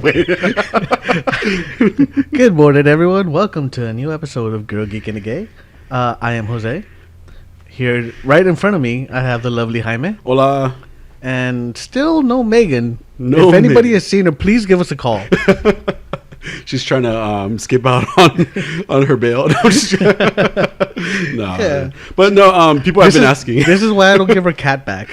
Wait. Good morning, everyone. Welcome to a new episode of Girl, Geek, and a Gay. I am Jose. Here, right in front of me, I have the lovely Jaime. Hola. And still no Megan. No if anybody Megan. has seen her, please give us a call. She's trying to skip out on her bail. No, Yeah. But no, people have been asking. This is why I don't give her cat back.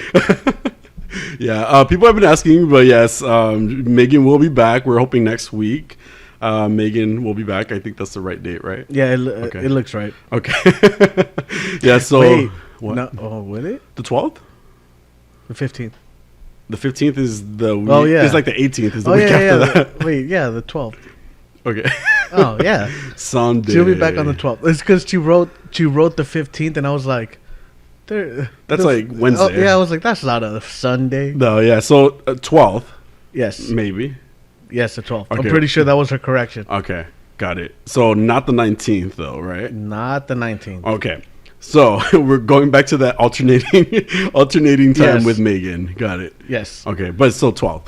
Yeah, people have been asking, but yes, Megan will be back. We're hoping next week. Megan will be back. I think that's the right date, right? Yeah, Okay. it looks right. Okay. Yeah, so Wait, what? no, oh, will it? The 12th? The 15th. The 15th is the week. Oh, yeah. It's like the 18th is the Oh, week yeah, after yeah. that. Wait, yeah, the 12th. Okay. Oh, yeah. Sunday. She'll be back on the 12th. It's because she wrote the 15th, and I was like, That's like Wednesday. Oh, yeah, I was like, that's not a Sunday. No, yeah. So 12th, Yes. maybe. Yes, the 12th. I'm Okay. pretty sure that was her correction. Okay, got it. So not the 19th though, right? Not the 19th. Okay. So we're going back to that alternating time Yes. with Megan. Got it. Yes. Okay, but it's still 12th.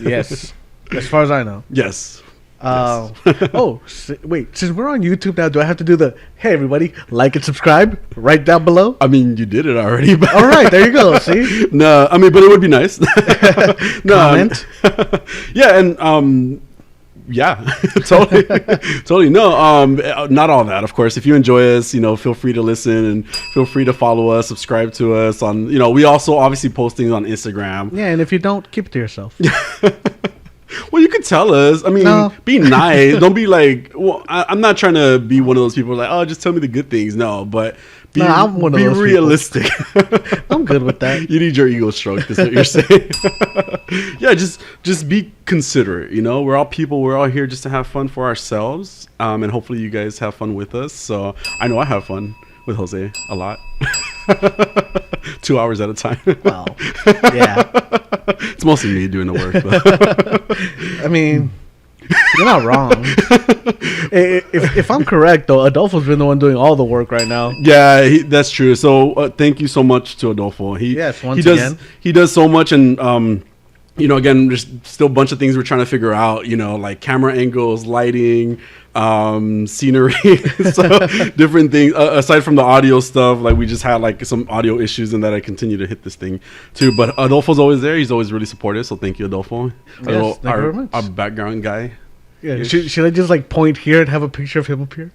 Yes. As far as I know. Yes. Wait. Since we're on YouTube now, do I have to do the, hey, everybody, like and subscribe right down below? I mean, you did it already. But All right. There you go. See? No, I mean, but it would be nice. No, Comment. yeah, and yeah, totally. No, not all that, of course. If you enjoy us, feel free to listen and feel free to follow us, subscribe to us on. We also obviously post things on Instagram. Yeah, and if you don't, keep it to yourself. Well, you could tell us. I mean, No. be nice. Don't be like. Well, I'm not trying to be one of those people like, oh, just tell me the good things. No, but be, I'm one of be those people. realistic. I'm good with that. You need your ego stroked. Is what you're saying. Yeah, just be considerate. We're all people. We're all here just to have fun for ourselves, and hopefully you guys have fun with us. So I know I have fun with Jose a lot. 2 hours at a time. Wow. Yeah. It's mostly me doing the work. But. I mean, you're not wrong. If I'm correct, though, Adolfo's been the one doing all the work right now. Yeah, that's true. So thank you so much to Adolfo. Once again. He does so much, and again, there's still a bunch of things we're trying to figure out. Like camera angles, lighting, scenery, so different things. Aside from the audio stuff, like we just had like some audio issues, and that I continue to hit this thing too. But Adolfo's always there. He's always really supportive. So thank you, Adolfo. Yes, thank you very much. Our background guy. Yeah. Should I just like point here and have a picture of him up here?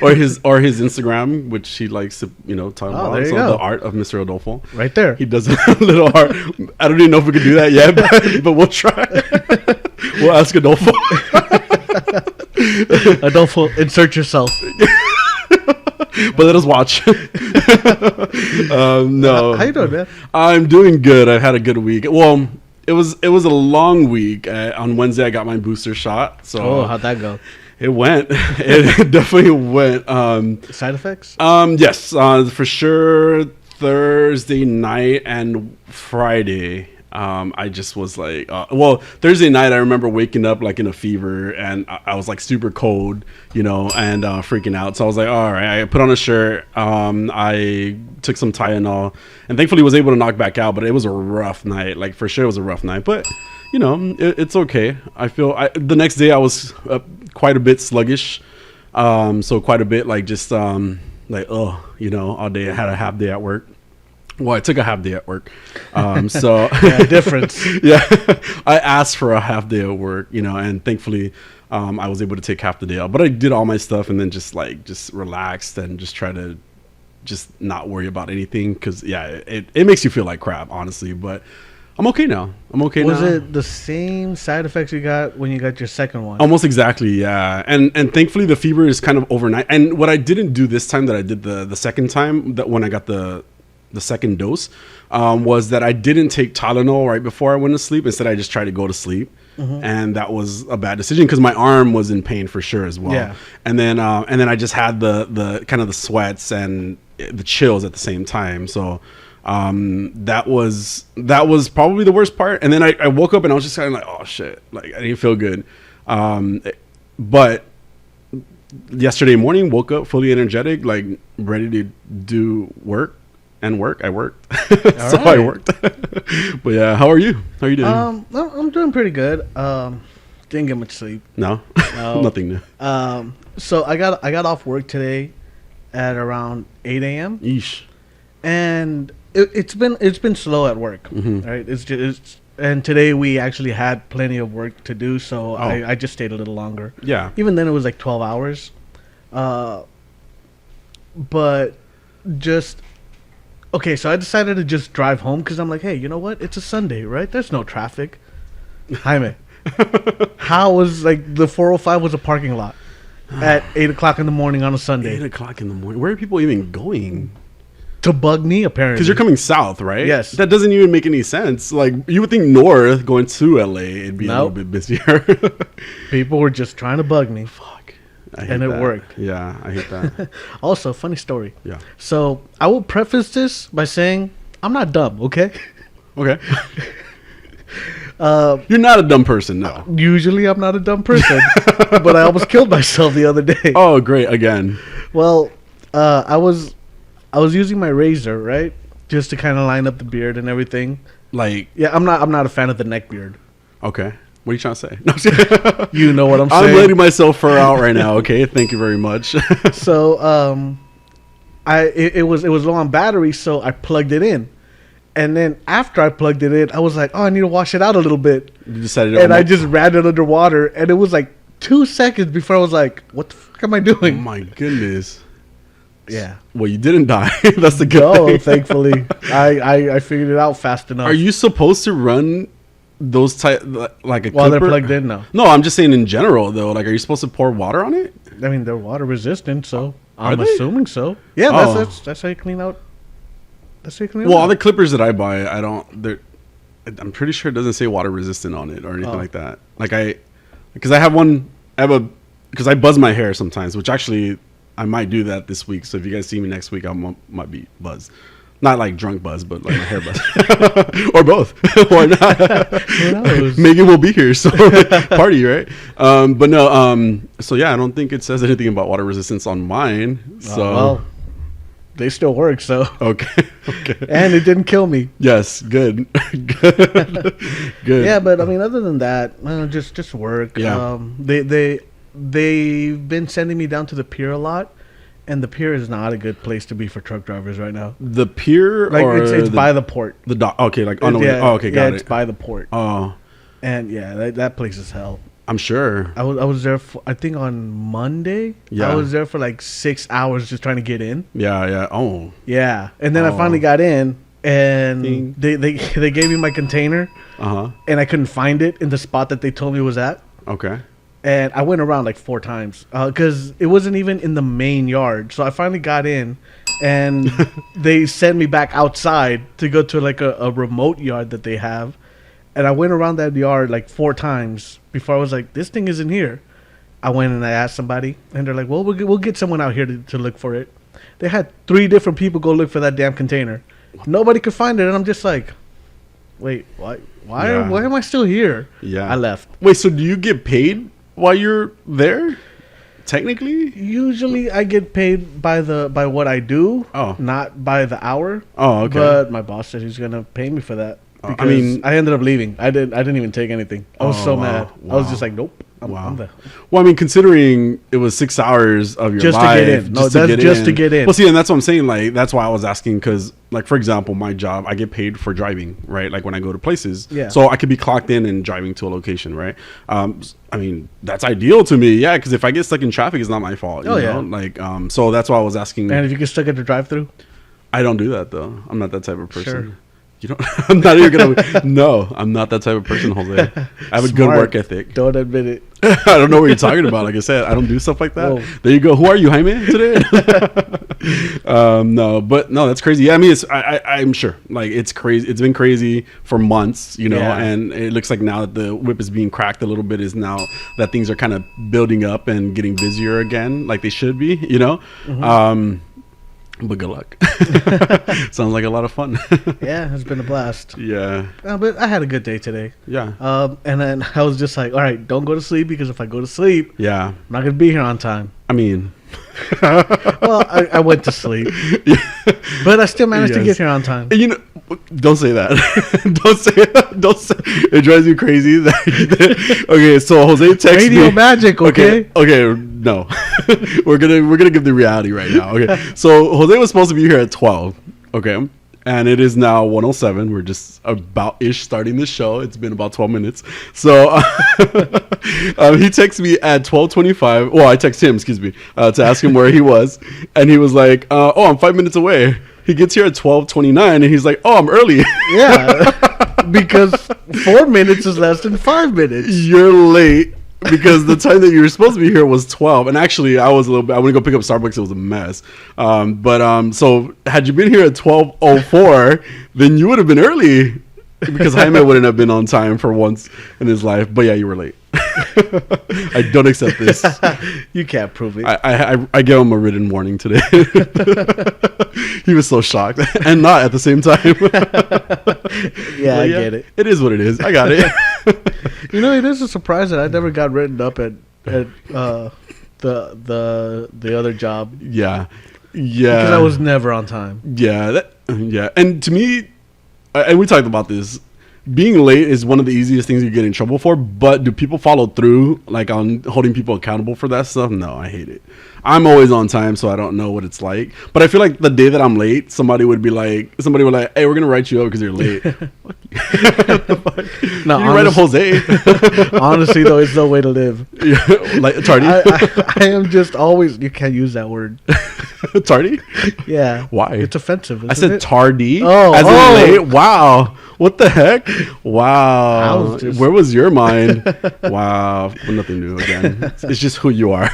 or his Instagram, which he likes to talk about. there you So go. the art of Mr. Adolfo. Right there. He does a little art. I don't even know if we can do that yet, but we'll try. We'll ask Adolfo. Adolfo, insert yourself. But let us watch. No. How you doing, man? I'm doing good. I've had a good week. Well, it was a long week. On Wednesday, I got my booster shot. So How'd that go? it went. It definitely went. Side effects? Yes, for sure. Thursday night and Friday, I just was like, Thursday night I remember waking up like in a fever, and I was like super cold, and freaking out. So I was like, all right, I put on a shirt. I took some Tylenol, and thankfully was able to knock back out. But it was a rough night. Like for sure, it was a rough night. But it's okay. I feel the next day I was quite a bit sluggish. So quite a bit like just all day. I had a half day at work. Well, I took a half day at work. So Yeah, difference. yeah, I asked for a half day at work, and thankfully I was able to take half the day out. But I did all my stuff and then just relaxed and just try to just not worry about anything because it makes you feel like crap, honestly. But I'm okay now. Was it the same side effects you got when you got your second one? Almost exactly, yeah. And thankfully the fever is kind of overnight. And what I didn't do this time that I did the second time, that when I got the second dose, was that I didn't take Tylenol right before I went to sleep. Instead, I just tried to go to sleep. Mm-hmm. And that was a bad decision because my arm was in pain for sure as well. Yeah. And then I just had the kind of the sweats and the chills at the same time. So that was probably the worst part. And then I woke up and I was just kind of like, oh shit, like I didn't feel good. But yesterday morning, woke up fully energetic, like ready to do work. And I worked. So right. I worked. But yeah, how are you? How are you doing? I'm doing pretty good. Didn't get much sleep. No, No. nothing new. So I got off work today at around 8 a.m. Yeesh. and it's been slow at work. Mhm. Right? And today we actually had plenty of work to do, so Oh. I just stayed a little longer. Yeah. Even then, it was like 12 hours. But just okay. So I decided to just drive home because I'm like, hey, you know what? It's a Sunday, right? There's no traffic. Jaime, how was like the 405 was a parking lot at 8 o'clock in the morning on a Sunday 8 o'clock in the morning. Where are people even going? to bug me? Apparently, Because you're coming south, right? Yes. That doesn't even make any sense. Like, you would think north going to LA, it'd be a little Nope. bit busier. people were just trying to bug me. Fuck. I hate And it that. worked. Yeah, I hate that. Also, funny story. Yeah. So I will preface this by saying I'm not dumb. Okay. Okay. You're not a dumb person, no. Usually I'm not a dumb person, but I almost killed myself the other day. Oh, great. Again. Well, I was using my razor, right, just to kind of line up the beard and everything. Like, Yeah, I'm not a fan of the neck beard. okay. What are you trying to say? No, I'm just- You know what I'm I'm saying. letting myself fur out right now, okay? Thank you very much. So it was low on battery, so I plugged it in, and then after I plugged it in, I was like, oh, I need to wash it out a little bit, You decided and I just ran it under water, and it was like 2 seconds before I was like, what the fuck am I Oh, doing? my goodness. Yeah. Well, you didn't die. That's the good No, thing. thankfully, I figured it out fast enough. Are you supposed to run those type like a While they're clipper? plugged in now? No, I'm just saying in general though. Like, are you supposed to pour water on it? I mean, they're water resistant, so Are I'm they? assuming so. Yeah, Oh. that's how you clean out. That's how you clean Well, out. all the clippers that I buy, I don't. They're. I'm pretty sure it doesn't say water resistant on it or anything Oh. like that. Like because I have one. Because I buzz my hair sometimes, which actually I might do that this week. So if you guys see me next week, might be buzzed. Not like drunk buzz, but like my hair buzz, or both. Why not? Who knows? Megan will be here, so party, right? But no. So yeah, I don't think it says anything about water resistance on mine. So Well, they still work, so. okay, okay. And it didn't kill me. Yes, good, good, good. Yeah, but I mean, other than that, just work. Yeah. They've been sending me down to the pier a lot, and the pier is not a good place to be for truck drivers right now. The pier, Like or it's by the port. the dock. Okay, like on the way. Yeah, Oh, okay, got it's it. by the port, Oh, and yeah, that place is hell. I'm sure. I was there for, I think on Monday. Yeah. I was there for like 6 hours just trying to get in. Yeah, yeah. Oh, Yeah, and then I Oh. finally got in, and Ding. they gave me my container, uh huh. and I couldn't find it in the spot that they told me it was at. Okay. And I went around like 4 times because it wasn't even in the main yard. So I finally got in, and they sent me back outside to go to like a remote yard that they have. And I went around that yard like 4 times before I was like, this thing isn't here. I went and I asked somebody, and they're like, well, we'll get someone out here to look for it. They had 3 different people go look for that damn container. Nobody could find it, and I'm just like, wait, why Yeah. am I still here? Yeah. I left. Wait, so do you get paid while you're there? Technically? Usually, I get paid by what I do, Oh. not by the hour. Oh, okay. But my boss said he's gonna pay me for that. I Because mean- I ended up leaving. I didn't even take anything. I was Oh, so wow. mad. I was Wow. just like, nope. Wow. I'm the, Well, I mean, considering it was 6 hours of your Just to life, get in. No, that's just to get in. Well, see, and that's what I'm saying. Like, that's why I was asking, because, like, for example, my job, I get paid for driving, right? Like when I go to places, Yeah. So I could be clocked in and driving to a location, right? I mean, that's ideal to me, yeah. Because if I get stuck in traffic, it's not my fault. You Oh, know? yeah. Like, so that's why I was asking. and if you get stuck at the drive-through, I don't do that though. I'm not that type of person. Sure. You don't. I'm not even gonna. No, I'm not that type of person, Jose. I have a good Smart. work ethic. don't admit it. I don't know what you're talking about. Like I said, I don't do stuff like that. Whoa. There you go. Who are you, Jaime, today? No, but no, that's crazy. Yeah, I mean, I'm sure. Like, it's crazy. It's been crazy for months, you know, Yeah. and it looks like now that the whip is being cracked a little bit is now that things are kind of building up and getting busier again, like they should be, you know. But good luck. Sounds like a lot of fun. Yeah, it's been a blast. Yeah. But I had a good day today. Yeah. And then I was just like, all right, don't go to sleep because if I go to sleep, Yeah. I'm not gonna be here on time. I mean, Well, I went to sleep, but I still managed to get here on time. And don't say that. Don't say that. Don't say. It drives you crazy. Okay, so Jose texted Radio me. magic, okay? Okay, no. we're gonna give the reality right now. Okay, so Jose was supposed to be here at 12. Okay. And it is now 1:07. We're just about-ish starting the show. It's been about 12 minutes. So he texts me at 12:25. Well, I text him, excuse me, to ask him where he was. And he was like, oh, I'm 5 minutes away. He gets here at 12:29 and he's like, oh, I'm early. Yeah, because 4 minutes is less than 5 minutes. You're late. Because the time that you were supposed to be here was 12, and actually I was a little bit. I went to go pick up Starbucks. It was a mess. So had you been here at 12:04, then you would have been early, because Jaime wouldn't have been on time for once in his life. But yeah, you were late. I don't accept this. You can't prove it. I gave him a written warning today. He was so shocked and not at the same time. Yeah, I get it. It is what it is. I got it. It is a surprise that I never got written up at the other job. Yeah. Because I was never on time. Yeah. And to me, and we talked about this, being late is one of the easiest things you get in trouble for, but do people follow through, like, on holding people accountable for that stuff? No, I hate it. I'm always on time, so I don't know what it's like. But I feel like the day that I'm late, somebody would be like, hey, we're going to write you up because you're late. No, you write up Jose. Honestly, though, it's no way to live. Like, tardy? I am just always, you can't use that word. Tardy? Yeah. Why? It's offensive. I said it? tardy. Oh, as in late. Wow. What the heck? Wow. Where was your mind? Wow. Well, nothing new again. It's just who you are.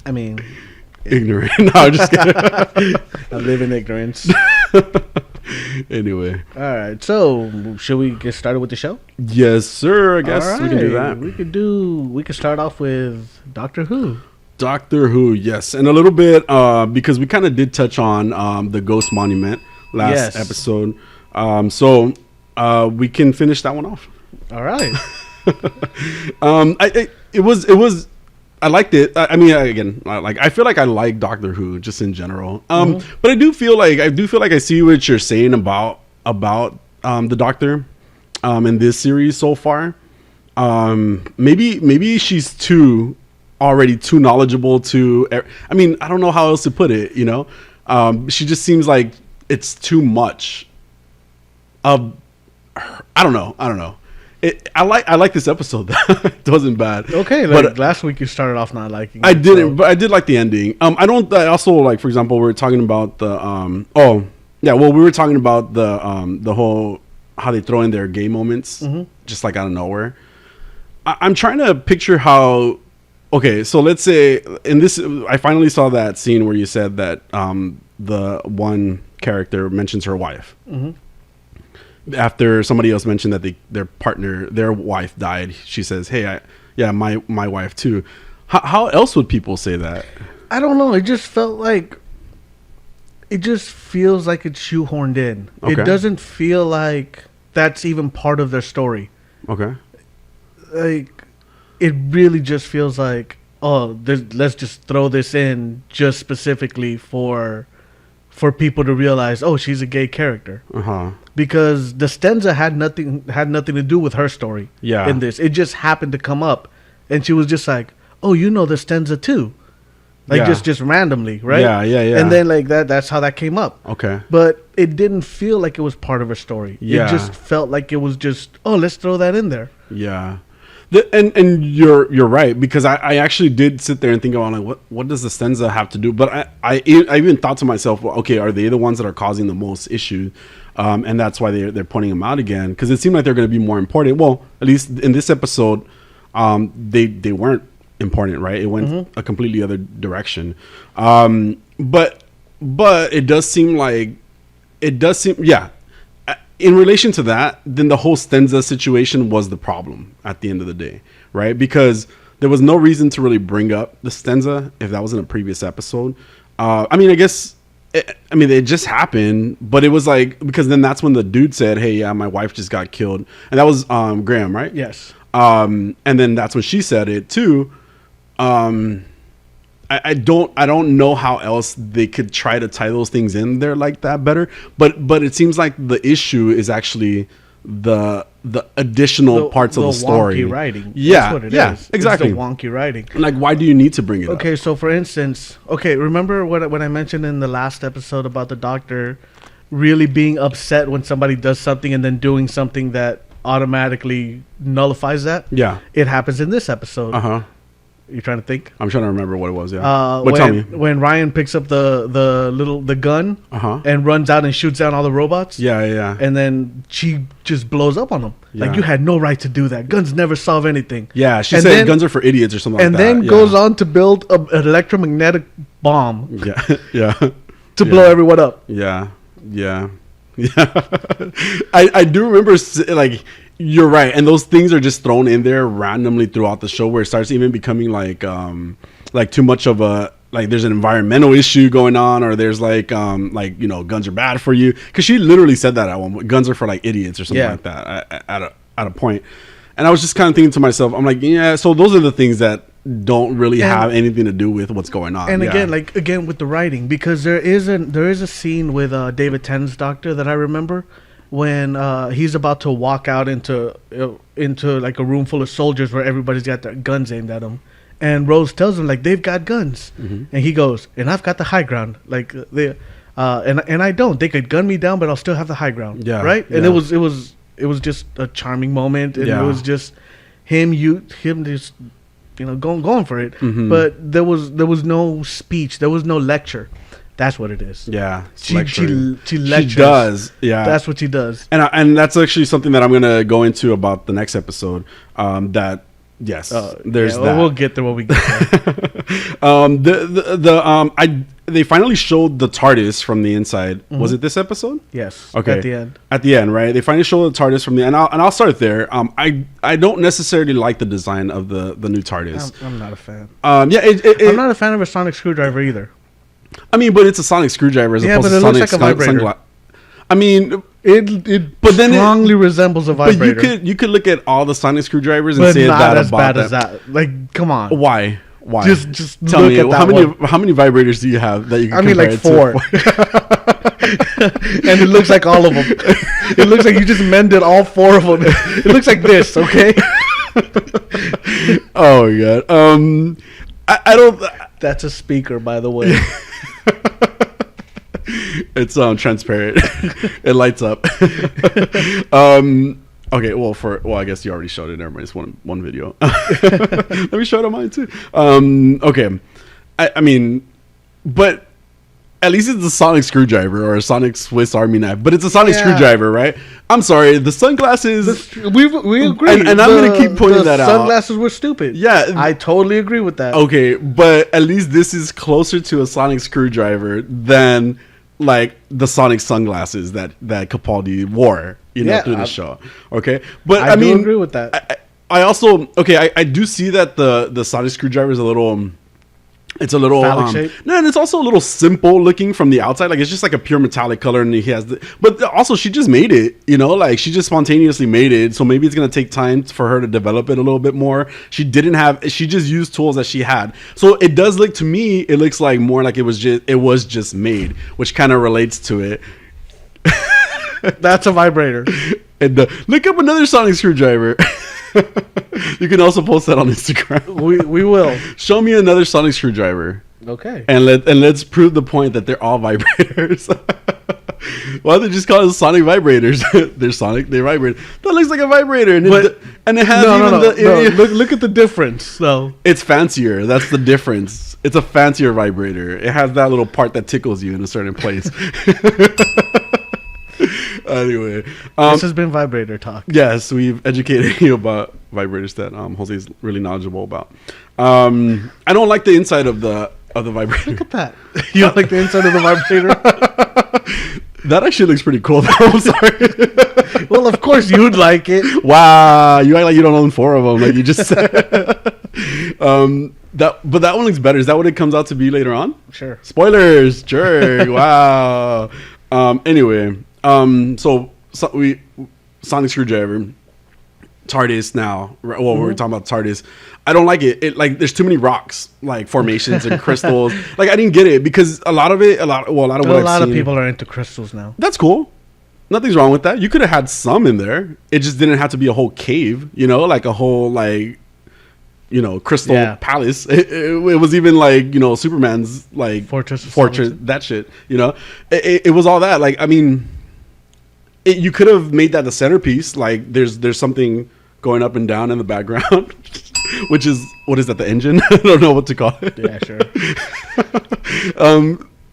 I mean, ignorant. No, I'm just kidding. I live in ignorance. Anyway. All right. So, should we get started with the show? Yes, sir. I guess we can do that. We could start off with Doctor Who. Doctor Who, yes. And a little bit, because we kind of did touch on the Ghost Monument last episode. So we can finish that one off. All right. I liked it. I mean, again, I feel like I like Doctor Who just in general. But I do feel like I see what you're saying about the Doctor in this series so far. Maybe she's already too knowledgeable to. I mean, I don't know how else to put it. She just seems like it's too much. I don't know. I like this episode. It wasn't bad. Okay, but last week you started off not liking it. I didn't, but I did like the ending. I also like, for example, we were talking about the we were talking about the whole how they throw in their gay moments just like out of nowhere. I'm trying to picture how. Okay, so let's say in this, I finally saw that scene where you said that the one character mentions her wife. After somebody else mentioned that their wife died, she says, "Hey, my wife too." How else would people say that? I don't know. It just feels like it's shoehorned in. Okay. It doesn't feel like that's even part of their story. Okay. Like, it really just feels like, let's just throw this in just specifically for people to realize, she's a gay character. Because the Stenza had nothing to do with her story. Yeah. In this, it just happened to come up, and she was just like, "Oh, the Stenza too," just randomly, right? Yeah. And then that's how that came up. Okay. But it didn't feel like it was part of her story. Yeah. It just felt like it was just, let's throw that in there. Yeah. And you're right, because I actually did sit there and think about, like, what does the Stenza have to do? But I even thought to myself, well, okay, are they the ones that are causing the most issue? And that's why they're pointing them out again, because it seemed like they're going to be more important. Well, at least in this episode, they weren't important, right? It went a completely other direction. But it does seem in relation to that, then the whole Stenza situation was the problem at the end of the day, right? Because there was no reason to really bring up the Stenza if that was in a previous episode. I guess it just happened, but it was like, because then that's when the dude said, "Hey, yeah, my wife just got killed," and that was Graham, right? Yes. And then that's when she said it too. I don't know how else they could try to tie those things in there like that better. But it seems like the issue is actually the additional parts of the story. Wonky writing. Yeah, that's what it is. Exactly. It's the wonky writing. Like, why do you need to bring it up? Okay, so for instance, remember when I mentioned in the last episode about the doctor really being upset when somebody does something and then doing something that automatically nullifies that? Yeah. It happens in this episode. Uh-huh. You trying to think? I'm trying to remember what it was, yeah. But tell me. When Ryan picks up the gun and runs out and shoots down all the robots. Yeah. And then she just blows up on him. Yeah. Like, you had no right to do that. Guns never solve anything. Yeah, she said guns are for idiots or something like that. And then goes on to build an electromagnetic bomb. Yeah. To blow everyone up. Yeah. I do remember, like, you're right, and those things are just thrown in there randomly throughout the show, where it starts even becoming like too much of a, like, there's an environmental issue going on, or there's like guns are bad for you, because she literally said that at one point, guns are for like idiots or something like that at a point. And I was just kind of thinking to myself, I'm like, yeah, so those are the things that don't really have anything to do with what's going on. And again with the writing, because there is a scene with David Tennant's doctor that I remember when he's about to walk out into like a room full of soldiers where everybody's got their guns aimed at him, and Rose tells him, like, they've got guns, and he goes, and I've got the high ground, like and I don't. They could gun me down, but I'll still have the high ground. Yeah, right. And it was just a charming moment, and it was just him just going for it. But there was no speech, there was no lecture. That's what it is. Yeah, she lectures. She does. Yeah, that's what she does. And that's actually something that I'm gonna go into about the next episode. That there's that. We'll get there when we get there. They finally showed the TARDIS from the inside. Was it this episode? Yes. Okay. At the end. At the end, right? They finally showed the TARDIS from the end. And I'll start there. I don't necessarily like the design of the new TARDIS. I'm not a fan. I'm not a fan of a sonic screwdriver either. I mean, but it's a sonic screwdriver as opposed to sonic looks like a vibrator. I mean, it but then strongly resembles a vibrator. But you could look at all the sonic screwdrivers and say that as bad as that. Like, come on. Why? Just tell me how many vibrators do you have that you can compare like 4. And it looks like all of them. It looks like you just mended all 4 of them. It looks like this, okay? Oh my god. I don't. That's a speaker, by the way. It's transparent. It lights up. Okay, well, I guess you already showed it. Never mind, it's one video. Let me show it on mine too. Okay, I mean, but at least it's a sonic screwdriver or a sonic Swiss Army knife. But it's a sonic screwdriver, right? I'm sorry, the sunglasses. We agree, and I'm gonna keep pointing that out. Sunglasses were stupid. Yeah, I totally agree with that. Okay, but at least this is closer to a sonic screwdriver than like the sonic sunglasses that Capaldi wore, through the show. Okay, but I mean, agree with that. I also I do see that the sonic screwdriver is a little. It's a little phallic shape. No, and it's also a little simple looking from the outside. Like, it's just like a pure metallic color, and he has but also she just made it, like she just spontaneously made it. So maybe it's gonna take time for her to develop it a little bit more. She just used tools that she had. So it does look to me, it looks like more like it was just made, which kind of relates to it. That's a vibrator. And look up another sonic screwdriver. You can also post that on Instagram. We will. Show me another sonic screwdriver. Okay. And let's prove the point that they're all vibrators. Why don't they just call it sonic vibrators? They're sonic. They vibrate. That looks like a vibrator, and it has Look at the difference. No, it's fancier. That's the difference. It's a fancier vibrator. It has that little part that tickles you in a certain place. Anyway, this has been Vibrator Talk. Yes, we've educated you about vibrators that Jose is really knowledgeable about. I don't like the inside of the vibrator. Look at that. You don't like the inside of the vibrator? That actually looks pretty cool, though. I'm sorry. Well, of course you'd like it. Wow, you act like you don't own 4 of them, like you just said. But that one looks better. Is that what it comes out to be later on? Sure. Spoilers, jerk. Wow. Anyway, so we sonic screwdriver. TARDIS now. Well, we're talking about TARDIS. I don't like it. It like there's too many rocks, like formations and crystals. Like I didn't get it because a lot of what I've seen, of people are into crystals now. That's cool. Nothing's wrong with that. You could have had some in there. It just didn't have to be a whole cave, like a whole crystal palace. It was even like, Superman's like fortress, that shit, it was all that. Like, I mean, you could have made that the centerpiece. Like there's something going up and down in the background, which is, what is that? The engine? I don't know what to call it. Yeah, sure.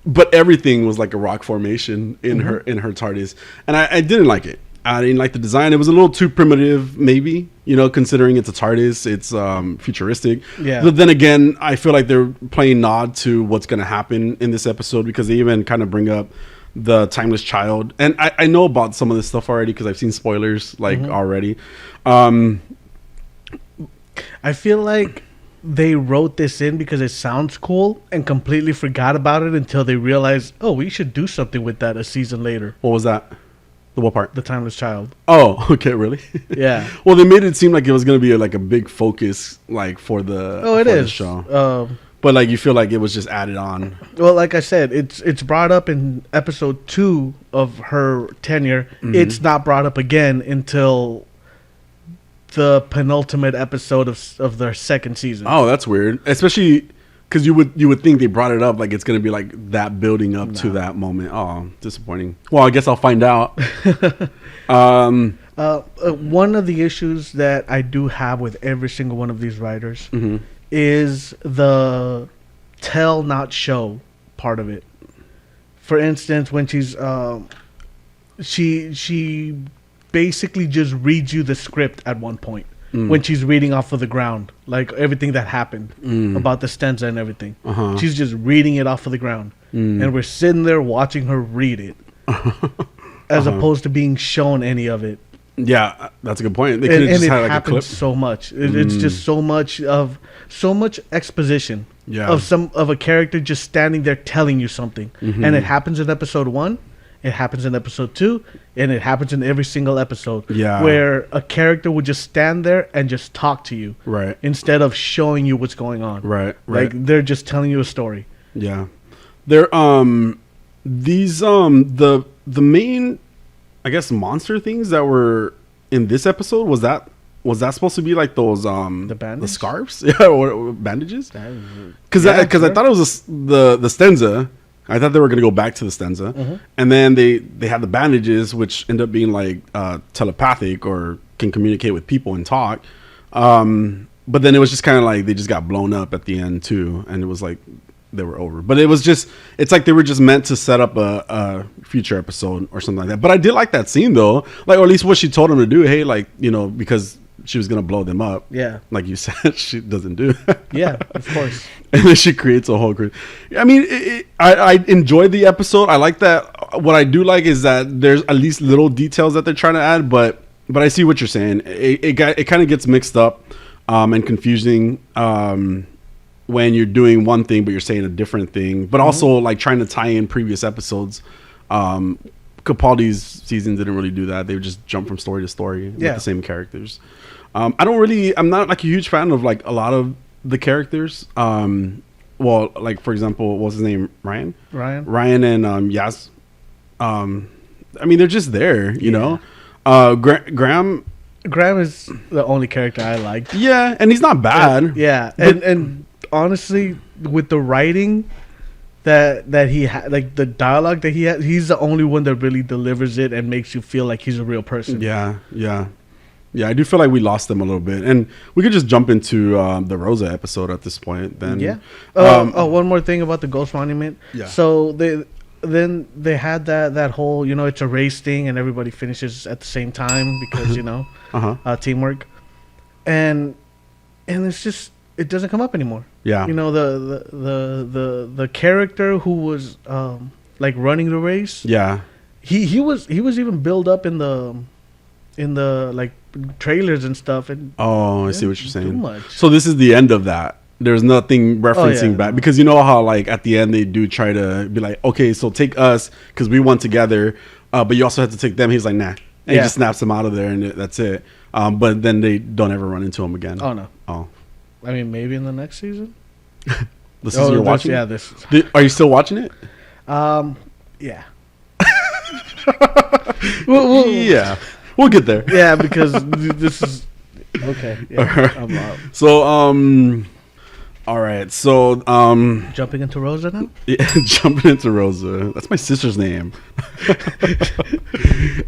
But everything was like a rock formation in her TARDIS, and I didn't like it. I didn't like the design. It was a little too primitive, maybe, considering it's a TARDIS. It's futuristic. Yeah. But then again, I feel like they're playing nod to what's going to happen in this episode because they even kind of bring up the timeless child. And I know about some of this stuff already because I've seen spoilers already. I feel like they wrote this in because it sounds cool and completely forgot about it until they realized, oh, we should do something with that a season later. What was that? The what part? The timeless child. Oh, okay, really? Yeah. Well, they made it seem like it was going to be like a big focus, like for the the show. But like you feel like it was just added on. Well, like I said, it's brought up in episode 2 of her tenure. Mm-hmm. It's not brought up again until the penultimate episode of their second season. Oh, that's weird. Especially because you would think they brought it up like it's gonna be like that building up to that moment. Oh, disappointing. Well, I guess I'll find out. One of the issues that I do have with every single one of these writers is the tell not show part of it. For instance, when she's she basically just reads you the script at one point when she's reading off of the ground, like everything that happened about the stanza and everything. She's just reading it off of the ground, and we're sitting there watching her read it, as opposed to being shown any of it. Yeah, that's a good point. They could have just had like a clip. So much. It's just so much exposition of a character just standing there telling you something, and it happens in episode 1. It happens in episode 2, and it happens in every single episode. Yeah, where a character would just stand there and just talk to you, right? Instead of showing you what's going on, right? Like they're just telling you a story. Yeah, they're these the main, I guess, monster things that were in this episode was that supposed to be like those the scarves, or bandages? Because I thought it was the stanza. I thought they were going to go back to the stanza, and then they had the bandages, which end up being like telepathic or can communicate with people and talk. But then it was just kind of like they just got blown up at the end too, and it was like they were over. But it's like they were just meant to set up a future episode or something like that. But I did like that scene though, like, or at least what she told him to do. Hey, like, because she was gonna blow them up. Yeah, like you said, she doesn't do that. Yeah, of course. And then she creates a whole group. I mean, I enjoyed the episode. I like that. What I do like is that there's at least little details that they're trying to add. But I see what you're saying. It kind of gets mixed up and confusing when you're doing one thing but you're saying a different thing. But also like trying to tie in previous episodes. Capaldi's season didn't really do that. They would just jump from story to story with the same characters. I'm not like a huge fan of like a lot of the characters. Well, like for example, what's his name? Ryan and Yaz. I mean, they're just there, you know. Graham is the only character I liked. Yeah, and he's not bad. Yeah, and honestly, with the writing that he had, like the dialogue that he had, he's the only one that really delivers it and makes you feel like he's a real person. Yeah, I do feel like we lost them a little bit, and we could just jump into the Rosa episode at this point. Then, one more thing about the Ghost Monument. Yeah. So they had that whole, it's a race thing, and everybody finishes at the same time because teamwork, and it's just it doesn't come up anymore. Yeah. The character who was like running the race. Yeah. He was even built up in the like trailers and stuff, and I see what you're saying. So this is the end of that. There's nothing referencing back because you know how like at the end they do try to be like, okay, so take us because we won together, but you also have to take them. He's like, nah, and he just snaps them out of there, and that's it. But then they don't ever run into him again. Oh no. Oh, I mean, maybe in the next season. the season you're watching? Yeah, this. Are you still watching it? Yeah. Yeah, we'll get there. Yeah, because this is okay. Yeah, I'm out. So, all right. So, Jumping into Rosa now. yeah, jumping into Rosa. That's my sister's name.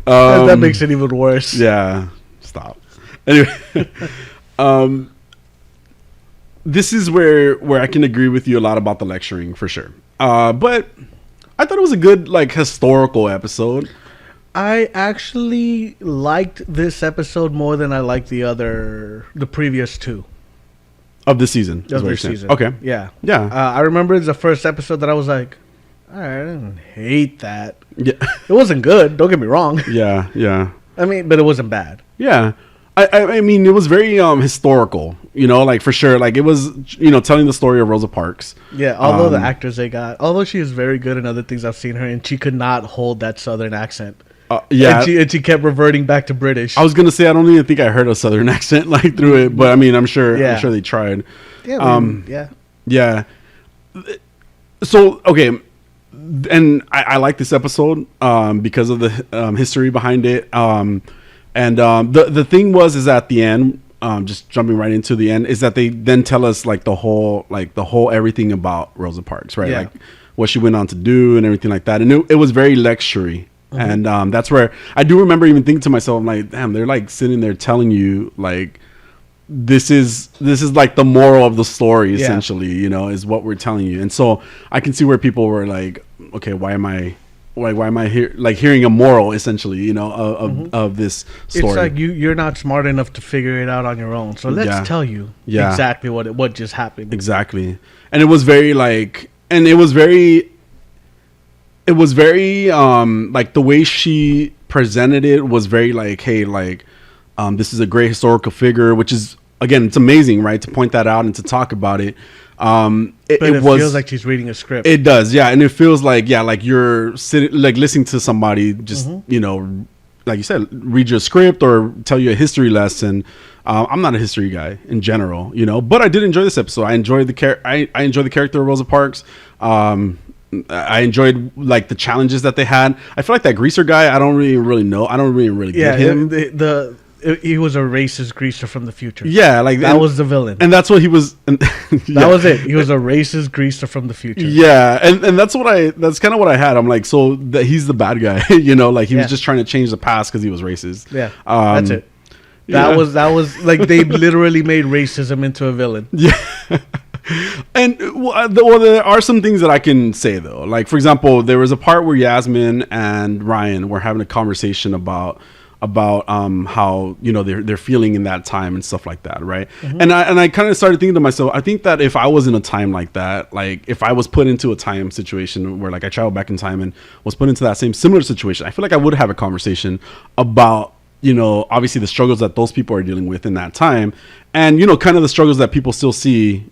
That makes it even worse. Yeah. Stop. Anyway, this is where I can agree with you a lot about the lecturing for sure. But I thought it was a good like historical episode. I actually liked this episode more than I liked the previous two Of this season. is of what you're this saying. season. Okay. Yeah. Yeah. I remember it's the first episode that I was like, all right, I didn't hate that. Yeah. It wasn't good. Don't get me wrong. Yeah. Yeah. I mean, but it wasn't bad. Yeah. I mean, it was very historical, you know, like for sure. Like it was, you know, telling the story of Rosa Parks. Yeah, although the actors they got, although she is very good in other things I've seen her, and she could not hold that Southern accent. Yeah. And she kept reverting back to British. I was going to say, I don't even think I heard a Southern accent like through it, but I mean, I'm sure they tried. Yeah. I mean, yeah. Yeah. So, okay. And I like this episode because of the history behind it. And the thing is at the end, just jumping right into the end, is that they then tell us like the whole everything about Rosa Parks, right? Yeah. Like what she went on to do and everything like that. And it was very lectury. Mm-hmm. And that's where I do remember even thinking to myself, I'm like, damn, they're like sitting there telling you like, this is like the moral of the story, essentially, you know, is what we're telling you. And so I can see where people were like, okay, why am I here, like hearing a moral, essentially, you know, of this story. It's like you're not smart enough to figure it out on your own. So let's tell you exactly what just happened. Exactly. And it was very like, and it was very like the way she presented it was very like, hey, like, this is a great historical figure, which is, again, it's amazing, right, to point that out and to talk about it. It feels like she's reading a script. It does, yeah, and it feels like, yeah, like you're sitting, like listening to somebody just, you know, like you said, read your script or tell you a history lesson. I'm not a history guy in general, you know, but I did enjoy this episode. I enjoyed I enjoyed the character of Rosa Parks. I enjoyed like the challenges that they had. I feel like that greaser guy, I don't really know. I don't really get him. He was a racist greaser from the future. Yeah, like that was the villain, and that's what he was. That was it. He was a racist greaser from the future. Yeah, and that's kind of what I had. I'm like, so that he's the bad guy, you know, like he was just trying to change the past because he was racist. Yeah, that's it. That was like they literally made racism into a villain. Yeah. And there are some things that I can say though. Like for example, there was a part where Yasmin and Ryan were having a conversation about how, you know, they're feeling in that time and stuff like that, right? Mm-hmm. And I kind of started thinking to myself, I think that if I was in a time like that, like if I was put into a time situation where like I traveled back in time and was put into that same similar situation, I feel like I would have a conversation about, you know, obviously the struggles that those people are dealing with in that time, and, you know, kind of the struggles that people still see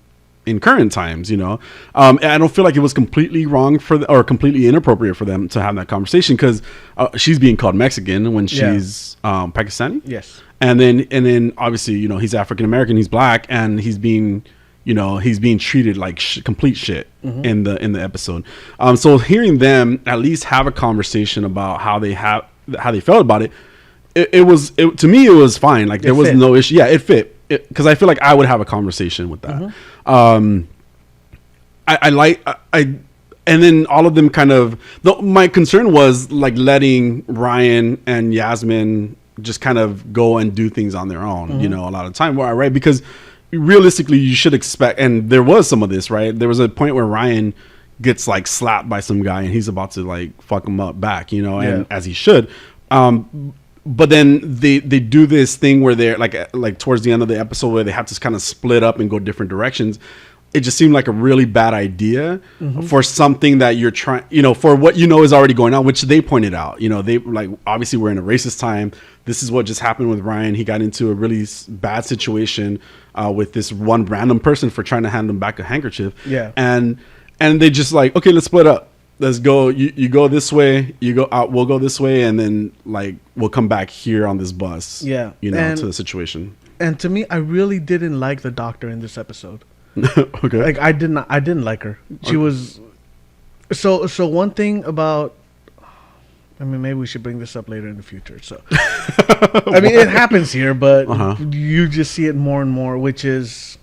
in current times, you know. And I don't feel like it was completely wrong or completely inappropriate for them to have that conversation because she's being called Mexican when she's Pakistani. Yes. And then obviously, you know, he's African American, he's black, and he's being treated like complete shit in the episode. So hearing them at least have a conversation about how they felt about it, to me it was fine. Like there was no issue. Yeah, it fit. Because I feel like I would have a conversation with that. And then all of them kind of, my concern was like letting Ryan and Yasmin just kind of go and do things on their own, you know, a lot of time, right? Because realistically you should expect, and there was some of this, right? There was a point where Ryan gets like slapped by some guy and he's about to like fuck him up back, you know, and as he should. But then they do this thing where they're like towards the end of the episode where they have to kind of split up and go different directions. It just seemed like a really bad idea for something that you're trying, you know, for what you know is already going on, which they pointed out. You know, they like, obviously we're in a racist time. This is what just happened with Ryan. He got into a really bad situation with this one random person for trying to hand him back a handkerchief. Yeah. And they just like, okay, let's split up. let's go. You go this way. You go out. We'll go this way, and then like we'll come back here on this bus. Yeah, to the situation. And to me, I really didn't like the doctor in this episode. Okay. Like I didn't like her. She was so one thing about. I mean, maybe we should bring this up later in the future. So, I mean, it happens here, but you just see it more and more, which is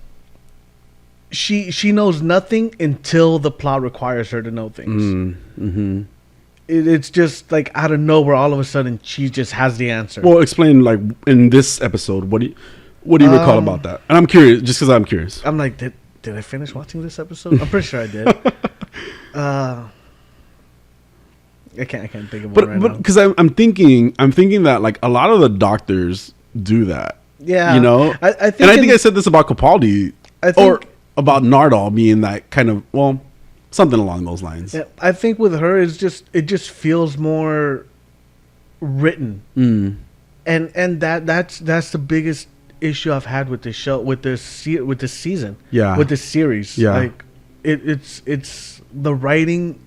she knows nothing until the plot requires her to know things. Mm-hmm. It's just like out of nowhere, all of a sudden, she just has the answer. Well, explain like in this episode, what do you recall about that? And I'm curious, just because I'm curious. I'm like, did I finish watching this episode? I'm pretty sure I did. I can't think of one right now. But because I'm thinking that like a lot of the doctors do that. Yeah, I think I said this about Capaldi or about Nardole being that kind of something along those lines. Yeah, I think with her it just feels more written, and that's the biggest issue I've had with this show, with this season, with this series. Yeah, like it's the writing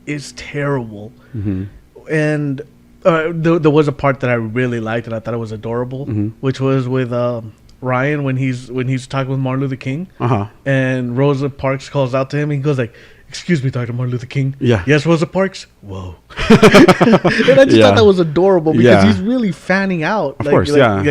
is terrible. Mm-hmm. And there was a part that I really liked and I thought it was adorable, which was with Ryan when he's talking with Martin Luther King, and Rosa Parks calls out to him and he goes like, "Excuse me, Dr. Martin Luther King." Yeah. "Yes, Rosa Parks." Whoa. And I just thought that was adorable because he's really fanning out. Of course, and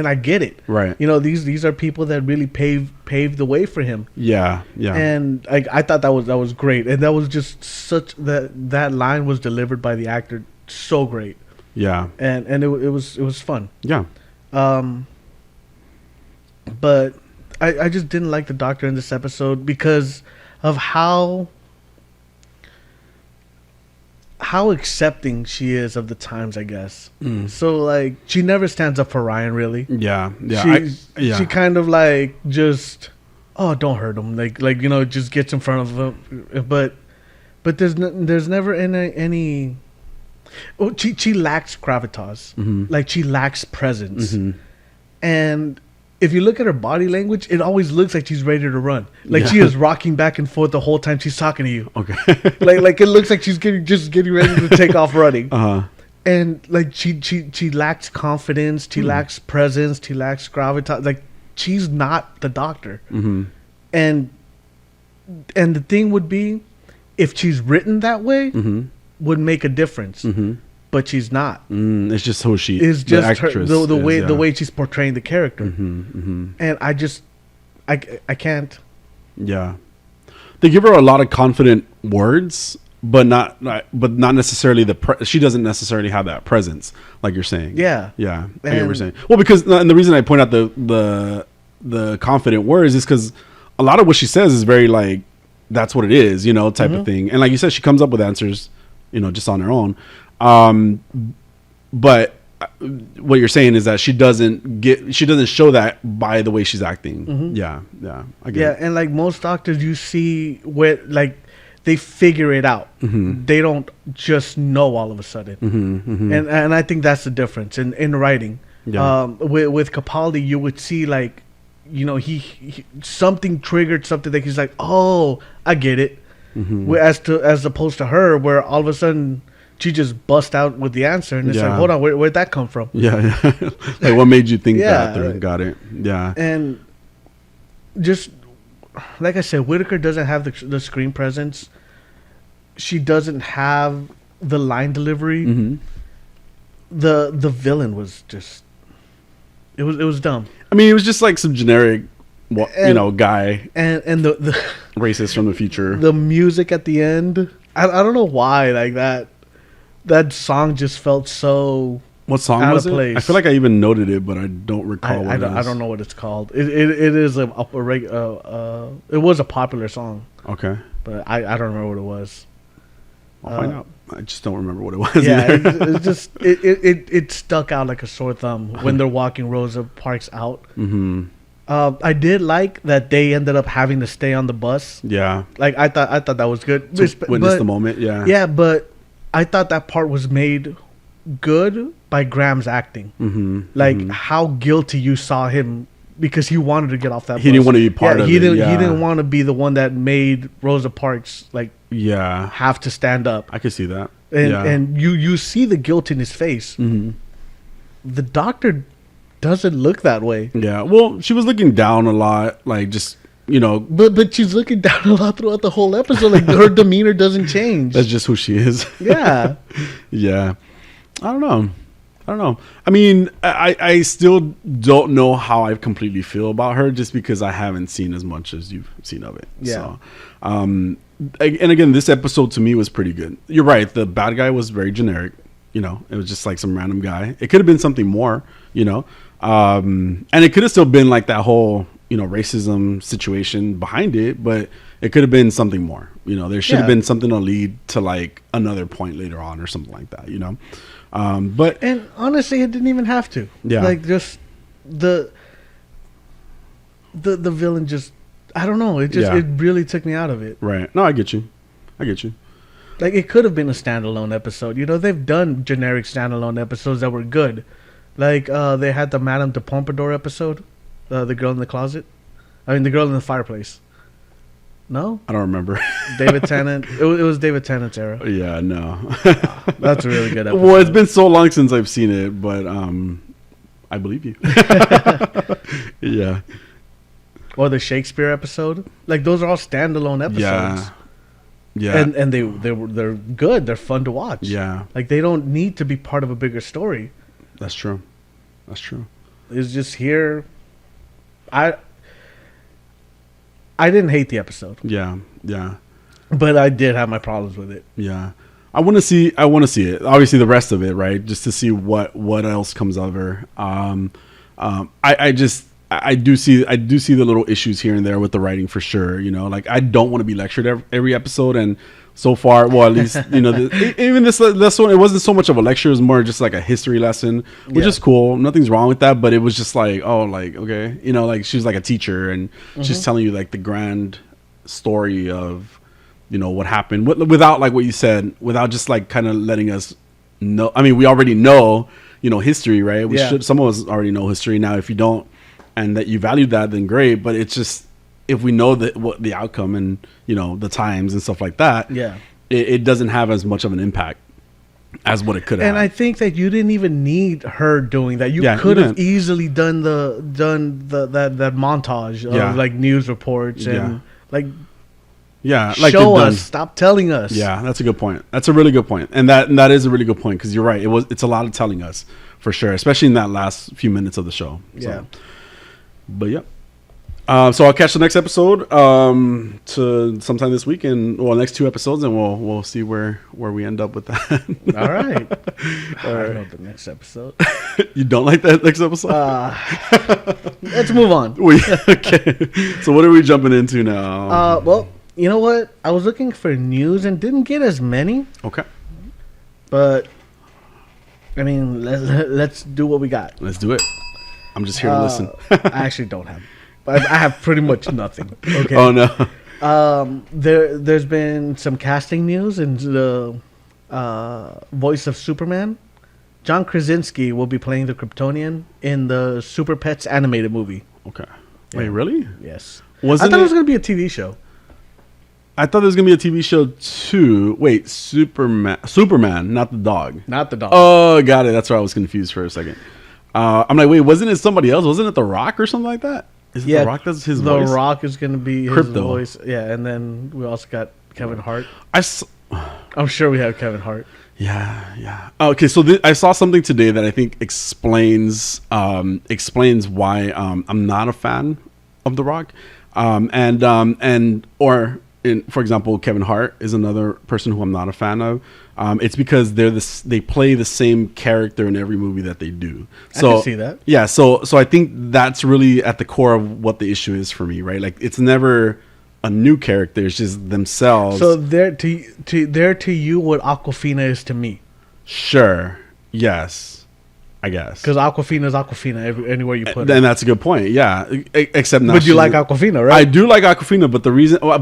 I get it. Right. These are people that really paved the way for him. Yeah. And I thought that was great, and that was just such that line was delivered by the actor so great. Yeah. And it was fun. Yeah. But I just didn't like the doctor in this episode because of how accepting she is of the times, I guess. So like she never stands up for Ryan really. Yeah. She kind of like just don't hurt him, like just gets in front of him, but there's never any she lacks gravitas. Like she lacks presence. And if you look at her body language, it always looks like she's ready to run. Like she is rocking back and forth the whole time she's talking to you. Okay. like it looks like she's getting ready to take off running. And like she lacks confidence. She lacks presence. She lacks gravitas. Like she's not the doctor. And the thing would be, if she's written that way, would make a difference. But she's not. It's just who she is. Just actress the way she's portraying the character. And I can't. Yeah, they give her a lot of confident words, but not necessarily she doesn't necessarily have that presence, like you're saying. Yeah. I get what you're saying. Well, because and the reason I point out the confident words is because a lot of what she says is very like, that's what it is, type of thing. And like you said, she comes up with answers, just on her own. But what you're saying is that she doesn't show that by the way she's acting. Yeah, I get it. And like most doctors, you see where like they figure it out. They don't just know all of a sudden. And I think that's the difference in writing. With Capaldi, you would see like, he something triggered something that he's like, oh, I get it. As opposed to her, where all of a sudden she just bust out with the answer, and it's like, hold on, where'd that come from? Yeah. Like, what made you think that? Got it. Yeah. And just like I said, Whitaker doesn't have the screen presence. She doesn't have the line delivery. The villain was just, it was dumb. I mean, it was just like some generic, guy and the racist from the future. The music at the end, I don't know why, like that song just felt so. What song out was of it? place. I feel like I even noted it, but I don't recall what it is. I don't know what it's called. It is it was a popular song. Okay, but I don't remember what it was. I'll find out. I just don't remember what it was. Yeah, it's just it stuck out like a sore thumb when they're walking Rosa Parks out. I did like that they ended up having to stay on the bus. Yeah, like I thought that was good. Witness the moment. Yeah, yeah, but I thought that part was made good by Graham's acting. Like how guilty you saw him because he wanted to get off that. He bus. didn't want to be part of he it. didn't. Yeah. He didn't want to be the one that made Rosa Parks like Yeah, have to stand up. I could see that. And you see the guilt in his face. Mm-hmm. The doctor doesn't look that way. Yeah, well, she was looking down a lot, like just But she's looking down a lot throughout the whole episode. Like her demeanor doesn't change. that's just who she is. Yeah. Yeah, I don't know. I mean, I still don't know how I completely feel about her, just because I haven't seen as much as you've seen of it. Yeah. So, and again, this episode to me was pretty good. You're right. The bad guy was very generic. It was just like some random guy. It could have been something more. And it could have still been like that whole racism situation behind it, but it could have been something more. There should have been something to lead to like another point later on or something like that. And honestly, it didn't even have to. Yeah. Like just the villain just, I don't know. It really took me out of it. Right. No, I get you. Like it could have been a standalone episode. They've done generic standalone episodes that were good. Like they had the Madame de Pompadour episode, the girl in the closet. I mean, the girl in the fireplace. No, I don't remember. David Tennant. It was David Tennant's era. Yeah, no. That's a really good episode. Well, it's been so long since I've seen it, but I believe you. Yeah. Or the Shakespeare episode. Like those are all standalone episodes. Yeah. And they're good. They're fun to watch. Yeah. Like they don't need to be part of a bigger story. That's true. It's just here. I didn't hate the episode. Yeah. But I did have my problems with it. Yeah. I want to see it. Obviously the rest of it, right? Just to see what else comes of her. I do see the little issues here and there with the writing for sure. Like I don't want to be lectured every episode, and so far, well, at least even this one, it wasn't so much of a lecture; it was more just like a history lesson, which is cool. Nothing's wrong with that, but it was just like, oh, like okay, like she's like a teacher, and she's telling you like the grand story of what happened without like what you said, without just like kind of letting us know. I mean, we already know history, right? Some of us already know history. Now, if you don't, and that you value that, then great. But it's just, if we know that what the outcome and the times and stuff like that, it doesn't have as much of an impact as what it could have. And I think that you didn't even need her doing that. You could have easily done that montage of like news reports and like like show us, stop telling us. Yeah, that's a good point. That's a really good point, and that is a really good point, because you're right. It's a lot of telling us for sure, especially in that last few minutes of the show. Yeah. But yeah. So I'll catch the next episode to sometime this week, and next 2 episodes, and we'll see where we end up with that. All right. I don't know the next episode. You don't like that next episode? Let's move on. Okay. So what are we jumping into now? Well, you know what? I was looking for news and didn't get as many. Okay. But I mean, let's do what we got. Let's do it. I'm just here to listen. I actually don't have. I have pretty much nothing. Okay. Oh no. There's been some casting news in the voice of Superman. John Krasinski will be playing the Kryptonian in the Super Pets animated movie. Okay. Wait, really? Yes. I thought it was going to be a TV show. I thought there was going to be a TV show too. Wait, Superman, not the dog. Not the dog. Oh, got it. That's why I was confused for a second. I'm like, wait, wasn't it somebody else? Wasn't it The Rock or something like that? Is it The Rock that's his voice? The Rock is going to be his Crypto. voice. Yeah, and then we also got Kevin Hart. I'm sure we have Kevin Hart. Yeah. Okay, so I saw something today that I think explains why I'm not a fan of The Rock, for example, Kevin Hart is another person who I'm not a fan of. It's because they play the same character in every movie that they do. So I can see that. Yeah, so I think that's really at the core of what the issue is for me, right? Like it's never a new character; it's just themselves. So they're to you what Aquafina is to me. Sure. Yes. I guess. Because Aquafina is Aquafina anywhere you put it. And that's a good point. Yeah. Except now. But you like Aquafina, right? I do like Aquafina,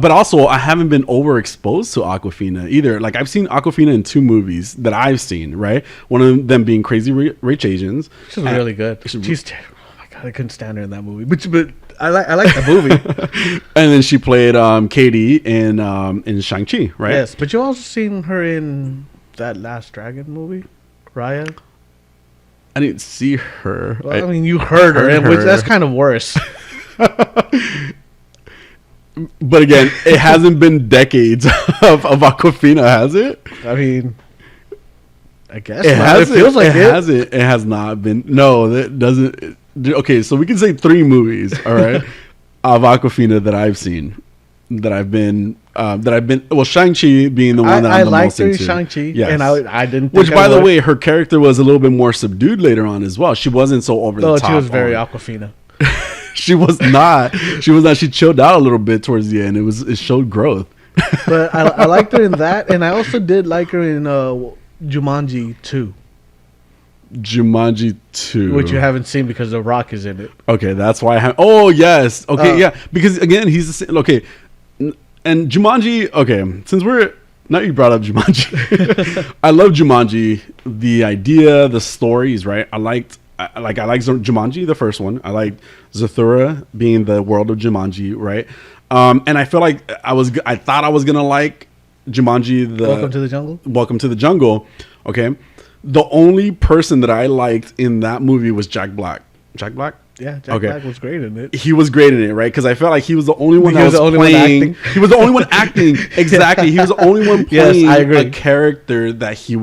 but also I haven't been overexposed to Aquafina either. Like I've seen Aquafina in 2 movies that I've seen, right? One of them being Crazy Rich Asians. She's really good. She's terrible. Oh my God, I couldn't stand her in that movie. But I like the movie. And then she played Katie in Shang-Chi, right? Yes, but you also seen her in that Last Dragon movie, Raya. I didn't see her. Well, I mean, you heard her, which that's kind of worse. But again, it hasn't been decades of Aquafina, has it? I mean, I guess It hasn't. It feels like it hasn't. It has not been. No, that doesn't. Okay, so we can say 3 movies, all right, of Aquafina that I've seen, that I've been. Well, Shang-Chi being the one that I'm the most into. I liked her in Shang-Chi, yes. and I didn't. Which, by the way, her character was a little bit more subdued later on as well. She wasn't so over the top. She was very Aquafina. She was not. She was not. She chilled out a little bit towards the end. It showed growth. But I liked her in that, and I also did like her in Jumanji 2. Jumanji 2. Which you haven't seen because The Rock is in it. Okay, that's why I have. Oh, yes. Okay, yeah. Because, again, he's the same. Okay. And Jumanji, okay, since now you brought up Jumanji. I love Jumanji. The idea, the stories, right? I liked Jumanji, the first one. I liked Zathura being the world of Jumanji, right? And I feel like I thought I was going to like Jumanji, Welcome to the Jungle? Welcome to the Jungle, okay? The only person that I liked in that movie was Jack Black. Jack Black? Yeah, Jack Black was great in it. He was great in it, right? Because I felt like he was the only one He was playing. He was the only one acting. Exactly. He was the only one playing a character that he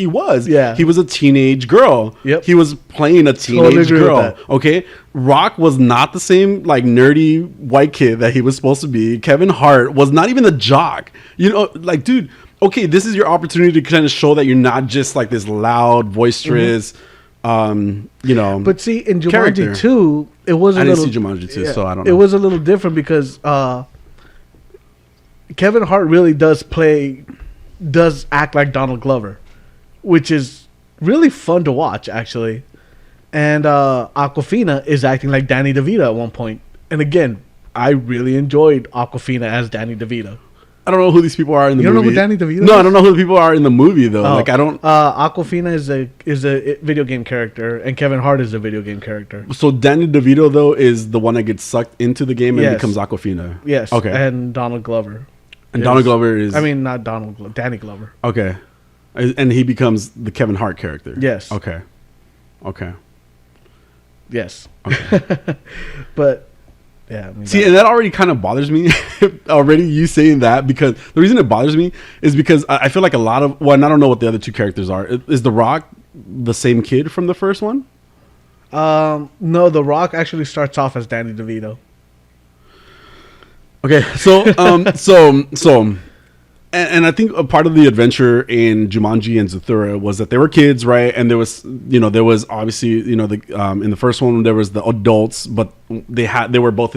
was. Yeah. He was a teenage girl. Yep. He was playing a teenage girl. Okay. Rock was not the same like nerdy white kid that he was supposed to be. Kevin Hart was not even the jock. You know, like, dude, okay, this is your opportunity to kind of show that you're not just like this loud, boisterous, you know. But see, in Jumanji 2, it was a little. I didn't see Jumanji 2, so I don't know. It was a little different because Kevin Hart really does act like Donald Glover, which is really fun to watch, actually. And Aquafina is acting like Danny DeVito at one point. And again, I really enjoyed Aquafina as Danny DeVito. I don't know who these people are in the movie. You don't know who Danny DeVito is? No, I don't know who the people are in the movie, though. Like, I don't... Aquafina is a video game character, and Kevin Hart is a video game character. So Danny DeVito, though, is the one that gets sucked into the game and becomes Aquafina. Yes. Okay. And Donald Glover. And Donald Glover is... I mean, not Donald Glover. Danny Glover. Okay. And he becomes the Kevin Hart character. Yes. Okay. Yes. Okay. But... yeah, I mean, see, and that already kind of bothers me. Already, you saying that, because the reason it bothers me is because I feel like a lot of, well, and I don't know what the other 2 characters are. Is The Rock the same kid from the first one? No, The Rock actually starts off as Danny DeVito. Okay, so and I think a part of the adventure in Jumanji and Zathura was that they were kids, right? And there was obviously, in the first one there was the adults, but they were both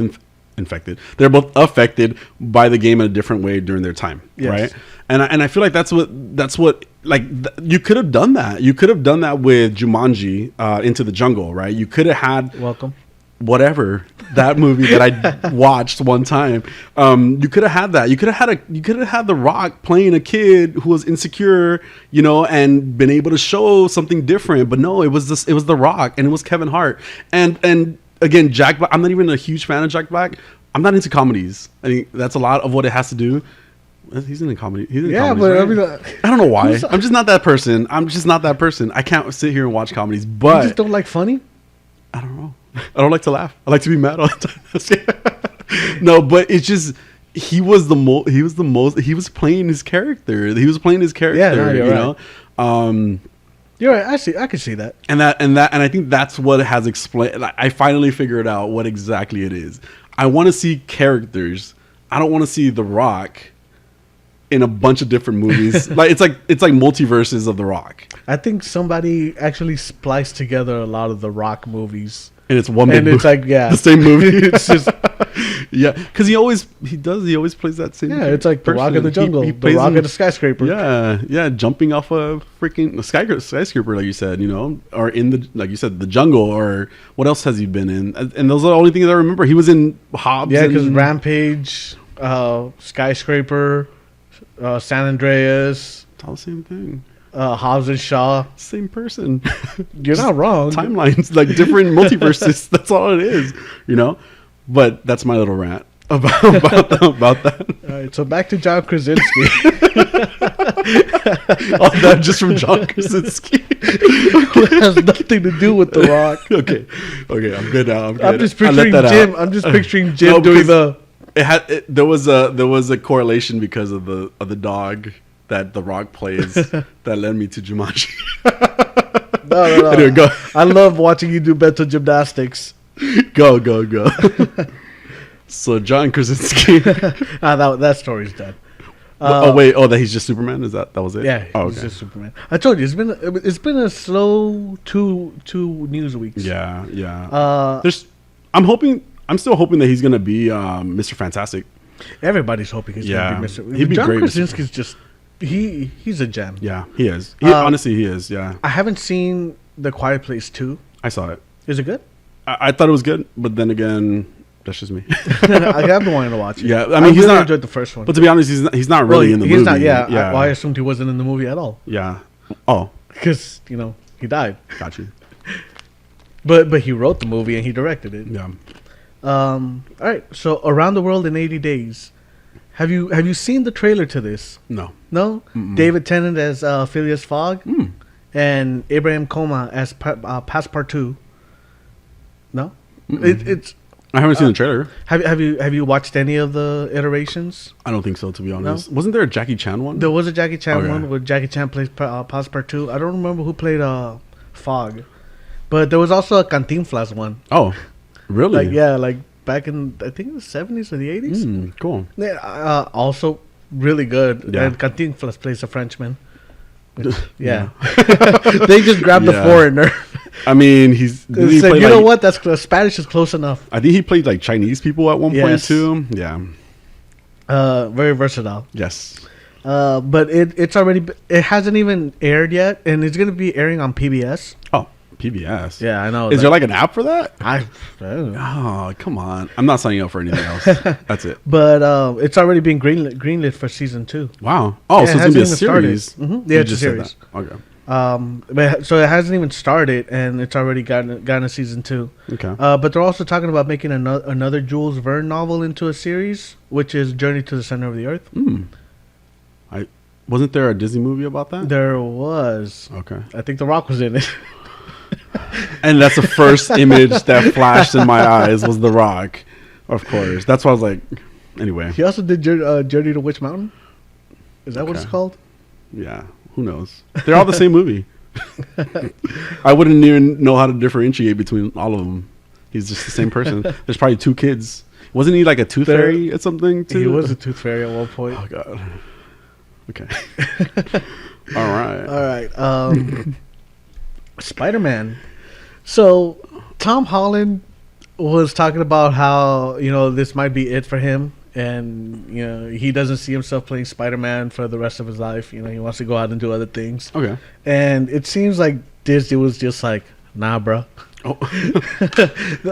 infected. They're both affected by the game in a different way during their time, right? And I feel like that's what like you could have done that. You could have done that with Jumanji, Into the Jungle, right? You could have had whatever that movie that I watched one time. You could have had that. You could have had The Rock playing a kid who was insecure, and been able to show something different. But no, it was The Rock, and it was Kevin Hart. And again, Jack Black. I'm not even a huge fan of Jack Black. I'm not into comedies. I think that's a lot of what it has to do. He's in a comedy. He's in comedies, but right? I mean, I don't know why. I'm just not that person. I can't sit here and watch comedies. But you just don't like funny? I don't know. I don't like to laugh. I like to be mad all the time. No, but it's just he was playing his character. He was playing his character. Yeah, no, you're right. You're right. I can see that. And I think that's what has explained. I finally figured out what exactly it is. I want to see characters. I don't want to see The Rock in a bunch of different movies. It's like multiverses of The Rock. I think somebody actually spliced together a lot of The Rock movies. And it's one big movie. It's like, yeah. The same movie. It's just... yeah. Because he always plays that same it's like person. The Rock in the Jungle. He The Rock in the skyscraper. Yeah. Jumping off a freaking skyscraper, like you said, or in the, like you said, the jungle, or what else has he been in? And those are the only things I remember. He was in Hobbs. Yeah, because Rampage, Skyscraper, San Andreas. It's all the same thing. Hobbs and Shaw. Same person. You're not wrong. Timelines, like different multiverses. That's all it is, you know. But that's my little rant about that. All right, so back to John Krasinski. All that just from John Krasinski. It has nothing to do with The Rock. Okay, I'm good now. I'm just picturing Jim. I'm just picturing Jim No, doing because the. There was a correlation because of the dog that The Rock plays that led me to Jumanji. No. Anyway, go. I love watching you do mental gymnastics. Go. So John Krasinski. That story's done. That he's just Superman? That was it? Yeah, he's just Superman. I told you it's been a slow two news weeks. Yeah. I'm still hoping that he's gonna be Mr. Fantastic. Everybody's hoping he's gonna be Mr. He'd be John great. Krasinski's just he's a gem. Yeah, he is. Honestly, he is. Yeah. I haven't seen The Quiet Place 2. I saw it. Is it good? I thought it was good, but then again, that's just me. I've been wanting to watch it. Yeah, I mean, he's really not enjoyed the first one. But to be honest, he's not really in the movie. He's not. Yeah. I assumed he wasn't in the movie at all. Yeah. Oh, because he died. got you. But he wrote the movie and he directed it. Yeah. All right. So Around the World in 80 Days. Have you seen the trailer to this? No. No. Mm-mm. David Tennant as Phileas Fogg, and Abraham Coma as Passepartout. No. It's. I haven't seen the trailer. Have you watched any of the iterations? I don't think so, to be honest. No? Wasn't there a Jackie Chan one? There was a Jackie Chan one where Jackie Chan plays Passepartout. I don't remember who played Fogg, but there was also a Cantinflas one. Oh, really? Like back in I think the 70s or the 80s. Cool. Yeah, also really good. Yeah. And Cantinflas plays a Frenchman. Which, yeah. They just grabbed the foreigner. I mean, you know what? That's Spanish is close enough. I think he played like Chinese people at one point too. Yeah. Very versatile. Yes. But it hasn't even aired yet, and it's gonna be airing on PBS. Oh, PBS. Yeah, I know. Is there like an app for that? I don't know. Oh, come on! I'm not signing up for anything else. That's it. But it's already been greenlit for season 2. Wow. Oh, so it's gonna be a series. Mm-hmm. Yeah, it's a series. Okay. But so it hasn't even started, and it's already gotten a season 2. Okay. But they're also talking about making another Jules Verne novel into a series, which is Journey to the Center of the Earth. Wasn't there a Disney movie about that? There was. Okay. I think The Rock was in it. And that's the first image that flashed in my eyes was The Rock, of course. That's why I was like, anyway. He also did Journey to Witch Mountain. Is that what it's called? Yeah. Who knows? They're all the same movie. I wouldn't even know how to differentiate between all of them. He's just the same person. There's probably 2 kids. Wasn't he like a tooth fairy or something too? He was a tooth fairy at one point. Oh god. Okay. All right. Spider-Man. So Tom Holland was talking about how this might be it for him, and he doesn't see himself playing Spider-Man for the rest of his life. He wants to go out and do other things. Okay. And it seems like Disney was just like, nah, bro. Oh.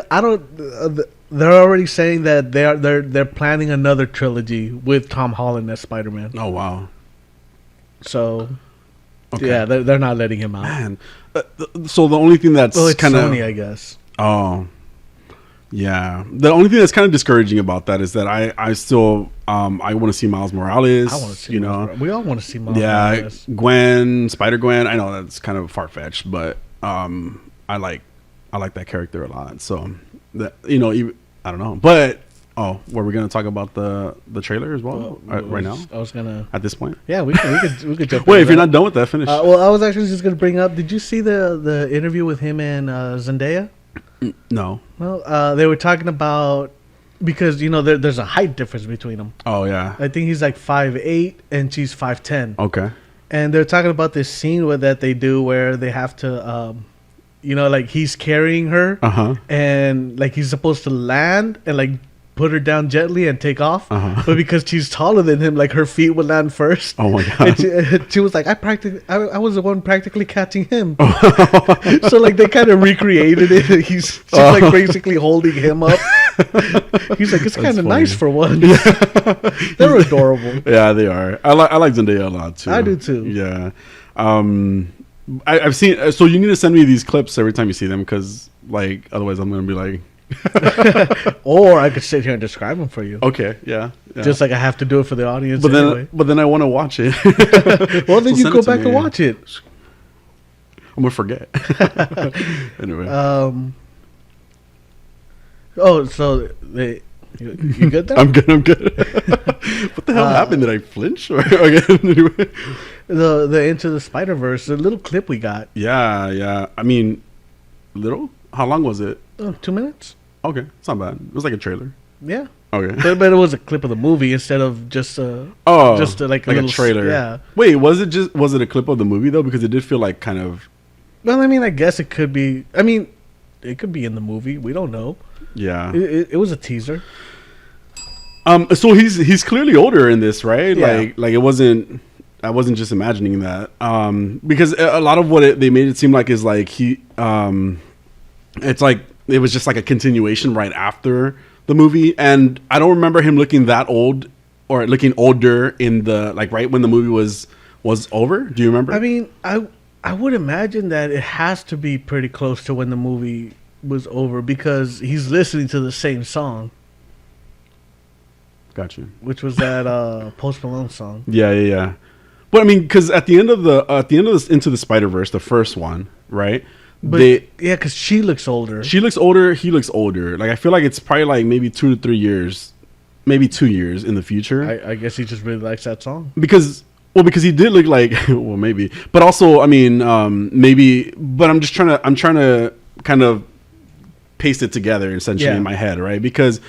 I don't. They're already saying that they're planning another trilogy with Tom Holland as Spider-Man. Oh wow. So, yeah, they're not letting him out. Man, so the only thing that's it's kind of Sony, I guess. Oh, yeah. The only thing that's kind of discouraging about that is that I still I want to see Miles Morales. I want to see Miles. We all want to see Miles Morales. Gwen, Spider-Gwen. I know that's kind of far-fetched, but I like that character a lot. So that I don't know, but. Oh, were we gonna talk about the trailer as well right now? I was gonna at this point. Yeah, we could jump. Wait, if you're not done with that, finish. Well, I was actually just gonna bring up. Did you see the interview with him and Zendaya? No. Well, they were talking about because there's a height difference between them. Oh yeah. I think he's like 5'8" and she's 5'10". Okay. And they're talking about this scene that they do where they have to. Like he's carrying her, and like he's supposed to land and like put her down gently and take off, but because she's taller than him, like her feet would land first. Oh my god! And she was like, I was the one practically catching him. So like they kind of recreated it. She's like basically holding him up. He's like, it's kind of nice for once. They're adorable. Yeah, they are. I like Zendaya a lot too. I do too. Yeah. I've seen. So you need to send me these clips every time you see them, because like otherwise I'm gonna be like. Or I could sit here and describe them for you. Okay, yeah. Just like I have to do it for the audience. But anyway. then I want to watch it. Well, then So you send go it to back me. and watch it. I'm gonna forget. Anyway, Oh, so you good there? I'm good. What the hell happened? Did I flinch? Or okay, anyway. The Into the Spider-Verse, the little clip we got. Yeah. I mean, little. How long was it? 2 minutes. Okay, it's not bad. It was like a trailer. Yeah. Okay. But it was a clip of the movie instead of just like a a little trailer. Yeah. Wait, was it a clip of the movie though? Because it did feel like kind of. Well, I mean, I guess it could be. I mean, it could be in the movie. We don't know. Yeah. It was a teaser. So he's clearly older in this, right? Yeah. Like it wasn't. I wasn't just imagining that. Because a lot of what they made it seem like is like he. It's like it was just like a continuation right after the movie, and I don't remember him looking that old or looking older in the like right when the movie was over. Do you remember? I mean, I would imagine that it has to be pretty close to when the movie was over because he's listening to the same song, Got you. which was that Post Malone song. Yeah. But I mean, because at the end of this Into the Spider-Verse, the first one, right? But yeah, because she looks older. She looks older. He looks older. Like I feel like it's probably like maybe 2 to 3 years, maybe 2 years in the future. I guess he just really likes that song. Because he did look like well maybe, but also I mean maybe. But I'm trying to kind of paste it together essentially in my head, right? Because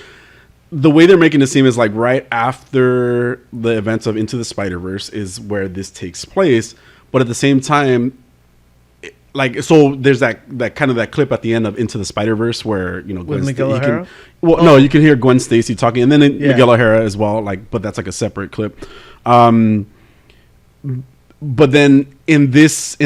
the way they're making it seem is like right after the events of Into the Spider-Verse is where this takes place, but at the same time. Like so, there's that kind of that clip at the end of Into the Spider-Verse where With Miguel O'Hara. No, you can hear Gwen Stacy talking, and then Miguel O'Hara as well. Like, but that's like a separate clip. But then in this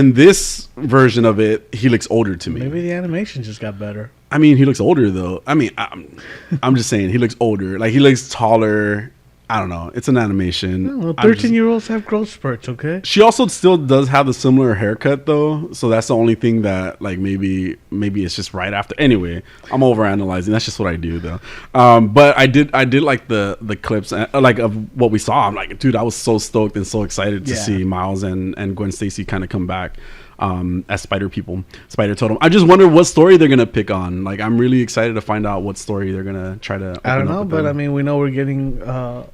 version of it, he looks older to me. Maybe the animation just got better. I mean, he looks older though. I mean, I'm just saying he looks older. Like he looks taller. I don't know. It's an animation. 13-year-olds have growth spurts, okay? She also still does have the similar haircut though, so that's the only thing that like maybe it's just right after. Anyway, I'm overanalyzing. That's just what I do though. But I did like the clips like of what we saw. I'm like, dude, I was so stoked and so excited to see Miles and Gwen Stacy kind of come back as Spider Totem. I just wonder what story they're gonna pick on. Like, I'm really excited to find out what story they're gonna try to. I don't know, but I mean, we know we're getting.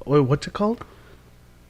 Wait, what's it called?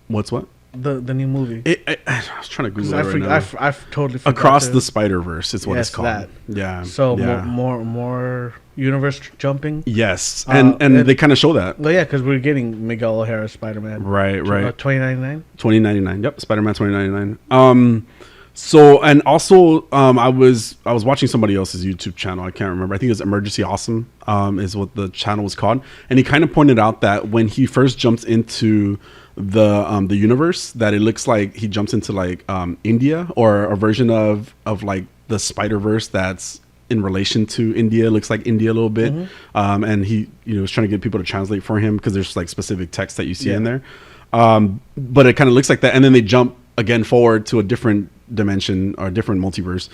What's what? The new movie. I was trying to Google it right now. I've totally forgot Across the Spider-Verse is what it's called. That. Yeah. So yeah. more universe jumping. Yes, and they kind of show that. Well, yeah, because we're getting Miguel O'Hara Spider-Man. Right. 2099. 2099. Yep, Spider-Man 2099. So and also I was watching somebody else's YouTube channel. I can't remember. I think it was Emergency Awesome is what the channel was called, and he kind of pointed out that when he first jumps into the universe, that it looks like he jumps into like India, or a version of like the Spider-Verse that's in relation to India. It looks like India a little bit. Mm-hmm. And he was trying to get people to translate for him because there's like specific text that you see in there. But it kind of looks like that, and then they jump again forward to a different dimension or a different multiverse,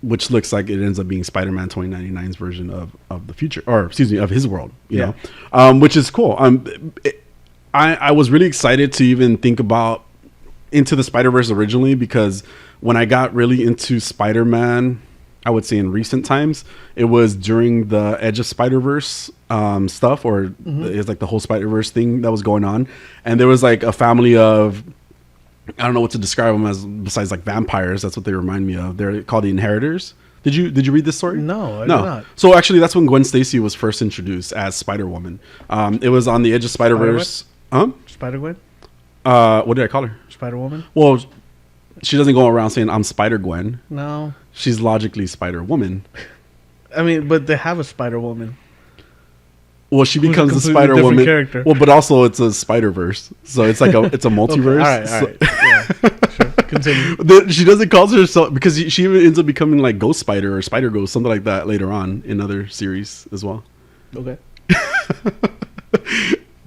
which looks like it ends up being Spider-Man 2099's version of the future, or excuse me, of his world, you know, which is cool. I was really excited to even think about Into the Spider-Verse originally, because when I got really into Spider-Man, I would say in recent times, it was during the Edge of Spider-Verse stuff, or it's like the whole Spider-Verse thing that was going on, and there was like a family of, I don't know what to describe them as besides like vampires. That's what they remind me of. They're called the Inheritors. Did you read this story? No, I did not. So actually, that's when Gwen Stacy was first introduced as Spider-Woman. It was on the Edge of Spider-Verse. Spider-Gwen? What did I call her? Spider-Woman? Well, she doesn't go around saying I'm Spider-Gwen. No. She's logically Spider-Woman. I mean, but they have a Spider-Woman. Well, she becomes a Spider-Woman character. Well, but also it's a Spider-Verse, so it's like it's a multiverse. Okay. All right. Yeah, sure. Continue. She doesn't call herself, because she even ends up becoming like Ghost Spider or Spider Ghost, something like that later on in other series as well. Okay.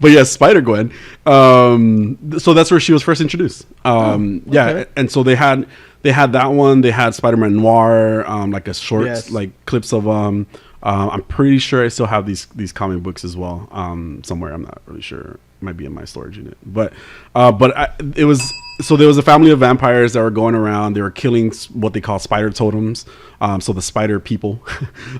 but yeah, Spider Gwen. So that's where she was first introduced. Yeah, and so they had that one. They had Spider-Man Noir, like a short, like clips of I'm pretty sure I still have these comic books as well. Somewhere, I'm not really sure. It might be in my storage unit, but it was. So there was a family of vampires that were going around. They were killing what they call spider totems. So the spider people,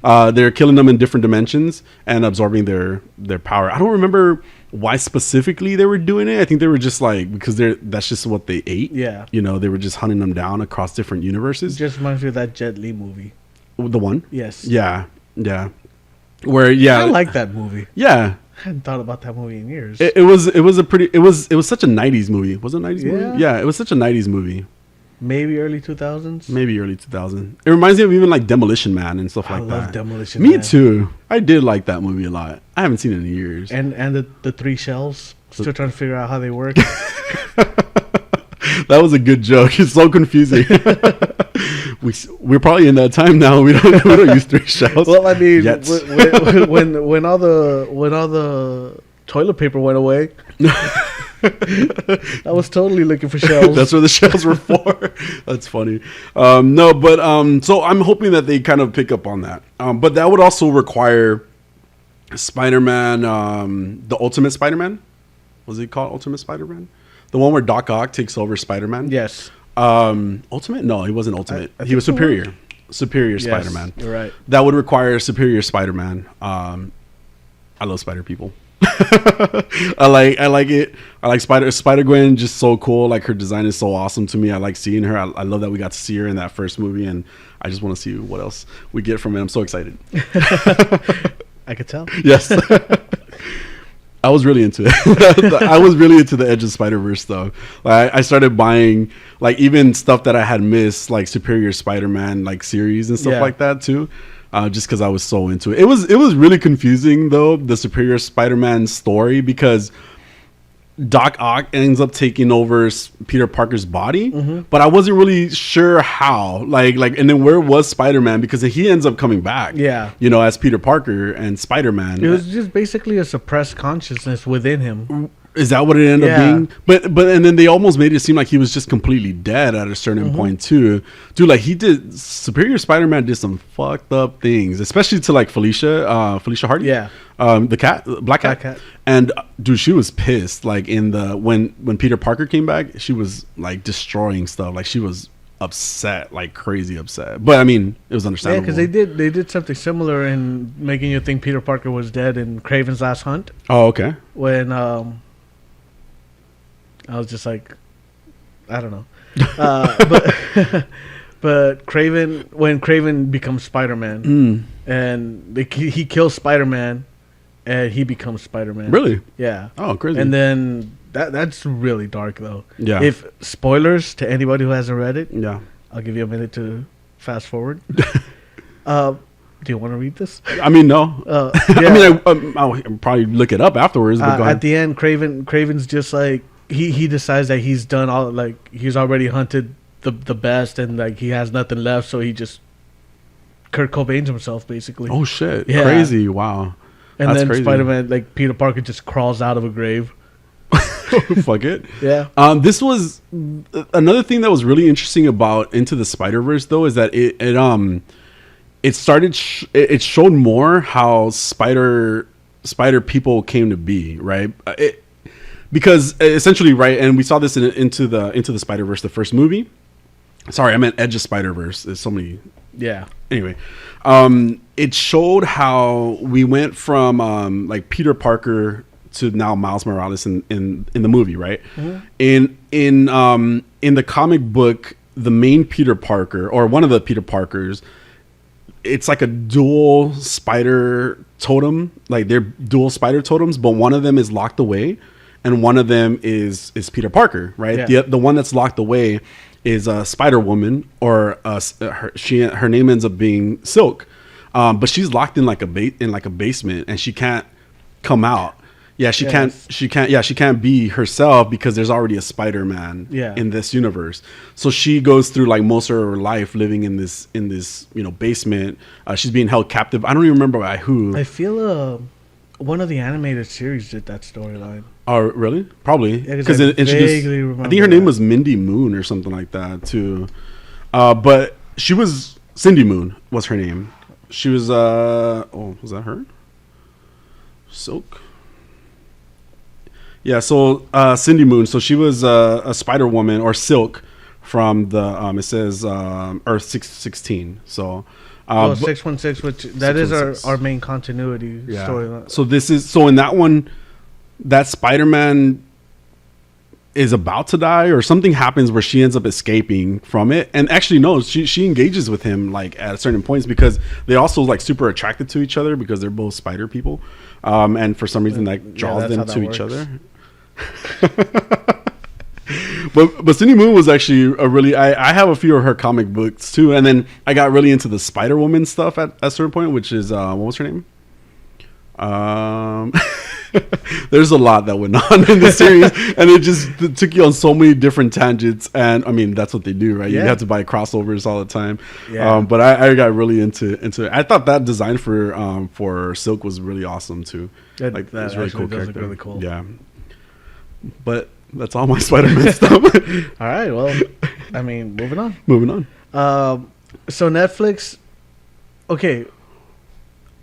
they're killing them in different dimensions and absorbing their power. I don't remember why specifically they were doing it. I think they were just like, because that's just what they ate. Yeah. You know, they were just hunting them down across different universes. Just reminds me of that Jet Li movie. The one? Yes. Yeah. Yeah. Where, yeah. I like that movie. Yeah. I hadn't thought about that movie in years. It was such a 90s movie. Was it a 90s movie? Yeah, it was such a 90s movie. Maybe early 2000s? Maybe early 2000s. It reminds me of even like Demolition Man and stuff like that. I love Demolition Man. Me too. I did like that movie a lot. I haven't seen it in years. And the three shells. Still trying to figure out how they work. That was a good joke. It's so confusing. We're probably in that time now. We don't use three shells. Well, I mean, when all the toilet paper went away, I was totally looking for shells. That's what the shells were for. That's funny. No, but so I'm hoping that they kind of pick up on that. But that would also require Spider-Man, the Ultimate Spider-Man. Was it called Ultimate Spider-Man? The one where Doc Ock takes over Spider-Man? Yes. Ultimate? No, he wasn't Ultimate. He was Superior. Superior yes, Spider-Man. You're right. That would require Superior Spider-Man. I love Spider people. I like it. I like Spider-Gwen, just so cool. Like, her design is so awesome to me. I like seeing her. I love that we got to see her in that first movie, and I just want to see what else we get from it. I'm so excited. I could tell. Yes. I was really into it. I was really into the Edge of Spider-Verse though. Like, I started buying like even stuff that I had missed, like Superior Spider-Man like series and stuff like that too. Just because I was so into it. It was really confusing though, the Superior Spider-Man story, because Doc Ock ends up taking over Peter Parker's body, but I wasn't really sure how. Like, and then where was Spider-Man? Because he ends up coming back. Yeah, you know, as Peter Parker and Spider-Man. It was just basically a suppressed consciousness within him. Is that what it ended up being? But and then they almost made it seem like he was just completely dead at a certain point too. Dude, like Superior Spider-Man did some fucked up things, especially to like Felicia Hardy. Yeah. The cat, Black Cat. And dude, she was pissed. Like when Peter Parker came back, she was like destroying stuff. Like she was upset, like crazy upset. But I mean, it was understandable. Yeah, because they did something similar in making you think Peter Parker was dead in Kraven's Last Hunt. Oh, okay. When I was just like, I don't know. But when Kraven becomes Spider-Man, and he kills Spider-Man, and he becomes Spider-Man. Really? Yeah. Oh, crazy. And then that's really dark, though. Yeah. If spoilers to anybody who hasn't read it, yeah, I'll give you a minute to fast forward. Do you want to read this? I mean, no. Yeah. I mean, I'll probably look it up afterwards. But go ahead. At the end, Kraven's just like, he decides that he's done all, like, he's already hunted the best, and like he has nothing left, so he just Kurt Cobain's himself, basically. Oh shit! Yeah. Crazy! Wow. And that's then crazy. Spider-Man, like Peter Parker, just crawls out of a grave. Fuck it. Yeah. This was another thing that was really interesting about Into the Spider-Verse, though, is that it started it showed more how spider people came to be, right? Because essentially, right, and we saw this Into the Spider-Verse, the first movie. Sorry, I meant Edge of Spider-Verse. There's so many. Yeah. Anyway, it showed how we went from like Peter Parker to now Miles Morales in the movie, right? In the comic book, the main Peter Parker, or one of the Peter Parkers, it's like a dual spider totem. Like they're dual spider totems, but one of them is locked away, and one of them is Peter Parker, right? Yeah. The one that's locked away is a Spider Woman, or her name ends up being Silk, but she's locked in like a basement, and she can't come out. Yeah, she can't be herself because there's already a Spider-Man in this universe. So she goes through like most of her life living in this basement. She's being held captive. I don't even remember by who. I feel one of the animated series did that storyline. Oh, really? Probably. Yeah, Because I it introduced. vaguely I remember think her name that. was Mindy Moon or something like that too. But she was Cindy Moon was her name. She was. Oh, was that her? Silk. Yeah. So Cindy Moon. So she was a Spider Woman or Silk from the. It says Earth 616. So. Oh, But- 616, which that is 616. our main continuity Yeah. storyline. So this is so in that one, that Spider-Man is about to die or something happens where she ends up escaping from it. And actually no, she engages with him like at certain points because they also like super attracted to each other because they're both spider people. And for some reason that draws that's them how that to each works. other. But Cindy Moon was actually a really I have a few of her comic books too, and then I got really into the Spider Woman stuff at a certain point, which is what was her name? There's a lot that went on in the series, and it just took you on so many different tangents. And I mean, that's what they do, right? You Yeah. have to buy crossovers all the time. Yeah. But I got really into it. I thought that design for Silk was really awesome too. That Like, it was a really actually cool does look character. really cool. Yeah. But that's all my Spider-Man stuff. All right, well, I mean, moving on. Moving on. So Netflix, okay,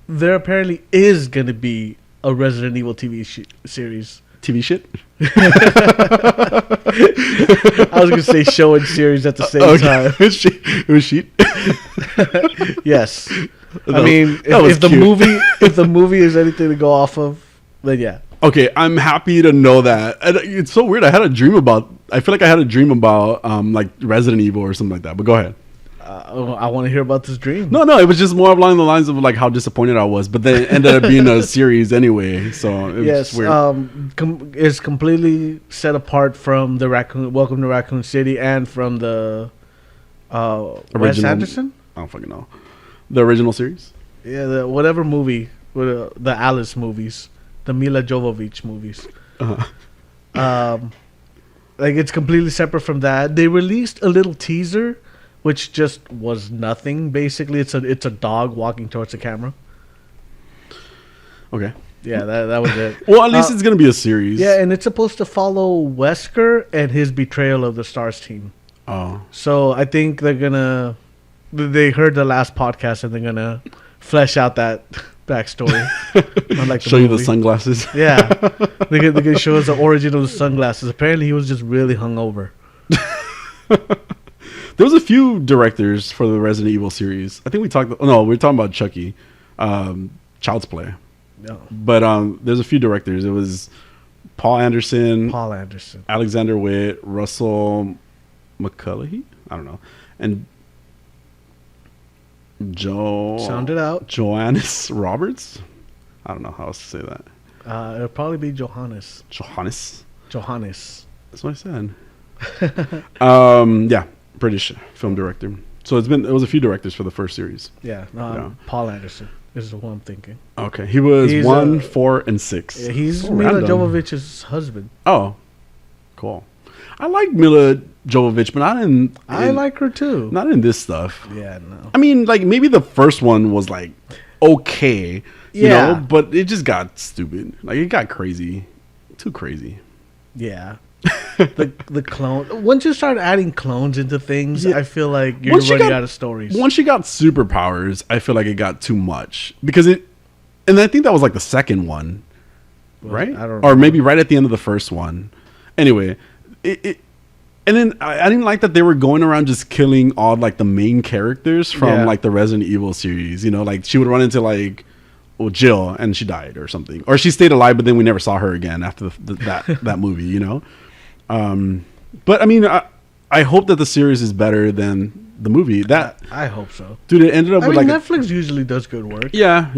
there apparently is going to be a Resident Evil TV series. TV shit. I was going to say show and series at the same time. It was sheet. Yes. I That- mean, that was if the cute. if the movie is anything to go off of, then yeah. Okay, I'm happy to know that. And it's so weird. I feel like I had a dream about like Resident Evil or something like that. But go ahead. I want to hear about this dream. No, it was just more along the lines of like how disappointed I was. But then it ended up being a series anyway. So it was Yes, weird. is completely set apart from the Welcome to Raccoon City and from the Wes Original- Anderson. I don't fucking know. The original series? Yeah, whatever movie, the Alice movies, the Mila Jovovich movies. Uh-huh. Like it's completely separate from that. They released a little teaser, which just was nothing. Basically, it's a dog walking towards the camera. Okay. Yeah, that was it. Well, at least it's going to be a series. Yeah, and it's supposed to follow Wesker and his betrayal of the Stars team. Oh. So I think they heard the last podcast and they're gonna flesh out that backstory. Unlike Show you the movie. sunglasses. Yeah, they're gonna show us the origin of the sunglasses. Apparently, he was just really hungover. There was a few directors for the Resident Evil series. I think we were talking about Chucky, Child's Play. No, But there's a few directors. It was Paul Anderson, Paul Anderson. Alexander Witt, Russell McCullough. I don't know, and Sound it out. Johannes Roberts. I don't know how else to say that. It'll probably be Johannes. Johannes. That's That's what I said. Yeah, British film director. So it was a few directors for the first series. Yeah, Yeah. Paul Anderson is the one I'm thinking. Okay, he was He's, 1, 4, and 6. Yeah, he's So Mila random. Jovovich's husband. Oh, cool. I like Mila Jovovich, but not in. I like her too. Not in this stuff. Yeah, no. I mean, like maybe the first one was like okay, you Yeah. know, but it just got stupid. Like it got crazy, too crazy. Yeah. the clone. Once you start adding clones into things, Yeah. I feel like you're Once you running got- out of stories. Once she got superpowers, I feel like it got too much because and I think that was like the second one, Well, right? I don't Or know. maybe right at the end of the first one. Anyway, and then I didn't like that they were going around just killing all like the main characters from Yeah. like the Resident Evil series. You know, like she would run into like Jill and she died or something, or she stayed alive, but then we never saw her again after that movie. You know, but I mean, I hope that the series is better than the movie. That I hope so. dude, it ended up I with mean, like Netflix usually does good work. yeah.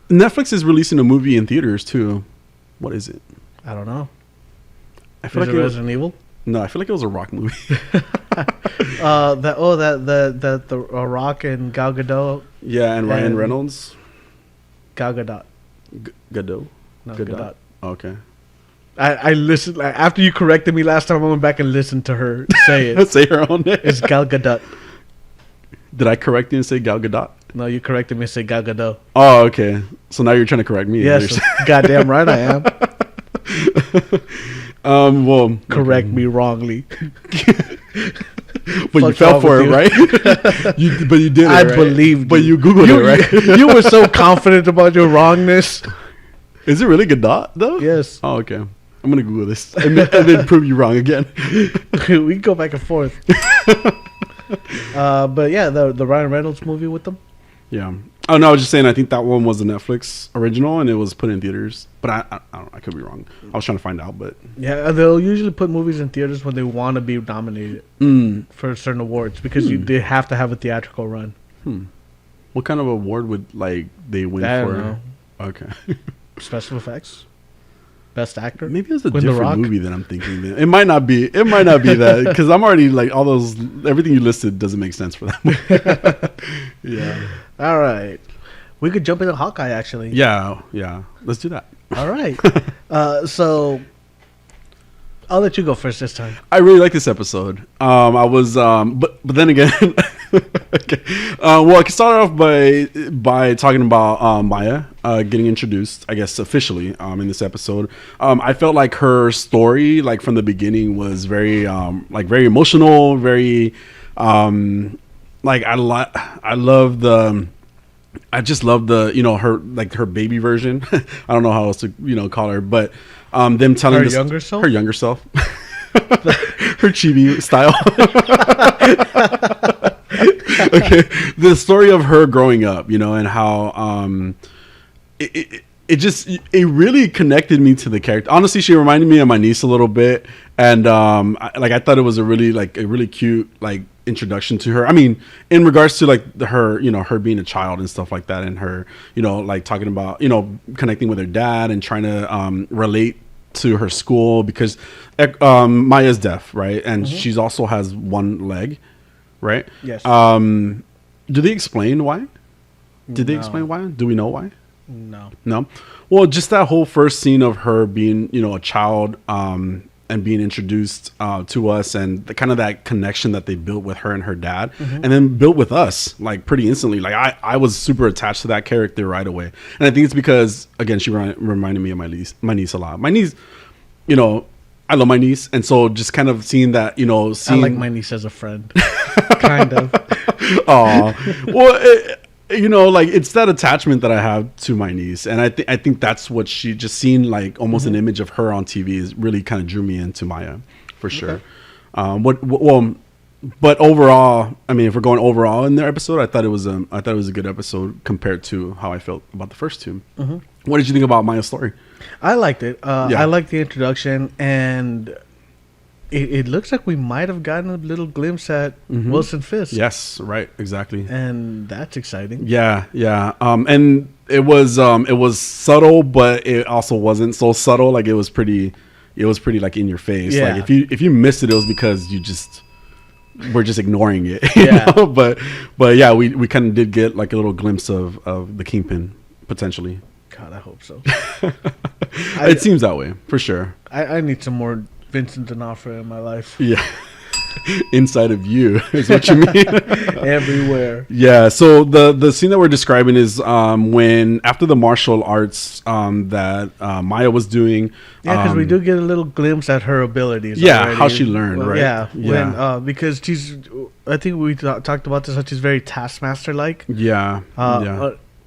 Netflix is releasing a movie in theaters too. What is it? I don't know. I feel Is like it it was, Resident Evil? no. I feel like it was a rock movie. The Rock and Gal Gadot. Yeah, and Ryan And- Reynolds. Gal Gadot. Gadot. No, Gadot. Gadot. Okay. I listened after you corrected me last time. I went back and listened to her say it. Say her own name. It's Gal Gadot. Did I correct you and say Gal Gadot? No, you corrected me. Say Gal Gadot. Oh, okay. So now you're trying to correct me. Yes, goddamn right I am. Well, Correct me wrongly. but you fell for it, right? But you did it. I right? believed. But you googled it, right? You were so confident about your wrongness. Is it really Godot though? Yes. Oh, okay. I'm gonna Google this and then prove you wrong again. We can go back and forth. But yeah, the Ryan Reynolds movie with them. Yeah. Oh no, I was just saying. I think that one was a Netflix original, and it was put in theaters. But I don't know. I could be wrong. I was trying to find out, but Yeah, they'll usually put movies in theaters when they want to be nominated for certain awards because they have to have a theatrical run. what kind of award would like they win I for? don't know. Okay. Special effects, best actor. Maybe it's a Win The Rock. different movie that I'm thinking. It might not be. It might not be that because I'm already like all those. Everything you listed doesn't make sense for that. Yeah. All right, we could jump into Hawkeye actually. Yeah. Let's do that. All right. So I'll let you go first this time. I really like this episode. I was, but then again, okay. Well, I can start off by talking about Maya getting introduced, I guess officially, in this episode. I felt like her story, like from the beginning, was very, very emotional, very, like I love the. I just love the, her like her baby version. I don't know how else to, call her, but them telling Her this, younger self? her younger self, her chibi style. Okay, the story of her growing up, and how it really connected me to the character. Honestly, she reminded me of my niece a little bit, and I thought it was a really cute introduction to her. I mean, in regards to her being a child and stuff like that, and her talking about connecting with her dad and trying to relate to her school because Maya's deaf, right, and she's also has one leg, right? Yes. Do they explain why? Did they explain why? Do we know why? No. Well, just that whole first scene of her being, a child, and being introduced to us, and kind of that connection that they built with her and her dad, and then built with us, pretty instantly. I was super attached to that character right away, and I think it's because again she reminded me of my niece a lot. My niece, I love my niece, and so just kind of seeing that, I like my niece as a friend, kind of. Oh, well. It's that attachment that I have to my niece, and I think that's what she just seen almost an image of her on TV is really kind of drew me into Maya for sure. Okay. But overall, I mean, if we're going overall in their episode, I thought it was a good episode compared to how I felt about the first two. What did you think about Maya's story? I liked it. I liked the introduction, and it looks like we might have gotten a little glimpse at Wilson Fisk. Yes, right, exactly. And that's exciting. Yeah. And it was subtle, but it also wasn't so subtle. It was pretty in your face. Yeah. If you missed it, it was because we're just ignoring it. Yeah. But yeah, we kind of did get a little glimpse of the Kingpin potentially. God, I hope so. It seems that way for sure. I need some more Vincent D'Onofrio in my life. Yeah. Inside of you is what you mean. Everywhere. Yeah. So the scene that we're describing is when after the martial arts that Maya was doing. Yeah, because we do get a little glimpse at her abilities. Yeah, already. how she learned, right? Yeah. When because I think we talked about this. How she's very Taskmaster like. Yeah.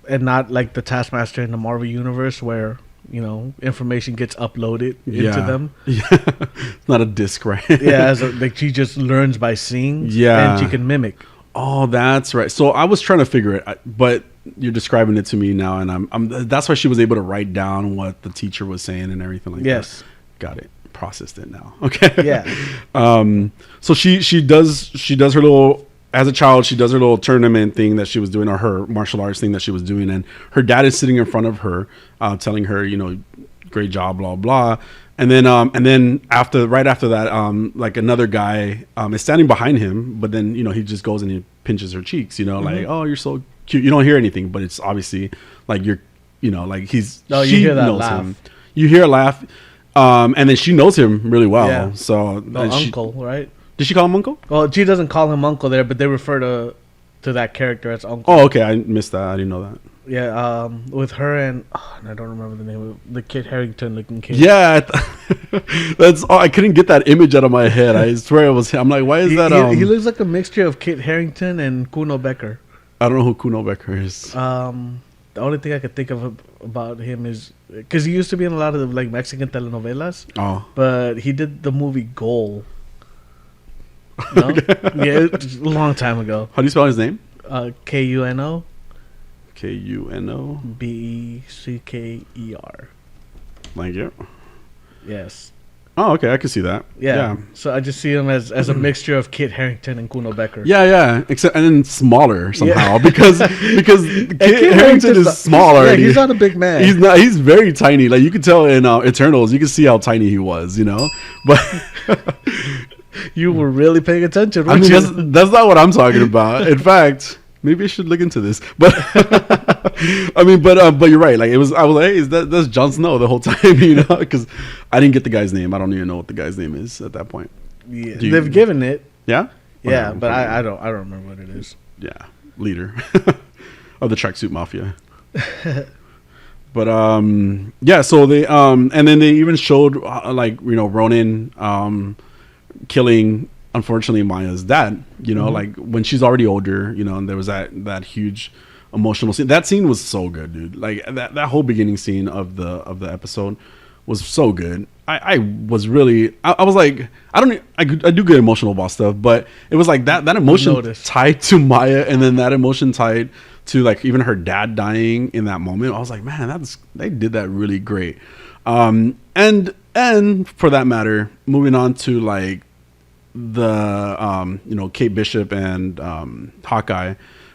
And not like the Taskmaster in the Marvel universe where information gets uploaded into them. Yeah, it's not a disc, right? Yeah, she just learns by seeing. Yeah, and she can mimic. Oh, that's right. So I was trying to figure it, but you're describing it to me now, and I'm that's why she was able to write down what the teacher was saying and everything like that. Yes, got it. Processed it now. Okay. Yeah. So she does her little. As a child, she does her little tournament thing that she was doing, or her martial arts thing that she was doing, and her dad is sitting in front of her, telling her, great job, blah blah. And then right after that, another guy is standing behind him, but then he just goes and he pinches her cheeks, oh, you're so cute. You don't hear anything, but it's obviously he's. No, you hear that laugh. Him. You hear a laugh, and then she knows him really well. Yeah. So uncle, right? Did she call him uncle? Well, she doesn't call him uncle there, but they refer to to that character as Uncle. Oh, okay. I missed that. I didn't know that. Yeah, with her and I don't remember the name of the Kit Harington looking kid. Yeah, that's. Oh, I couldn't get that image out of my head. I swear it was. I'm like, why is that? He looks like a mixture of Kit Harington and Kuno Becker. I don't know who Kuno Becker is. The only thing I could think of about him is because he used to be in a lot of like Mexican telenovelas. Oh, but he did the movie Goal. No, yeah, a long time ago. how do you spell his name? Kuno. Kuno. Becker. Thank you. Yes. Oh, okay. I can see that. Yeah. So I just see him as a mixture of Kit Harington and Kuno Becker. Yeah. Except and then smaller somehow because Kit Harington Harington's is smaller. Yeah, he's not a big man. He's not. He's very tiny. Like you could tell in Eternals, you can see how tiny he was. You know, but. You were really paying attention. I mean, that's not what I'm talking about. In fact, maybe I should look into this. But I mean, but you're right. Like I was like, hey, that's Jon Snow the whole time, you know? Because I didn't get the guy's name. I don't even know what the guy's name is at that point. Yeah, they've given it. Yeah. Yeah, but I don't remember what it is. Yeah, leader of the tracksuit mafia. But yeah. So they and then they even showed like Ronan killing, unfortunately, Maya's dad, like when she's already older, and there was that huge emotional scene. That scene was so good, dude. Like that whole beginning scene of the episode was so good. I was really, I was like, I do good emotional about stuff, but it was like that emotion tied to Maya, and then that emotion tied to like even her dad dying in that moment. I was like, man, they did that really great. And for that matter, moving on to like the Kate Bishop and Hawkeye,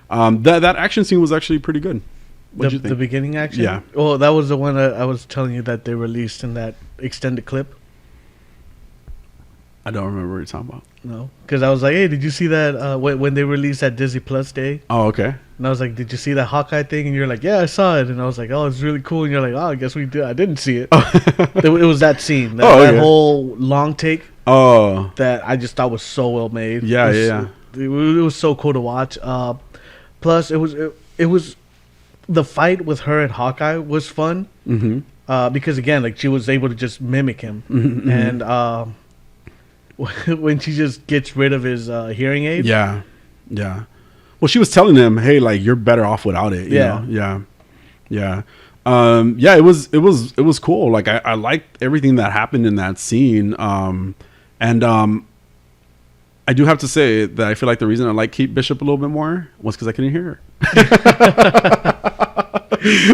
that action scene was actually pretty good. What'd you think? The beginning action? Yeah. Oh, that was the one I was telling you that they released in that extended clip. I don't remember what you're talking about. No, because I was like, hey, did you see that when they released that Disney Plus Day? Oh, okay. And I was like, did you see that Hawkeye thing? And you're like, yeah, I saw it. And I was like, oh, it's really cool. And you're like, oh, I guess we did. I didn't see it. It was that scene. That whole long take. Oh. That I just thought was so well made. Yeah, it was so cool to watch. Plus, it was the fight with her and Hawkeye was fun. Mm-hmm. Because, again, like she was able to just mimic him. Mm-hmm. And when she just gets rid of his hearing aid. Yeah. Well, she was telling him, "Hey, like you're better off without it." You know? Yeah. It was cool. Like I liked everything that happened in that scene. And I do have to say that I feel like the reason I like Kate Bishop a little bit more was because I couldn't hear her.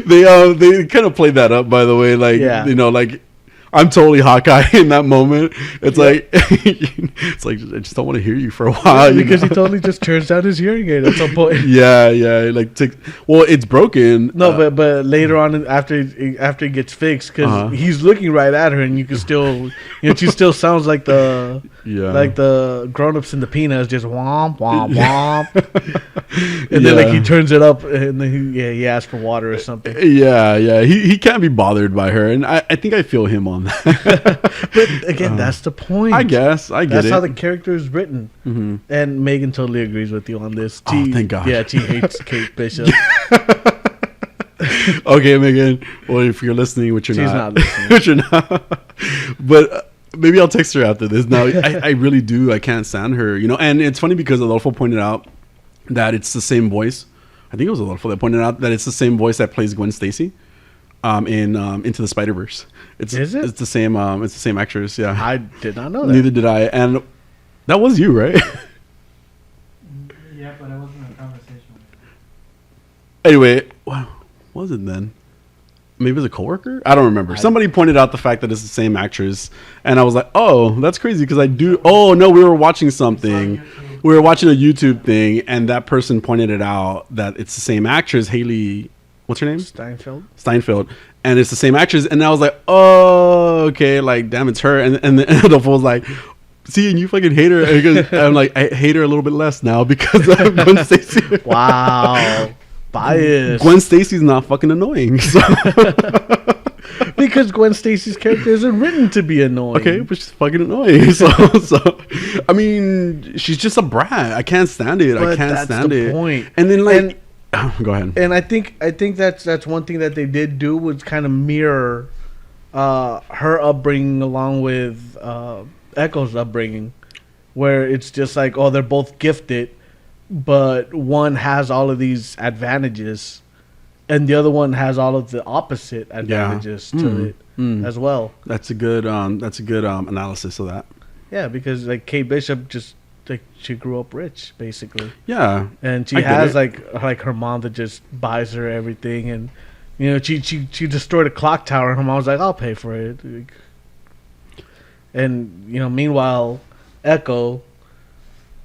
They kind of played that up, by the way. Like like. I'm totally Hawkeye in that moment. It's like I just don't want to hear you for a while. Because he totally just turns down his hearing aid at some point. Yeah. Like, it's broken. No, but later on after he gets fixed, because he's looking right at her, and you can still, she still sounds like the grown-ups in the Peanuts, just womp womp womp. And then like he turns it up, and then he asks for water or something. Yeah. He can't be bothered by her, and I think I feel him on. But again, that's the point. I guess I get that's it. how the character is written. Mm-hmm. And Megan totally agrees with you on this. Thank God. Yeah, she hates Kate Bishop. Okay, Megan. Well, if you're listening, which you're not, listening. which you're not. But maybe I'll text her after this. Now, I really do. I can't stand her. And it's funny because Adolfo pointed out that it's the same voice. I think it was Adolfo that pointed out that it's the same voice that plays Gwen Stacy. In Into the Spider-Verse. Is it? It's the same. It's the same actress. Yeah. I did not know that. Neither did I. And that was you, right? Yeah, but I wasn't in a conversation with her. Anyway, what was it then? Maybe it was a coworker? I don't remember. Somebody pointed out the fact that it's the same actress, and I was like, "Oh, that's crazy." Because I do. Oh no, we were watching something. We were watching a YouTube thing, and that person pointed it out that it's the same actress, Haley. What's her name? Steinfeld. And it's the same actress. And I was like, oh, okay. Like, damn, it's her. And then Adolfo was like, see, and you fucking hate her. And I'm like, I hate her a little bit less now because of Gwen Stacy. Wow. Bias. Gwen Stacy's not fucking annoying. So. Because Gwen Stacy's character isn't written to be annoying. Okay, but she's fucking annoying. So I mean, she's just a brat. I can't stand it. I But can't that's stand the it. point. And then like, go ahead. And I think that's one thing that they did do was kind of mirror her upbringing along with Echo's upbringing, where it's just like, oh, they're both gifted, but one has all of these advantages, and the other one has all of the opposite advantages to it as well. That's a good analysis of that. Yeah, because like Kate Bishop just like she grew up rich basically. Yeah, And she I get has it. like her mom that just buys her everything, and you know she destroyed a clock tower, and her mom was like, "I'll pay for it." Like, and you know, meanwhile, Echo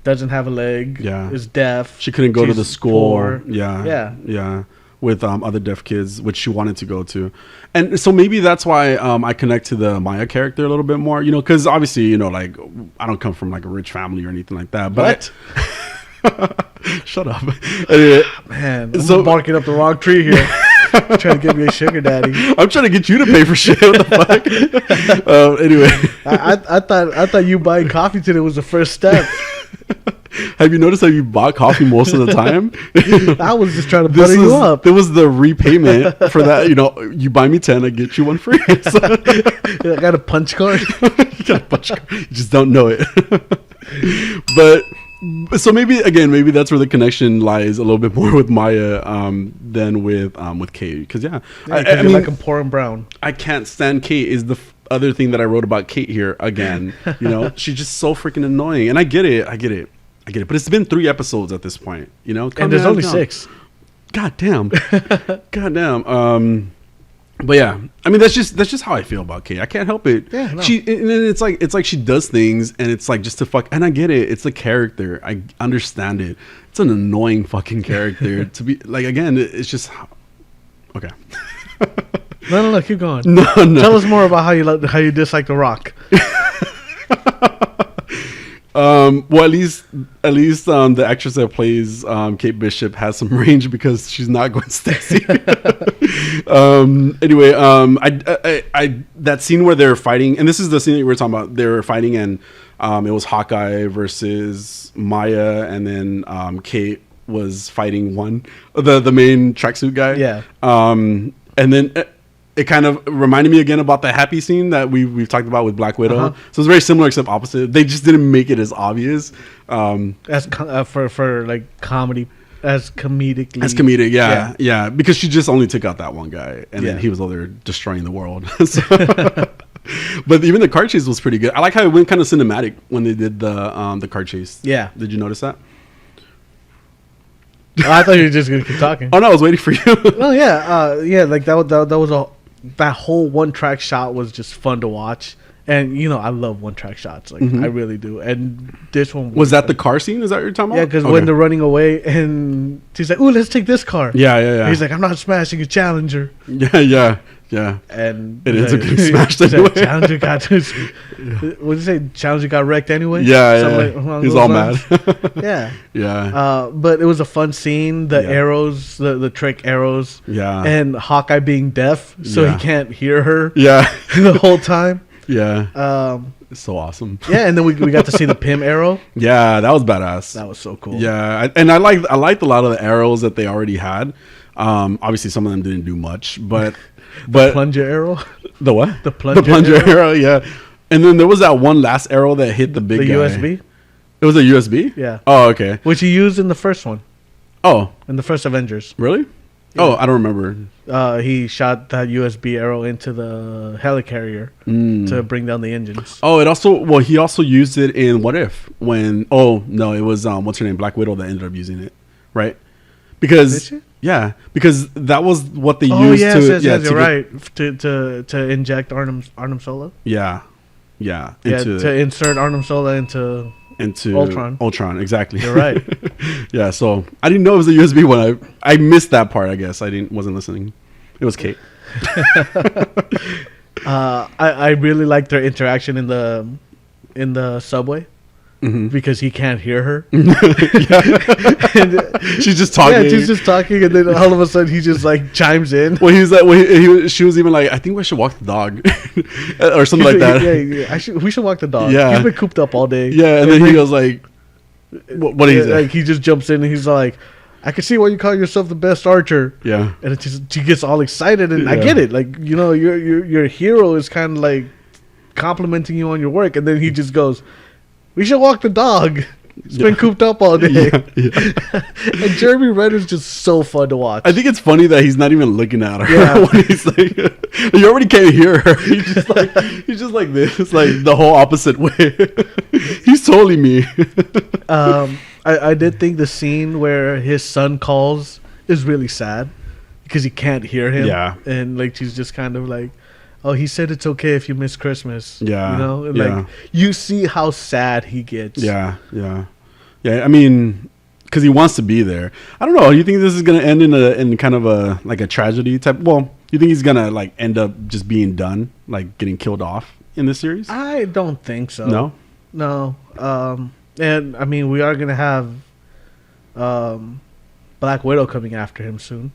doesn't have a leg. Yeah. Is deaf. She couldn't go to She's the school. poor. Yeah. With other deaf kids, which she wanted to go to, and so maybe that's why I connect to the Maya character a little bit more. You know, because obviously, you know, like I don't come from like a rich family or anything like that. But shut up, anyway, Man, I'm So- barking up the wrong tree here. Trying to get me a sugar daddy. I'm trying to get you to pay for shit. What the fuck? Anyway, I thought you buying coffee today was the first step. have you noticed how you bought coffee most of the time? I was just trying to butter you up. There was the repayment for that. You know, you buy me 10, I get you one free. So, I got a punch card. you got a bunch of- you just don't know it. But so maybe that's where the connection lies a little bit more with Maya than with Kate. Because I I mean, like them poor and brown. I can't stand Kate is the other thing that I wrote about Kate here again. You know, she's just so freaking annoying, and I get it. But it's been 3 episodes at this point. You know, And there's only 6. God damn. But yeah, I mean that's just how I feel about Kate. I can't help it. Yeah, no. It's like she does things and it's like just to fuck. And I get it. It's the character. I understand it. It's an annoying fucking character to be like. Again, it's just okay. No, keep going. No. Tell us more about how you dislike The Rock. Well, at least the actress that plays Kate Bishop has some range because she's not Gwen Stacy. Anyway, I that scene where they're fighting, and this is the scene that we were talking about. They were fighting, and it was Hawkeye versus Maya, and then Kate was fighting the main tracksuit guy. Yeah. And then. It kind of reminded me again about the happy scene that we've talked about with Black Widow. Uh-huh. So it's very similar except opposite. They just didn't make it as obvious. As for like comedy, as comedically. As comedic, yeah. Because she just only took out that one guy, and then Yeah. he was over there destroying the world. So- but even the car chase was pretty good. I like how it went kind of cinematic when they did the car chase. Yeah. Did you notice that? Oh, I thought you were just gonna keep talking. Oh no, I was waiting for you. Well, like that was that whole one track shot was just fun to watch, and you know I love one track shots, like I really do. And this one Was that the car scene? Is that what you're talking about? Yeah, because Okay. when they're running away, and she's like, "Ooh, let's take this car." Yeah. He's like, "I'm not smashing a Challenger," Yeah. and It ends up getting he's smashed like, anyway. Challenger got this. What did you say? Challenger got wrecked anyway. Yeah. Something along He's those all lines. mad. Yeah. Yeah. But it was a fun scene. The Yeah. arrows, the trick arrows. Yeah. And Hawkeye being deaf, so Yeah. he can't hear her Yeah. the whole time. Yeah. It's so awesome. Yeah, and then we got to see the Pym arrow. Yeah, that was badass. That was so cool. Yeah, I liked a lot of the arrows that they already had. Obviously, some of them didn't do much, but Plunger arrow. the what? The plunger arrow. Yeah, and then there was that one last arrow that hit the big The guy. USB. It was a USB. Yeah. Oh, okay. Which he used in the first one, Oh, in the first Avengers. really? Yeah. Oh, I don't remember. He shot that USB arrow into the helicarrier to bring down the engines. Oh, he also used it in What If when? Oh no, it was what's her name, Black Widow that ended up using it, right? Because Did she? yeah, because that was what they Oh used yes, to. yes, yeah, yes, to you're get- right. To inject Arnim Sola. Yeah. Yeah, to insert Arnim Sola into. Into Ultron, exactly. You're right. Yeah, so I didn't know it was a USB one. I missed that part. I guess wasn't listening. It was Kate. I really liked their interaction in the subway because he can't hear her. She's just talking. Yeah, she's just talking, and then all of a sudden he just like chimes in. Well, he's like, she was even like, I think we should walk the dog, or something like that. Yeah. We should walk the dog. Yeah. He's been cooped up all day. Yeah, and then he goes like, what did he say? Like he just jumps in and he's like, I can see why you call yourself the best archer. Yeah, and it just, she gets all excited, and I get it. Like, you know, your hero is kind of like complimenting you on your work, and then he just goes, we should walk the dog. It's been cooped up all day. And Jeremy Renner's just so fun to watch. I think it's funny that he's not even looking at her. Yeah. When he's like, you already can't hear her. He's just like this. It's like the whole opposite way. He's totally me. I did think the scene where his son calls is really sad because he can't hear him. Yeah. And like she's just kind of like, oh, he said it's okay if you miss Christmas. Yeah. You know? And yeah. like you see how sad he gets. Yeah. I mean, because he wants to be there. I don't know. You think this is gonna end in kind of a like a tragedy type? Well, you think he's gonna like end up just being done, like getting killed off in this series? I don't think so. No. And I mean, we are gonna have Black Widow coming after him soon.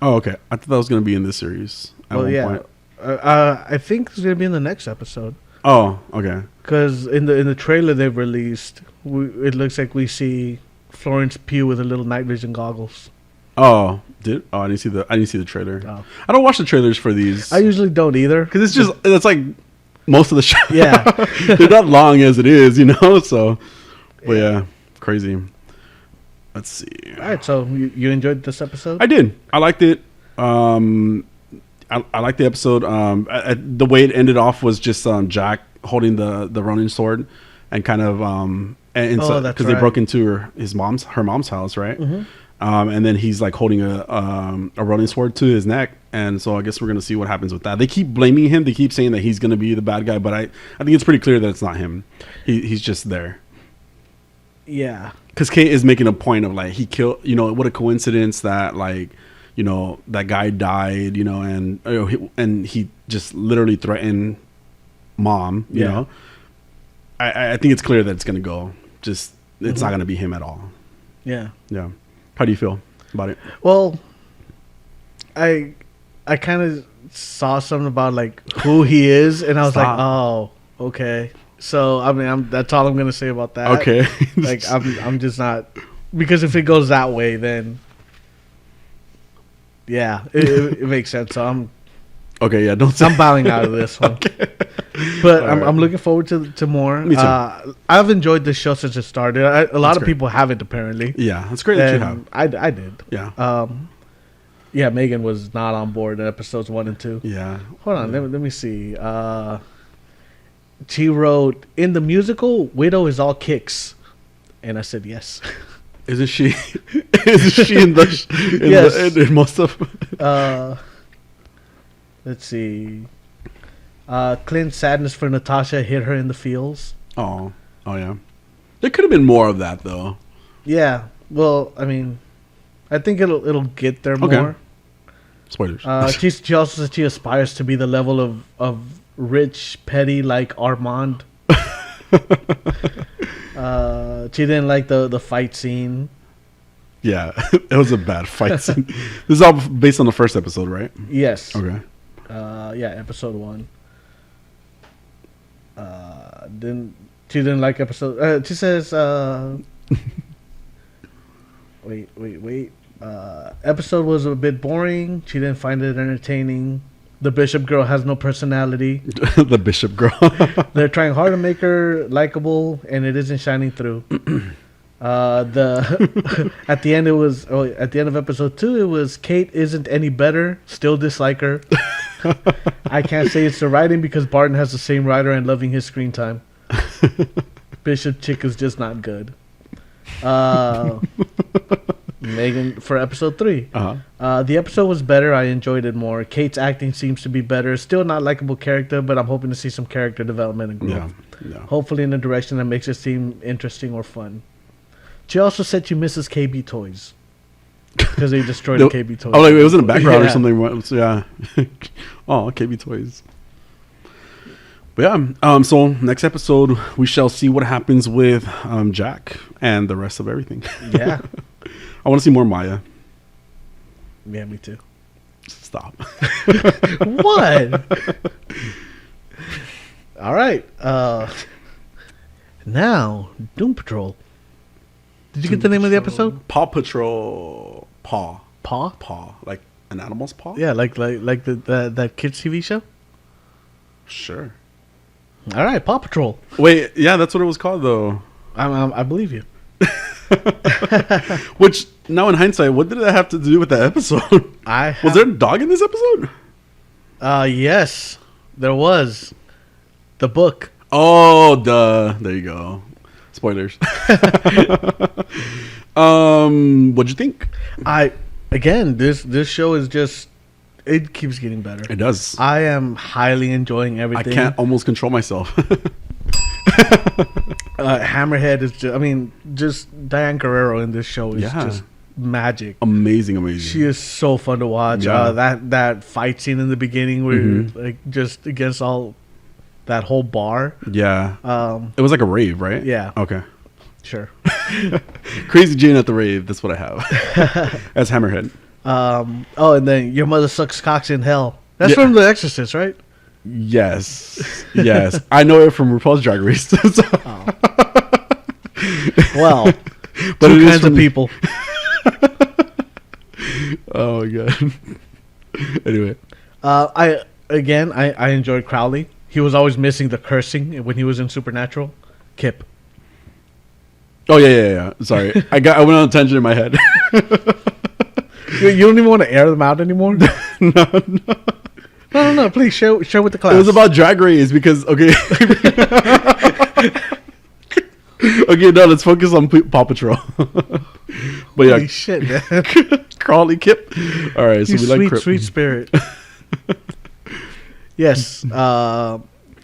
Oh, okay. I thought that was gonna be in this series at one point. I think it's gonna be in the next episode. Oh, okay. Because in the trailer they've released, it looks like we see Florence Pugh with a little night vision goggles. Oh, I didn't see the trailer. Oh. I don't watch the trailers for these. I usually don't either because it's like most of the show. Yeah. They're not long as it is, you know. So, but yeah, crazy. Let's see. All right, so you enjoyed this episode? I did. I liked it. I liked the episode. The way it ended off was just Jack holding the Ronin sword, and kind of because they broke into her mom's house, right? Mm-hmm. And then he's like holding a Ronin sword to his neck, and so I guess we're gonna see what happens with that. They keep blaming him. They keep saying that he's gonna be the bad guy, but I think it's pretty clear that it's not him. He's just there. Yeah. Because Kate is making a point of like he killed. You know, what a coincidence that like. You know, that guy died, you know, and he just literally threatened mom, you know. I think it's clear that it's going to go. Just, it's not going to be him at all. Yeah. Yeah. How do you feel about it? Well, I kind of saw something about like who he is, and I was like, oh, okay. So, I mean, that's all I'm going to say about that. Okay. Like, I'm just not, because if it goes that way, then... Yeah, it makes sense. So I'm I'm bowing out of this one. Okay. But I'm looking forward to more. Me too. I've enjoyed this show since it started. A lot of people haven't apparently. Yeah, it's great that you have. I did. Yeah. Yeah, Megan was not on board in episodes 1 and 2. Yeah. Hold on, let me see. She wrote, in the musical, Widow is all kicks, and I said yes. Isn't she? Isn't she in yes. In most of? Let's see. Clint's sadness for Natasha hit her in the feels. Oh yeah. There could have been more of that though. Yeah. Well, I mean, I think it'll get there more. Spoilers. She also said she aspires to be the level of rich, petty like Armand. She didn't like the fight scene. Yeah, it was a bad fight scene. This is all based on the first episode, right? Yes. Okay. Yeah, episode 1. She didn't like episode. She says, wait. Episode was a bit boring. She didn't find it entertaining. The Bishop girl has no personality. The Bishop girl. They're trying hard to make her likable, and it isn't shining through. At the end of episode 2, it was Kate isn't any better. Still dislike her. I can't say it's the writing because Barton has the same writer and loving his screen time. Bishop chick is just not good. Megan for episode 3. The episode was better. I enjoyed it more. Kate's acting seems to be better. Still not likable character, but I'm hoping to see some character development and growth. Yeah. Hopefully in a direction that makes it seem interesting or fun. She also said she misses KB Toys because they destroyed the KB Toys. Oh, like it was in the background or something. Yeah. Oh, KB Toys. But yeah, so next episode we shall see what happens with Jack and the rest of everything. Yeah. I want to see more Maya. Yeah, me too. Stop. What? All right. Now, Doom Patrol. Did you get the name of the episode? Paw Patrol. Paw. Paw? Paw. Like an animal's paw? Yeah, like the that kids TV show. Sure. All right, Paw Patrol. Wait, yeah, that's what it was called though. I believe you. Which now in hindsight, what did that have to do with that episode? Was there a dog in this episode? Yes, there was. The book. Oh, duh. There you go. Spoilers. What'd you think? This show is just, it keeps getting better. It does. I am highly enjoying I everything. can't almost control myself. Hammerhead is just Diane Guerrero in this show is just magic. Amazing. She is so fun to watch. Yeah. That fight scene in the beginning where like just against all that whole bar. Yeah. It was like a rave, right? Yeah. Okay. Sure. Crazy Jane at the rave. That's what I have. As Hammerhead. And then Your Mother Sucks Cocks in Hell. That's from The Exorcist, right? Yes. I know it from RuPaul's Drag Race. Well, but two it is kinds of from- people. Oh my god. Anyway. I enjoyed Crowley. He was always missing the cursing when he was in Supernatural. Kip. Oh yeah. Sorry, I went on a tangent in my head. You don't even want to air them out anymore. No. Please share with the class. It was about Drag Race because okay. Okay, no, let's focus on Paw Patrol. But Holy shit, man! Crawley Kip. All right, so You we sweet, like Crip. sweet spirit. Yes,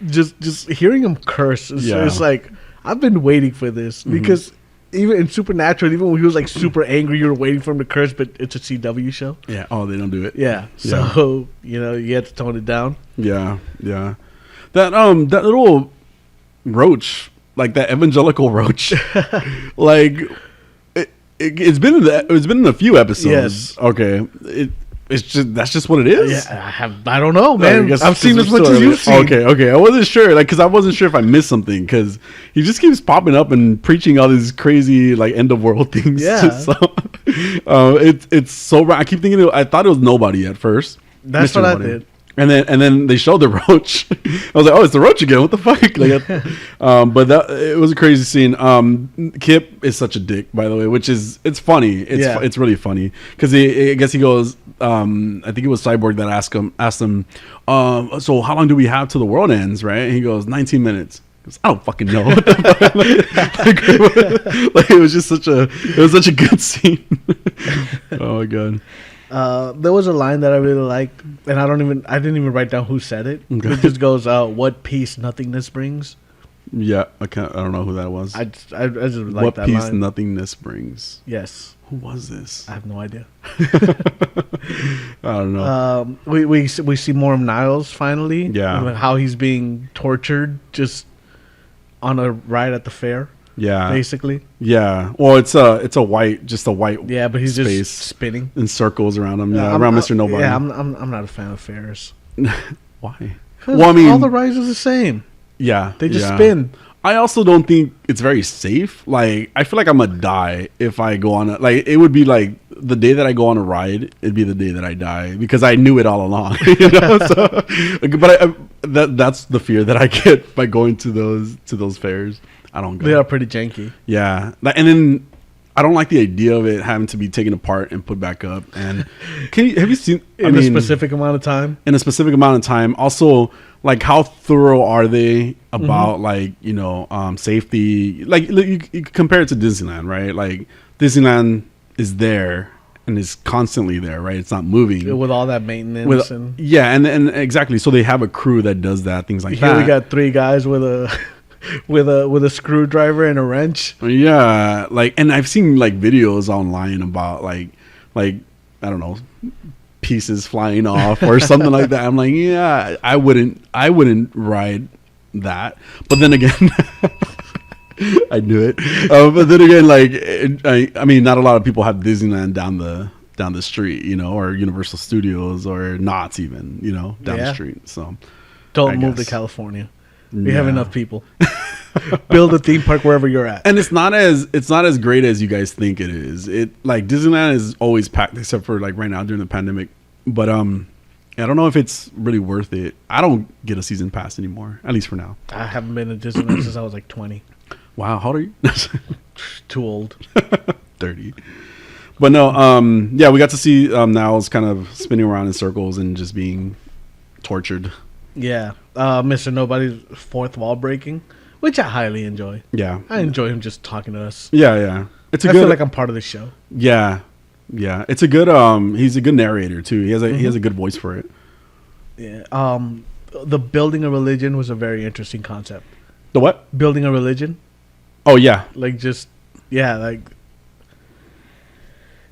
just hearing him curse is like I've been waiting for this because even in Supernatural, even when he was like super angry, you were waiting for him to curse, but it's a CW show. Yeah. Oh, they don't do it. Yeah, so you had to tone it down. Yeah. That little roach, like that evangelical roach, like it's been in a few episodes. Yes. Okay. That's just what it is. Yeah, I don't know, man. guess I've seen it's as much as early. you've seen. Okay. I wasn't sure, because I wasn't sure if I missed something, because he just keeps popping up and preaching all these crazy like end of world things. Yeah. So it's so. I keep thinking. I thought it was Nobody at first. That's Mr. what I Nobody. did. And then they showed the roach. I was like, oh, it's the roach again. What the fuck? But it was a crazy scene. Kip is such a dick, by the way, which is it's funny. It's really funny because I guess he goes. I think it was Cyborg that asked him. So how long do we have till the world ends? Right? And he goes 19 minutes. He goes, I don't fucking know. It was just such a good scene. Oh my god. There was a line that I really liked, and I didn't even write down who said it. Okay. It just goes, "What peace nothingness brings." Yeah, I don't know who that was. I just like what that peace line. nothingness brings. Yes, Who was this? I have no idea. I don't know. We see more of Niles finally. Yeah. How he's being tortured just on a ride at the fair. Yeah, Basically. Yeah. Well, it's a white. Yeah, but he's space just spinning in circles around him. Yeah, I'm- around Mr. Nobody. Yeah, I'm not a fan of fairs. Why? 'Cause Well, I mean, all the rides are the same. yeah, They just yeah. spin. I also don't think it's very safe. Like, I feel like I'm gonna die if I go on it would be like the day that I go on a ride, it'd be the day that I die because I knew it all along. So, but that's the fear that I get by going to those fairs. I don't go. They are pretty janky. Yeah, and then I don't like the idea of it having to be taken apart and put back up. And have you seen In a specific amount of time. in a specific amount of time? Also, like how thorough are they about safety? Like you compare it to Disneyland, right? Like Disneyland is there and is constantly there, right? It's not moving. With all that maintenance and and exactly. So they have a crew that does that, things like here that. we got 3 guys with a with a screwdriver and a wrench. Yeah, and I've seen videos online about like I don't know, pieces flying off or something like that. I'm like, yeah, I wouldn't ride that. But then again, I knew it. But then again, like I mean, not a lot of people have Disneyland down the street, you know, or Universal Studios, or Knott's even, you know, down the street. So don't move to California. We have enough people. Build a theme park wherever you're at. And it's not as great as you guys think it is. It like Disneyland is always packed except for like right now during the pandemic. But I don't know if it's really worth it. I don't get a season pass anymore, at least for now. I haven't been to Disneyland since I was like 20. Wow, how old are you? Too old. 30. But no, yeah, we got to see Niles kind of spinning around in circles and just being tortured. Yeah. Mr. Nobody's fourth wall breaking, which I highly enjoy. Yeah. I enjoy him just talking to us. Yeah, yeah. I feel like I'm part of the show. Yeah. Yeah. It's a good he's a good narrator too. He has a good voice for it. Yeah. The building a religion was a very interesting concept. The what? Building a religion? Oh yeah. Like just like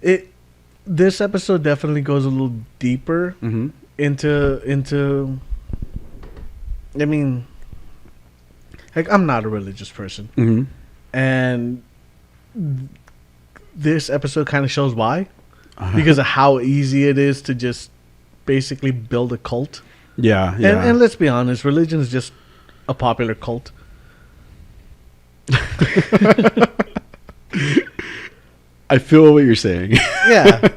it this episode definitely goes a little deeper into I mean, like, I'm not a religious person, and this episode kind of shows why, because of how easy it is to just basically build a cult. Yeah, yeah. And let's be honest, religion is just a popular cult. I feel what you're saying. Yeah.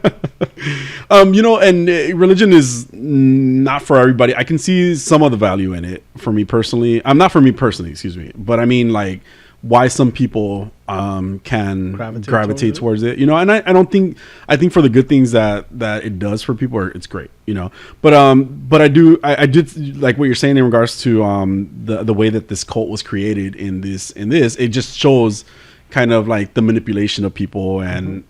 You know, and religion is not for everybody. I can see some of the value in it for me personally. Not for me personally, excuse me. But I mean, like, why some people can gravitate towards it. You know, and I think for the good things that it does for people, it's great. You know, but I did like what you're saying in regards to the way that this cult was created in this. It just shows kind of like the manipulation of people and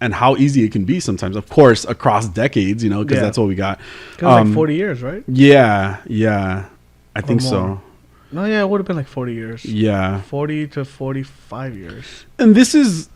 how easy it can be sometimes, of course, across decades, you know, because that's what we got. Like 40 years, right? Yeah, I think more. so. No, yeah, it would have been like 40 years. Yeah, 40 to 45 years. And this is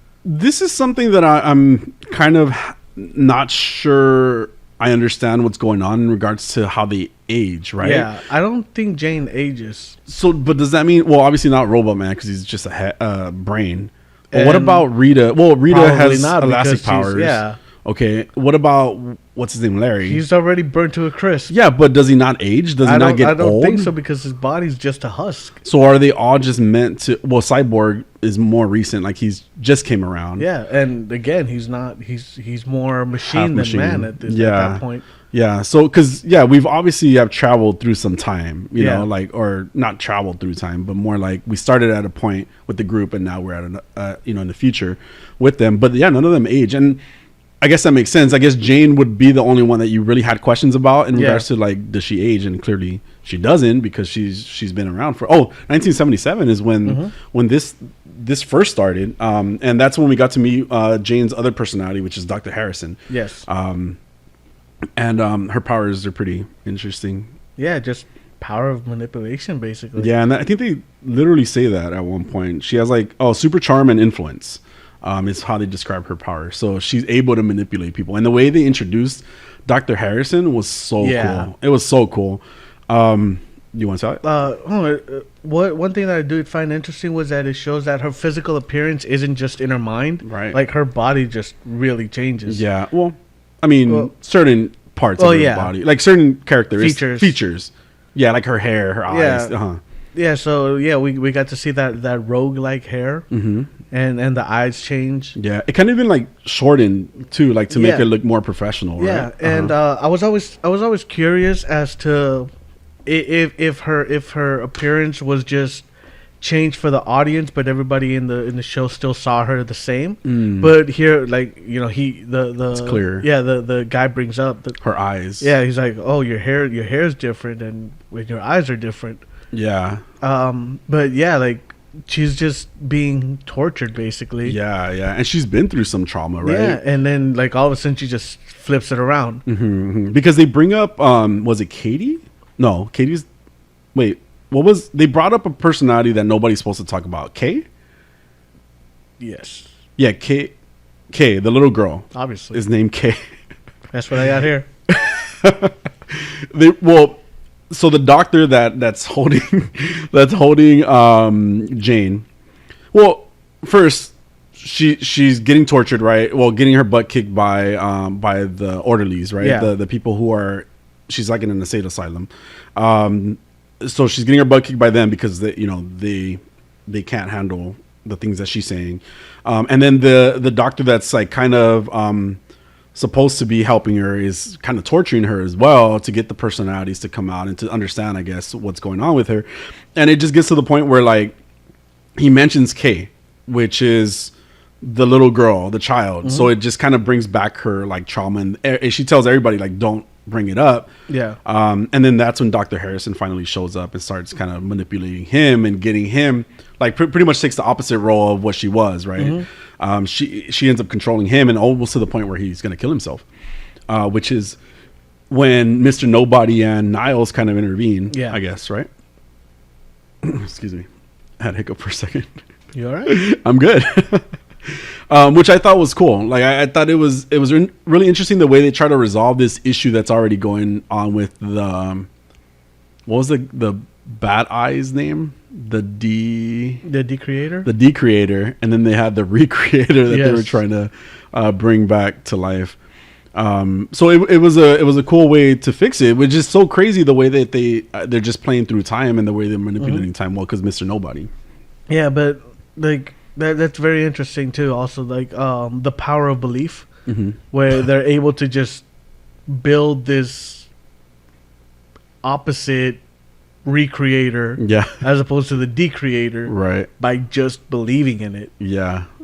something that I'm kind of not sure I understand what's going on in regards to how they age, right? Yeah, I don't think Jane ages. So, but does that mean, well, obviously not Robot Man because he's just a brain. But what about Rita? Well, Rita has elastic powers. Yeah. Okay. What about, what's his name, Larry? He's already burnt to a crisp. Yeah, but does he not age? Does he not get old? I don't think so because his body's just a husk. So are they all just meant to? Well, Cyborg is more recent. Like he's just came around. Yeah, and again, he's not. He's more machine than man at that point. Yeah. So because we've obviously have traveled through some time. You know, like, or not traveled through time, but more like we started at a point with the group, and now we're at in the future with them. But yeah, none of them age, and I guess that makes sense. I guess Jane would be the only one that you really had questions about in regards to, like, does she age? And clearly she doesn't, because she's been around for 1977 is when this first started, and that's when we got to meet Jane's other personality, which is Dr. Harrison. Yes. And her powers are pretty interesting. Yeah, just power of manipulation, basically. Yeah, and I think they literally say that at one point. She has like super charm and influence. Is how they describe her power. So she's able to manipulate people. And the way they introduced Dr. Harrison was so cool. It was so cool. You want to tell it? One thing that I do find interesting was that it shows that her physical appearance isn't just in her mind. Right. Like her body just really changes. Yeah. Well, I mean, certain parts of her body. Like certain characteristics. Features. Yeah, like her hair, her eyes. Yeah. Yeah, so we got to see that rogue-like hair, and the eyes change. Yeah, it kind of even like shortened too, like to make it look more professional. Right? Yeah, and I was always curious as to if her appearance was just changed for the audience, but everybody in the show still saw her the same. But here, like, you know, it's clear. Yeah, the guy brings up her eyes. Yeah, he's like, oh, your hair's different, and when your eyes are different. Yeah. But yeah, like she's just being tortured basically. Yeah, yeah. And she's been through some trauma, right? Yeah, and then like all of a sudden she just flips it around. Because they bring up was it Katie? No, Katie's they brought up a personality that nobody's supposed to talk about. Kay? Yes. Yeah, Kay, the little girl. Obviously. Is named Kay. That's what I got here. so the doctor that's holding Jane. Well, first she's getting tortured, right? Well, getting her butt kicked by the orderlies, right? Yeah. The people who are, she's like in an insane asylum. So she's getting her butt kicked by them because they can't handle the things that she's saying. And then the doctor that's like kind of supposed to be helping her is kind of torturing her as well to get the personalities to come out and to understand, I guess, what's going on with her. And it just gets to the point where like he mentions Kay, which is the little girl, the child. So it just kind of brings back her like trauma, and she tells everybody like, don't bring it up. Yeah. And then that's when Dr. Harrison finally shows up and starts kind of manipulating him and getting him like pretty much takes the opposite role of what she was, right? She ends up controlling him, and almost to the point where he's going to kill himself, which is when Mr. Nobody and Niles kind of intervene, I guess, right? Excuse me. I had a hiccup for a second. You all right? I'm good. Which I thought was cool. Like I thought it was really interesting the way they try to resolve this issue that's already going on with the what was the Bad Eyes name? The Decreator? The Decreator, and then they had the Recreator that they were trying to bring back to life. So it was a cool way to fix it, which is so crazy the way that they're just playing through time and the way they're manipulating time. Well, because Mr. Nobody. Yeah, but like that's very interesting too. Also, like the power of belief, where they're able to just build this opposite Recreator, as opposed to the Decreator, right? By just believing in it.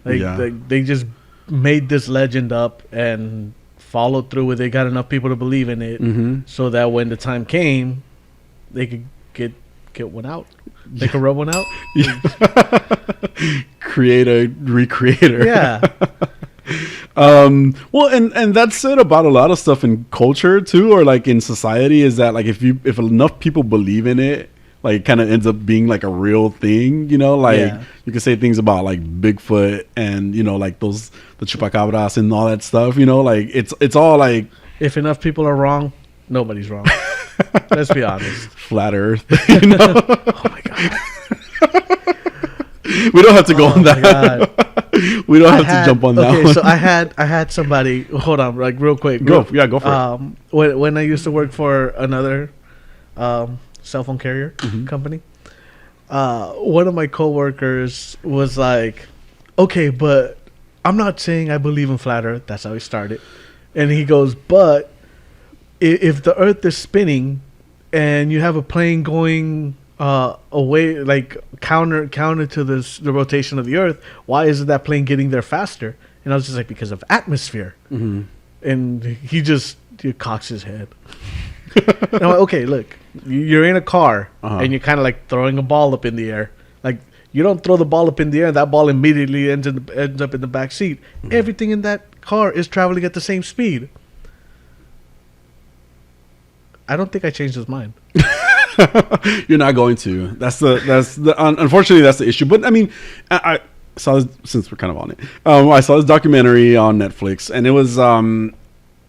Like they just made this legend up and followed through with it. Got enough people to believe in it, so that when the time came, they could get one out. They could rub one out. Create a Recreator. Yeah. Well, and that's it about a lot of stuff in culture too, or like in society, is that like if enough people believe in it, like it kind of ends up being like a real thing, like you can say things about like Bigfoot and like the chupacabras and all that stuff, like it's all like, if enough people are wrong, nobody's wrong. Let's be honest. Flat Earth. Oh my god. We don't have to go on that. We don't have to jump on that one. So I had somebody. Hold on, like real quick. Go for it. When I used to work for another cell phone carrier company, one of my coworkers was like, "Okay, but I'm not saying I believe in flat Earth." That's how he started, and he goes, "But if the Earth is spinning, and you have a plane going away, like counter to the rotation of the Earth, why isn't that plane getting there faster?" And I was just like, because of atmosphere. And he cocks his head. And I'm like, okay, look, you're in a car and you're kind of like throwing a ball up in the air. Like, you don't throw the ball up in the air, that ball immediately ends up in the back seat. Everything in that car is traveling at the same speed. I don't think I changed his mind. You're not going to. Unfortunately, that's the issue. But I mean, I saw this, since we're kind of on it. I saw this documentary on Netflix, and it was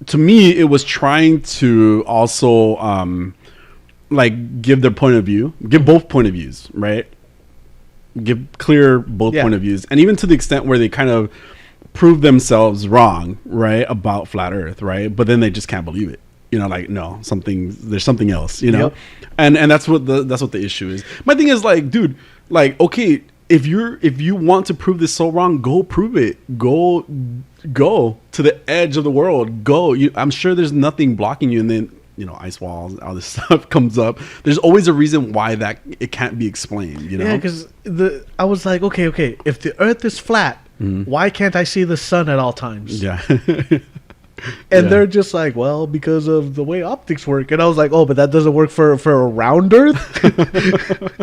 to me, it was trying to also like give their point of view, give both point of views, right? Give clear both point of views, and even to the extent where they kind of prove themselves wrong, right, about flat Earth, right? But then they just can't believe it. Like, no, there's something else, and that's what the issue is. My thing is like, dude, like, okay, if you want to prove this so wrong, go prove it. Go to the edge of the world. Go. I'm sure there's nothing blocking you, and then ice walls, all this stuff comes up. There's always a reason why that it can't be explained. Yeah, because I was like, okay, if the Earth is flat, why can't I see the sun at all times? Yeah. And they're just like, well, because of the way optics work. And I was like, oh, but that doesn't work for a round Earth?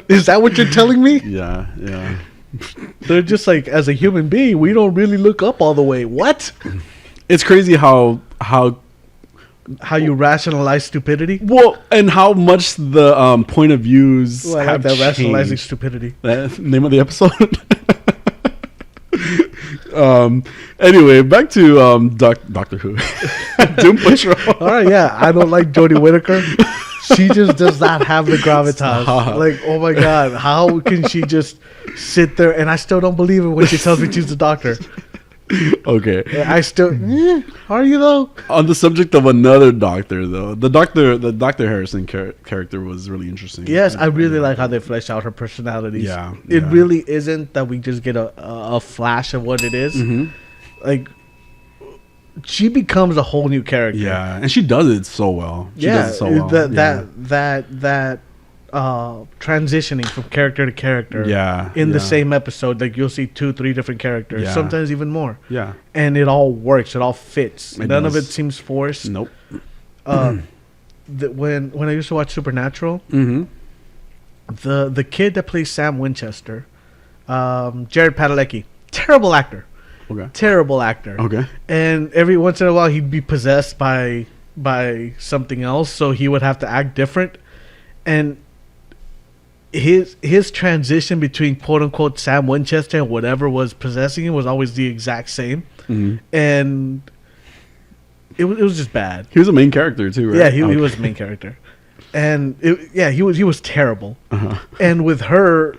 Is that what you're telling me? Yeah. They're just like, as a human being, we don't really look up all the way. What? It's crazy how you rationalize stupidity. Well, and how much the point of views have that changed. Rationalizing Stupidity. That's the name of the episode. Anyway, back to Doctor Who. Doom Patrol. All right, yeah, I don't like Jodie Whittaker. She just does not have the gravitas. Stop. Like, oh my god, how can she just sit there? And I still don't believe it when she tells me she's the doctor. Okay. I still, are you though? On the subject of another doctor, though, the Dr. Harrison character was really interesting. Yes, I really like how they flesh out her personalities. Yeah, It yeah. really isn't that we just get a flash of what it is. Mhm. Like, she becomes a whole new character. Yeah, and she does it so well. She does it so well. That transitioning from character to character. Yeah, In the yeah. same episode, like you'll see 2-3 different characters, Yeah. sometimes even more, Yeah. and it all works. It all fits. It None of does. it seems forced. Nope. When I used to watch Supernatural, Mm-hmm. the kid that plays Sam Winchester, Jared Padalecki, terrible actor. Okay. Terrible actor. Okay. And every once in a while he'd be possessed by something else, so he would have to act different. And his transition between quote unquote Sam Winchester and whatever was possessing him was always the exact same. Mm-hmm. And it was just bad. He was a main character too, right? Yeah, he Okay. was the main character. And he was terrible. Uh-huh. And with her,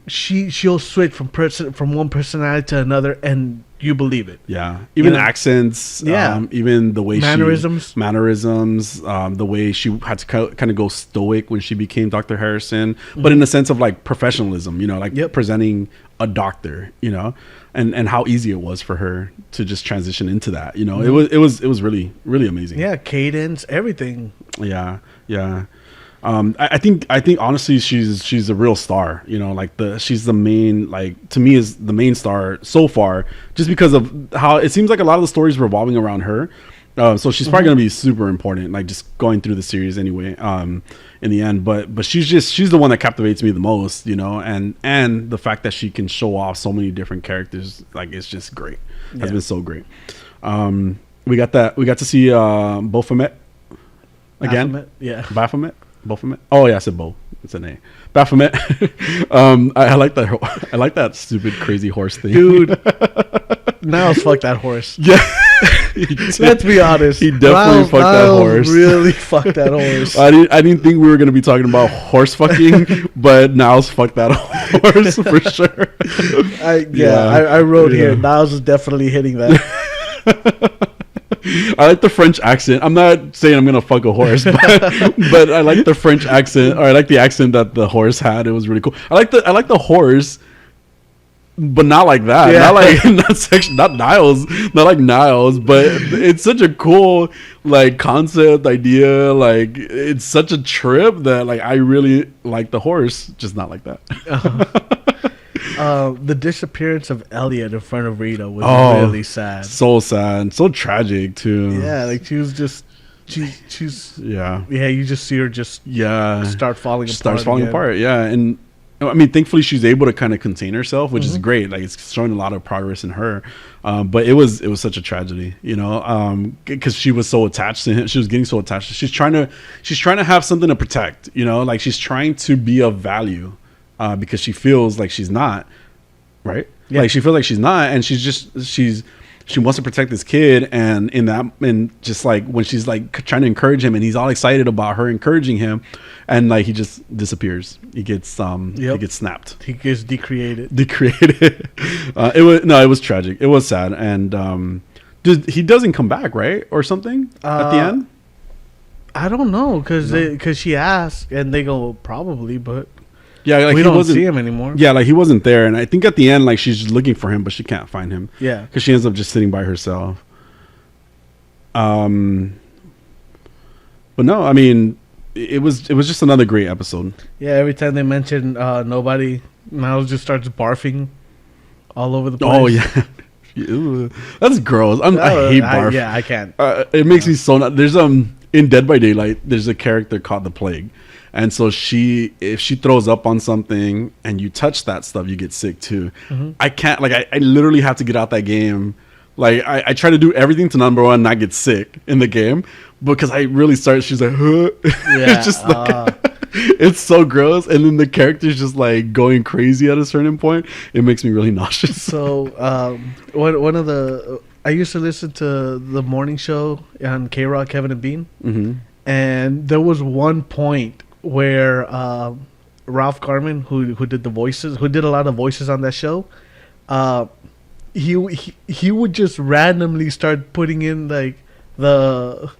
she'll switch from one personality to another, and you believe it. Yeah, even know? accents. Yeah. Even the way Mannerisms. the way she had to kind of go stoic when she became Dr. Harrison, but in the sense of like professionalism, you know, like Yep. presenting a doctor, you know, and how easy it was for her to just transition into that, you know. It was really really amazing. Yeah, cadence, everything. Yeah, yeah. I think honestly she's a real star, you know, like she's the main, like, to me is the main star so far, just because of how it seems like a lot of the stories revolving around her. So she's probably gonna be super important, like just going through the series anyway. In the end, but she's the one that captivates me the most, you know, and the fact that she can show off so many different characters, like, it's just great. Has been so great. We got to see Baphomet again. Baphomet? Yeah. Baphomet. Baphomet. Oh yeah, I said Bo. It's an A. Baphomet. I like that. I like that stupid crazy horse thing, Dude. Niles fucked that horse. Yeah. Let's be honest. He definitely fucked that horse. Really fucked that horse. I didn't think we were gonna be talking about horse fucking, but Niles fucked that horse for sure. I wrote here. Niles is definitely hitting that. I like the French accent. I'm not saying I'm gonna fuck a horse, but I like the French accent, or I like the accent that the horse had. It was really cool. I like the horse, but not like that. Yeah. Not like not Niles, not like Niles. But it's such a cool like concept idea. Like, it's such a trip that, like, I really like the horse, just not like that. The disappearance of Elliot in front of Rita was really sad. So sad, so tragic too. Yeah, like she was just she's Yeah. you just see her just start falling apart. Starts falling again. apart. Yeah, and I mean, thankfully she's able to kind of contain herself, which is great. Like, it's showing a lot of progress in her. But it was such a tragedy, you know, because she was so attached to him. She was getting so attached. She's trying to have something to protect, you know, like she's trying to be of value, because she feels like she's not, right? Yeah. Like, she feels like she's not, and she wants to protect this kid, and just like when she's like trying to encourage him, and he's all excited about her encouraging him, and like he just disappears. He gets he gets snapped. He gets decreated. It was tragic. It was sad, and he doesn't come back, right, or something at the end. I don't know, because she asked and they go probably, but Yeah, like we he don't wasn't see him anymore. Yeah, like he wasn't there, and I think at the end, like, she's just looking for him, but she can't find him. Yeah. because she ends up just sitting by herself. But no, I mean, it was just another great episode. Yeah, every time they mention nobody, Miles just starts barfing all over the place. Oh yeah, Ew. That's gross. I hate barf. Yeah, I can't. It makes me so not. There's in Dead by Daylight, there's a character called the Plague, and so if she throws up on something and you touch that stuff, you get sick too. I can't, like, I literally have to get out that game. Like, I try to do everything to number one not get sick in the game, because I really start. She's like, huh. Yeah, It's just like it's so gross, and then the character's just like going crazy at a certain point. It makes me really nauseous. So one of the I used to listen to the morning show on K-Rock, Kevin and Bean, and there was one point where Ralph Garman, who did the voices, who did a lot of voices on that show, he would just randomly start putting in like the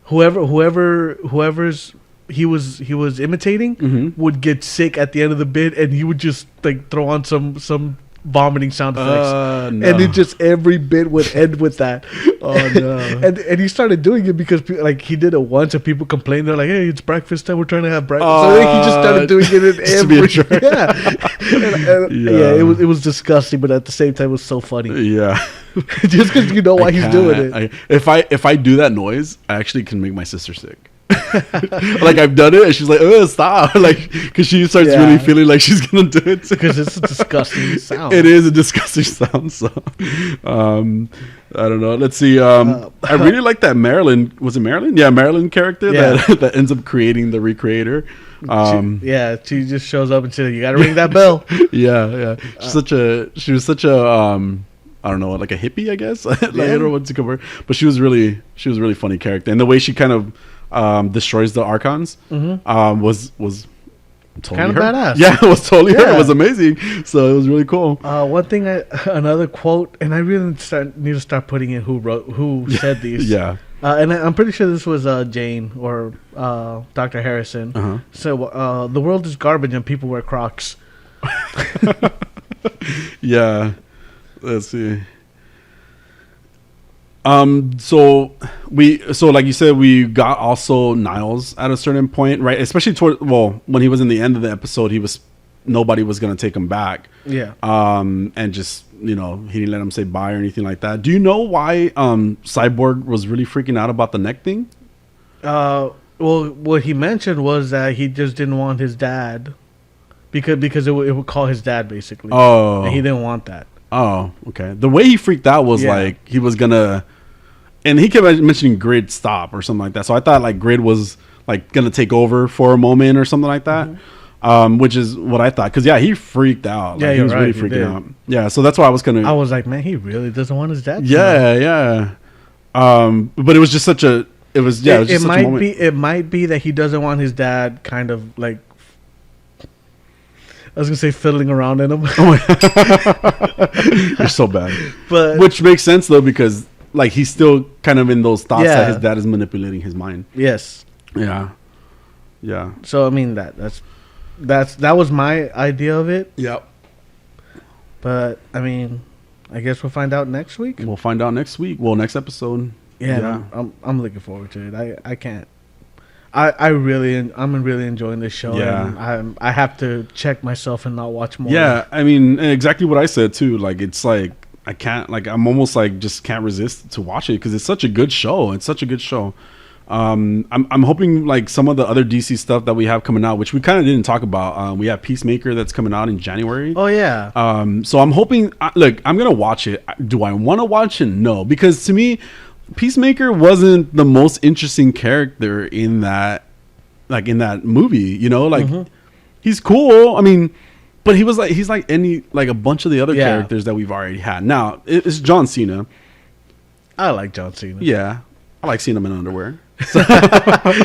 whoever's he was imitating would get sick at the end of the bit, and he would just like throw on some vomiting sound effects, No. and it just every bit would end with that. Oh no! And he started doing it because like he did it once, and people complained. They're like, "Hey, it's breakfast time. We're trying to have breakfast." So he just started doing it in just to be a every jerk. yeah. It was disgusting, but at the same time, it was so funny. Yeah. Just because you know why he's doing it. If I do that noise, I actually can make my sister sick. Like I've done it, and she's like, "Oh, stop!" Like because she starts really feeling like she's gonna do it because it's a disgusting sound. It is a disgusting sound. So, I don't know. Let's see. I really like that Marilyn. Was it Marilyn? Yeah, Marilyn character that ends up creating the recreator. She just shows up and says, "You got to ring that bell." Yeah. She was such a I don't know, like a hippie, I guess. Like, I don't know what to compare, but she was really funny character, and the way she kind of destroys the archons was totally kind of her. badass. Yeah, it was totally her. It was amazing. So it was really cool. One thing, another quote, and I really need to start putting in who said these. Yeah. And I'm pretty sure this was Jane or Dr. Harrison. So the world is garbage and people wear Crocs. Yeah. Let's see. So like you said, we got also Niles at a certain point, right? Especially when he was in the end of the episode, nobody was gonna take him back. Yeah. And just he didn't let him say bye or anything like that. Do you know why Cyborg was really freaking out about the neck thing? Well, what he mentioned was that he just didn't want his dad because it would call his dad basically. Oh. And he didn't want that. Oh, okay. The way he freaked out was like he was gonna, and he kept mentioning Grid stop or something like that. So I thought like Grid was like gonna take over for a moment or something like that, which is what I thought. Because he freaked out. Like, he was really freaking out. Yeah, so that's why I was like, man, he really doesn't want his dad. Yeah. But it was just such a. It was it was just such a moment. It might be that he doesn't want his dad kind of like. I was gonna say fiddling around in him. You're so bad. But which makes sense though, because like he's still kind of in those thoughts that his dad is manipulating his mind. Yes. Yeah. So I mean that was my idea of it. Yep. But I mean, I guess we'll find out next week. We'll find out next week. Well, next episode. Yeah. I'm looking forward to it. I can't. I'm really enjoying this show. Yeah. And I have to check myself and not watch more. Yeah, I mean, exactly what I said too. Like, it's like I can't. Like, I'm almost like just can't resist to watch it because it's such a good show. It's such a good show. I'm hoping like some of the other DC stuff that we have coming out, which we kind of didn't talk about. We have Peacemaker that's coming out in January. Oh yeah. So I'm hoping. Look, I'm gonna watch it. Do I want to watch it? No, because to me, Peacemaker wasn't the most interesting character in that movie, he's cool. I mean, but he's like a bunch of the other characters that we've already had. Now it's John Cena. I like John Cena. Yeah, I like seeing him in underwear. So, I'm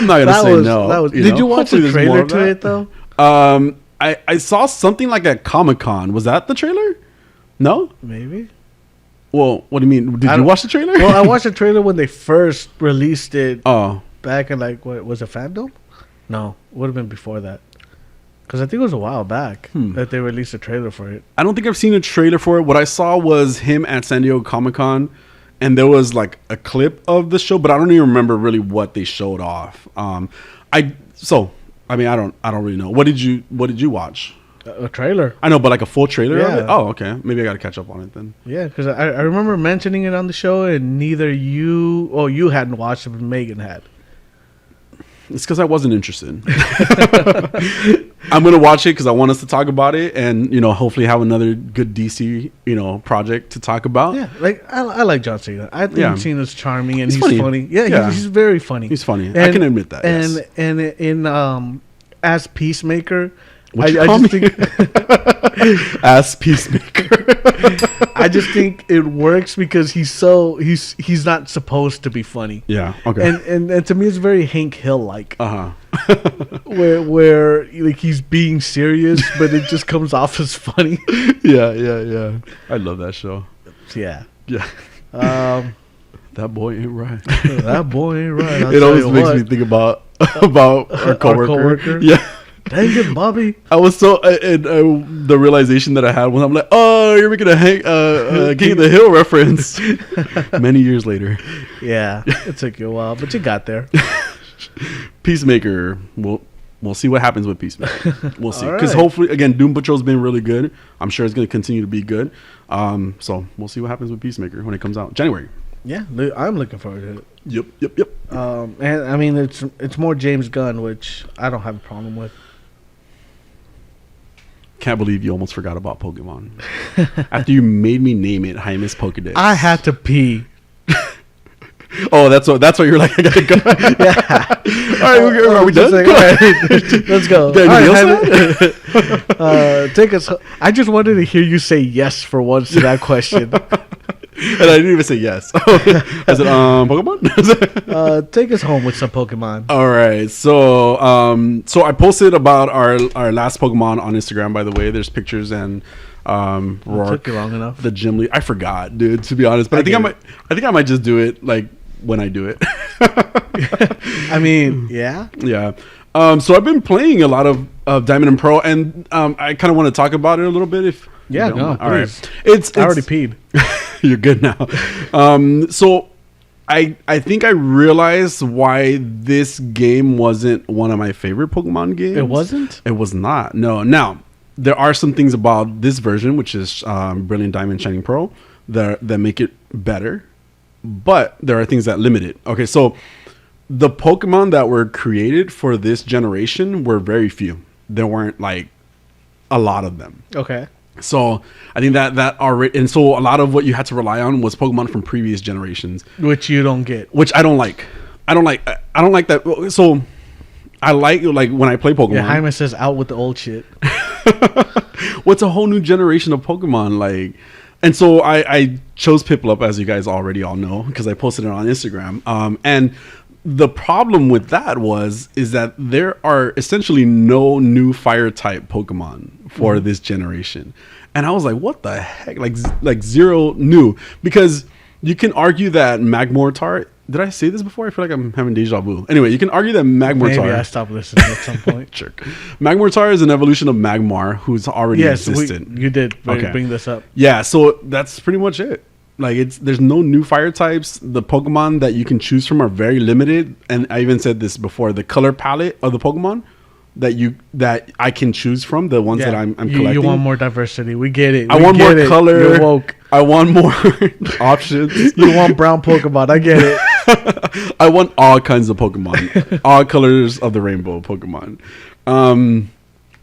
not gonna say no. Did you watch the trailer to it though? I saw something like at Comic-Con. Was that the trailer? No, maybe. Well, what do you mean? Did you watch the trailer? Well, I watched the trailer when they first released it. Oh, back in like what was it, Fandom? No, would have been before that. Because I think it was a while back that they released a trailer for it. I don't think I've seen a trailer for it. What I saw was him at San Diego Comic-Con, and there was like a clip of the show, but I don't even remember really what they showed off. I don't really know. What did you watch? A trailer. I know, but like a full trailer of Yeah. it? Oh, okay. Maybe I got to catch up on it then. Yeah, because I remember mentioning it on the show, and neither you hadn't watched it, but Megan had. It's because I wasn't interested. I'm going to watch it because I want us to talk about it and, hopefully have another good DC, project to talk about. Yeah, like I like John Cena. I think Cena's charming and he's funny. Yeah, Yeah. He's very funny. He's funny. And, I can admit that. And yes. and in as Peacemaker, What you I call just me? think As Peacemaker. I just think it works because he's not supposed to be funny. Yeah. Okay. And to me it's very Hank Hill like. Uh-huh. where like he's being serious but it just comes off as funny. Yeah. I love that show. Yeah. Yeah. That boy ain't right. That boy ain't right. I'll It tell always you makes what. me think about our coworker. coworker? Yeah. Dang it, Bobby. I was so and the realization that I had when I'm like, oh, you're making a King of the Hill reference. Many years later, Yeah. It took you a while, but you got there. Peacemaker. We'll see what happens with Peacemaker. We'll see All because right. hopefully, again, Doom Patrol's been really good. I'm sure it's going to continue to be good. So we'll see what happens with Peacemaker when it comes out January. Yeah, I'm looking forward to it. Yep. And I mean it's more James Gunn, which I don't have a problem with. Can't believe you almost forgot about Pokemon after you made me name it Jaime's Pokedex. I had to pee. Oh, that's what you're like. I gotta go. Yeah. All right, are we Just done? like, all right, let's go. Got All anything right, Jaime. Take us. I just wanted to hear you say yes for once to that question. And I didn't even say yes. I said, Pokemon? Take us home with some Pokemon. All right. So I posted about our last Pokemon on Instagram, by the way. There's pictures and It Rourke, took you long enough. the gym lead. I forgot, dude, to be honest. But I think I might just do it like when I do it. I mean, yeah. Yeah. So I've been playing a lot of Diamond and Pearl, and I kind of want to talk about it a little bit. If Yeah, you don't no, mind. All right. please. It's I already peed. You're good now. So I think I realized why this game wasn't one of my favorite Pokemon games. It wasn't? It was not. No. Now, there are some things about this version, which is Brilliant Diamond, Shining Pearl, that make it better. But there are things that limit it. Okay, so the Pokemon that were created for this generation were very few. There weren't like a lot of them. Okay. So I think that already, and so a lot of what you had to rely on was Pokemon from previous generations, Which you don't get. which I don't like. I don't like that. So I like when I play Pokemon. Yeah, Jaime says out with the old shit. What's a whole new generation of Pokemon like? And so I chose Piplup, as you guys already all know, because I posted it on Instagram. And the problem with that is that there are essentially no new fire type Pokemon for this generation. And I was like, what the heck? Like zero new. Because you can argue that Magmortar, did I say this before? I feel like I'm having deja vu. Anyway, you can argue that Magmortar. Maybe I stopped listening at some point. Jerk. Magmortar is an evolution of Magmar, who's already Yes, existed. you did Okay. bring this up. Yeah, so that's pretty much it. Like there's no new fire types. The Pokemon that you can choose from are very limited, and I even said this before. The color palette of the Pokemon that I can choose from, the ones that I'm collecting. You want more diversity. We get it. I We want get more it. color. You're woke. I want more options. You want brown Pokemon. I get it. I want all kinds of Pokemon, all colors of the rainbow Pokemon.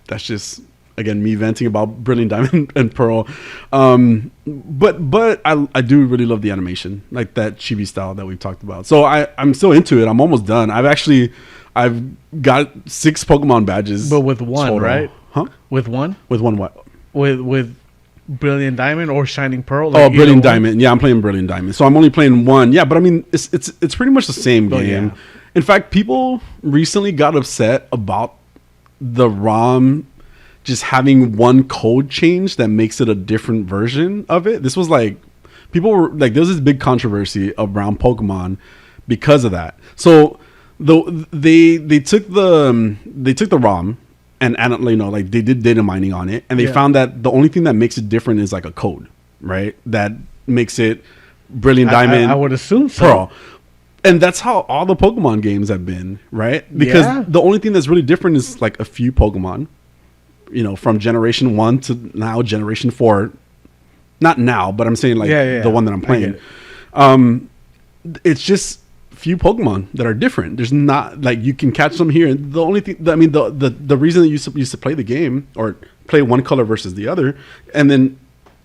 That's just again me venting about Brilliant Diamond and Pearl. But I do really love the animation, like that chibi style that we've talked about. So I'm still into it. I'm almost done. I've got 6 Pokemon badges, But with one, total. right? Huh? With one? With one what? With Brilliant Diamond or Shining Pearl? Oh, Like, Brilliant either one? Diamond. Yeah, I'm playing Brilliant Diamond. So I'm only playing one. Yeah, but I mean, it's pretty much the same Oh, game. yeah. In fact, people recently got upset about the ROM just having one code change that makes it a different version of it. This was like, people were like, there was this big controversy around Pokemon because of that. So they took the ROM and like they did data mining on it, and they Yeah. found that the only thing that makes it different is like a code, right? That makes it Brilliant Diamond, I would assume so. Pearl. And that's how all the Pokemon games have been, right? Because Yeah. the only thing that's really different is like a few Pokemon, from generation 1 to now generation 4. Not now, but I'm saying like the one that I'm I playing. get It's just few Pokemon that are different. There's not like you can catch them here. And the only thing, I mean, the reason that you used to play the game or play one color versus the other, and then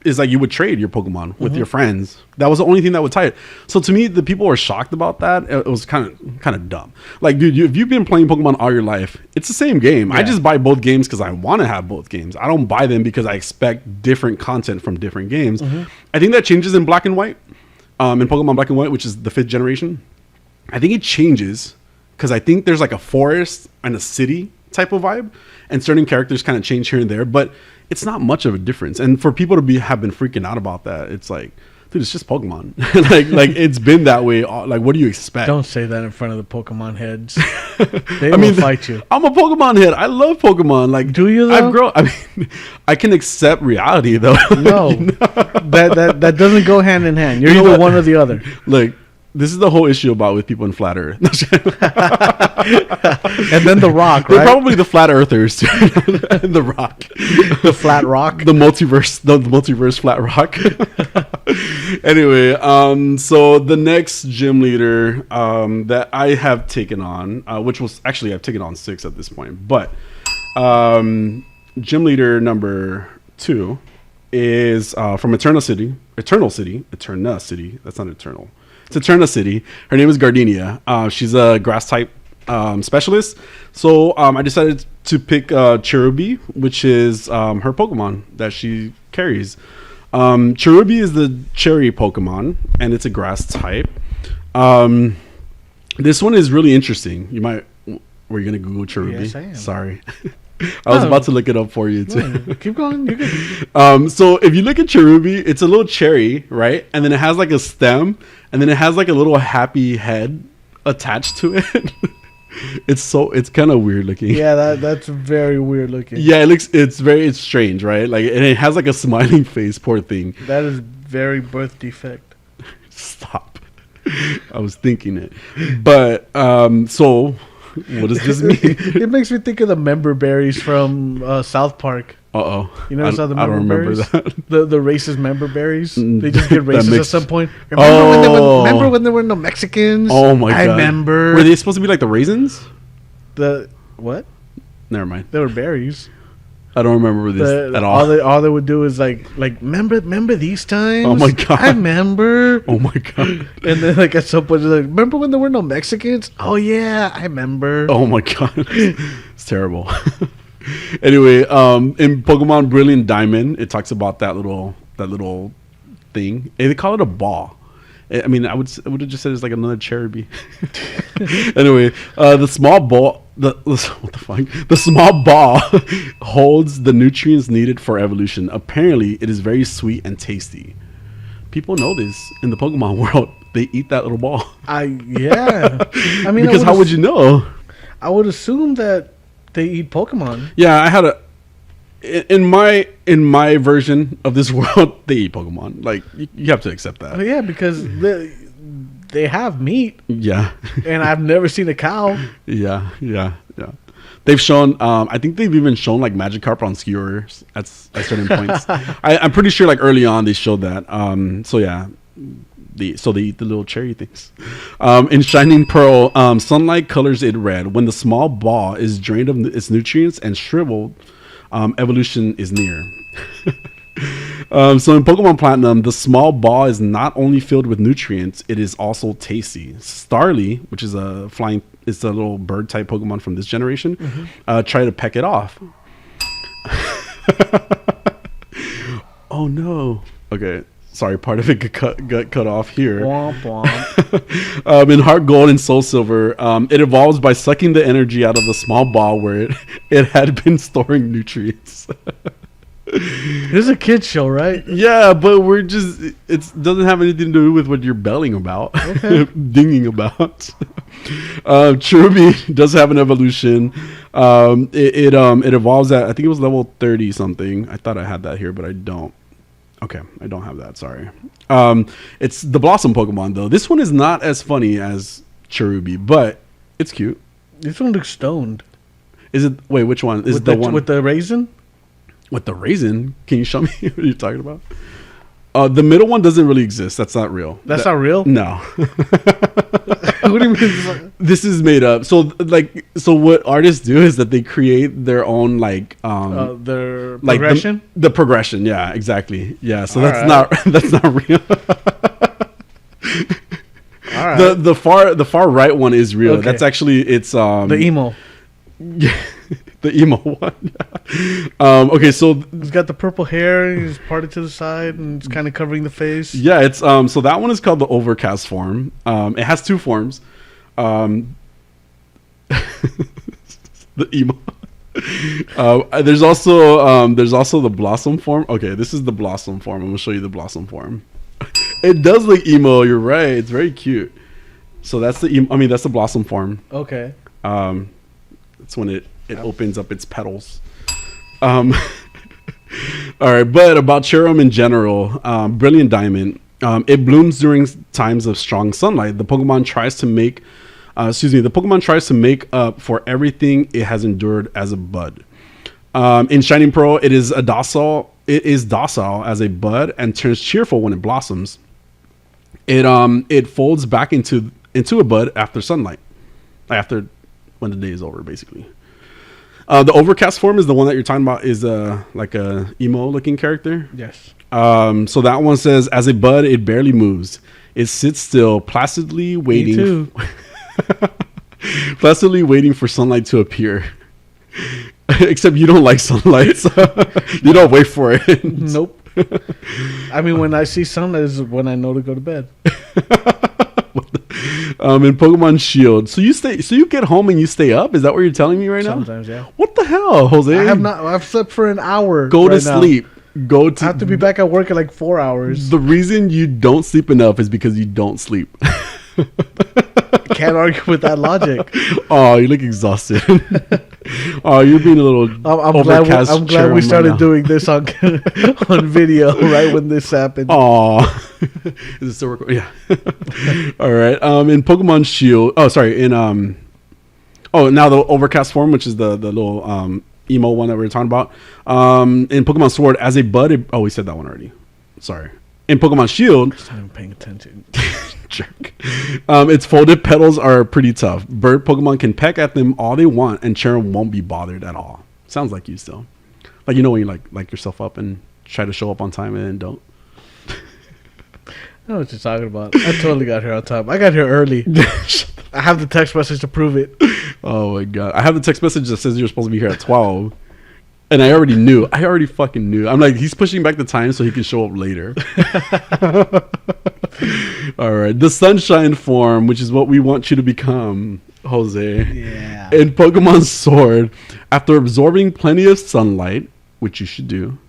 is like you would trade your Pokemon with your friends. That was the only thing that would tie it. So to me, the people were shocked about that. It was kind of dumb. Like, dude, if you've been playing Pokemon all your life, it's the same game. I just buy both games because I want to have both games. I don't buy them because I expect different content from different games. I think that changes in Black and White, in Pokemon Black and White, which is the 5th generation. I think it changes because I think there's like a forest and a city type of vibe, and certain characters kind of change here and there, but it's not much of a difference. And for people to have been freaking out about that, it's like, dude, it's just Pokemon. like it's been that way. Like, what do you expect? Don't say that in front of the Pokemon heads. They will fight you. I'm a Pokemon head. I love Pokemon. Like, do you though? I've grown. I mean, I can accept reality though. No, that doesn't go hand in hand. You're either one or the other. Like, this is the whole issue about with people in flat Earth. And then the Rock, right? They're probably the flat earthers too. And the Rock. The flat rock. The multiverse flat rock. Anyway, so the next gym leader that I have taken on, which was actually I've taken on 6 at this point, but gym leader number 2 is from Eterna City. That's not Eternal. It's Eterna City. Her name is Gardenia. She's a grass type specialist. So I decided to pick Cherubi, which is her Pokemon that she carries. Cherubi is the cherry Pokemon, and it's a grass type. This one is really interesting. Were you going to Google Cherubi? Yes, I am. Sorry. I was about to look it up for you too. No, keep going. You're good. So if you look at Cherubi, it's a little cherry, right? And then it has like a stem, and then it has like a little happy head attached to it. It's kind of weird looking. Yeah, that's very weird looking. Yeah, it's strange, right? Like, and it has like a smiling face. Poor thing. That is very birth defect. Stop. I was thinking it, but so. What does this mean? It makes me think of the member berries from South Park. You know how the member I don't remember berries? that. The racist member berries. They just get racist at some point. Remember when there were no Mexicans? Oh my god! I remember. Were they supposed to be like the raisins? The what? Never mind. They were berries. I don't remember this at all. All they would do is like remember these times? Oh my god! I remember. Oh my god! And then like at some point, they're like, remember when there were no Mexicans? Oh yeah, I remember. Oh my god, it's terrible. Anyway, in Pokemon Brilliant Diamond, it talks about that little thing. They call it a ball. I mean, I would have just said it's like another Cherubi. Anyway, the small ball. What the fuck? The small ball holds the nutrients needed for evolution. Apparently, it is very sweet and tasty. People know this in the Pokemon world. They eat that little ball. Yeah. I mean, because how would you know? I would assume that they eat Pokemon. Yeah, I had in my version of this world, they eat Pokemon. Like, you have to accept that. Yeah, because they have meat. Yeah. And I've never seen a cow. Yeah. They've shown, I think they've even shown like Magikarp on skewers at certain points. I'm pretty sure like early on they showed that. So yeah, they eat the little cherry things. In Shining Pearl, sunlight colors it red. When the small ball is drained of its nutrients and shriveled, evolution is near. So in Pokemon Platinum, the small ball is not only filled with nutrients, it is also tasty. Starly, which is it's a little bird type Pokemon from this generation, try to peck it off. Oh no. Okay. Sorry, part of it got cut off here. Womp womp. In Heart Gold and Soul Silver, it evolves by sucking the energy out of the small ball where it had been storing nutrients. This is a kid's show, right? Yeah, but it doesn't have anything to do with what you're belling about, okay. Dinging about. Cherubi does have an evolution. It evolves at, I think it was level 30 something. I thought I had that here, but I don't. Okay, I don't have that. Sorry. It's the Blossom Pokemon though. This one is not as funny as Cherubi, but it's cute. This one looks stoned. Is it? Wait, which one? Is it the one with the raisin? With the raisin? Can you show me what you're talking about? The middle one doesn't really exist. That's not real. That's not real? No. What do you mean? This is made up. So what artists do is that they create their own Their like progression? the progression. Yeah, exactly. Yeah. So All that's not real. All right. The far right one is real. Okay. That's actually it's The emo. yeah, the emo one. Okay, so He's got the purple hair. He's parted to the side, and it's kind of covering the face. yeah, it's so that one is called the overcast form. It has two forms. The emo. There's also the blossom form. Okay, this is the blossom form. I'm gonna show you the blossom form. It does look emo. You're right. It's very cute. So that's that's the blossom form. Okay. It's when it opens up its petals. All right, but about Cherrim in general, Brilliant Diamond. It blooms during times of strong sunlight. The Pokemon tries to make up for everything it has endured as a bud. In Shining Pearl, it is docile as a bud and turns cheerful when it blossoms. It folds back into a bud after sunlight, after when the day is over, basically. The overcast form is the one that you're talking about. Is like a emo looking character. Yes. So that one says, as a bud, it barely moves. It sits still, placidly waiting. Me too. Placidly waiting for sunlight to appear. Except you don't like sunlight, so you don't wait for it. Nope. I mean, when I see sunlight is when I know to go to bed. In Pokemon Shield, so you get home and you stay up. Is that what you're telling me right now? Sometimes, yeah. What the hell, Jose? I have not. I've slept for an hour. Go to right now. sleep. I have to be back at work in like 4 hours. The reason you don't sleep enough is because you don't sleep. Can't argue with that logic. Oh, you look exhausted. Oh, you're being a little I'm overcast. glad we started right doing this on on video right when this happened. Oh, is it still recording? Yeah. All right. In Pokemon Shield. Oh, sorry. Now the overcast form, which is the little emo one that we were talking about. In Pokemon Sword, as a bud. We said that one already. Sorry. In Pokemon Shield. I'm not even paying attention. Jerk. Its folded petals are pretty tough. Bird Pokemon can peck at them all they want, and Cherrim won't be bothered at all. Sounds like you still. Like, when you like yourself up and try to show up on time and then don't. I know what you're talking about. I totally got here on time. I got here early. I have the text message to prove it. Oh my god. I have the text message that says you're supposed to be here at 12. And I already knew. I already fucking knew. I'm like, he's pushing back the time so he can show up later. All right. The Sunshine form, which is what we want you to become, Jose. Yeah. In Pokemon Sword, after absorbing plenty of sunlight, which you should do,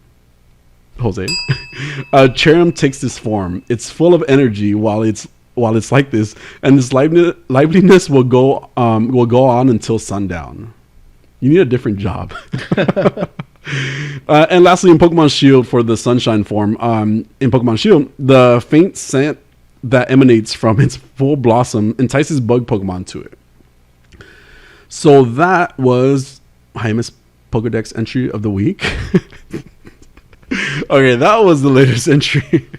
Jose, Cherrim takes this form. It's full of energy while it's like this, and this liveliness will go on until sundown. You need a different job. And lastly, in Pokemon Shield, for the Sunshine form, in Pokemon Shield, the faint scent that emanates from its full blossom entices bug Pokemon to it. So that was Jaime's Pokedex entry of the week. Okay, that was the latest entry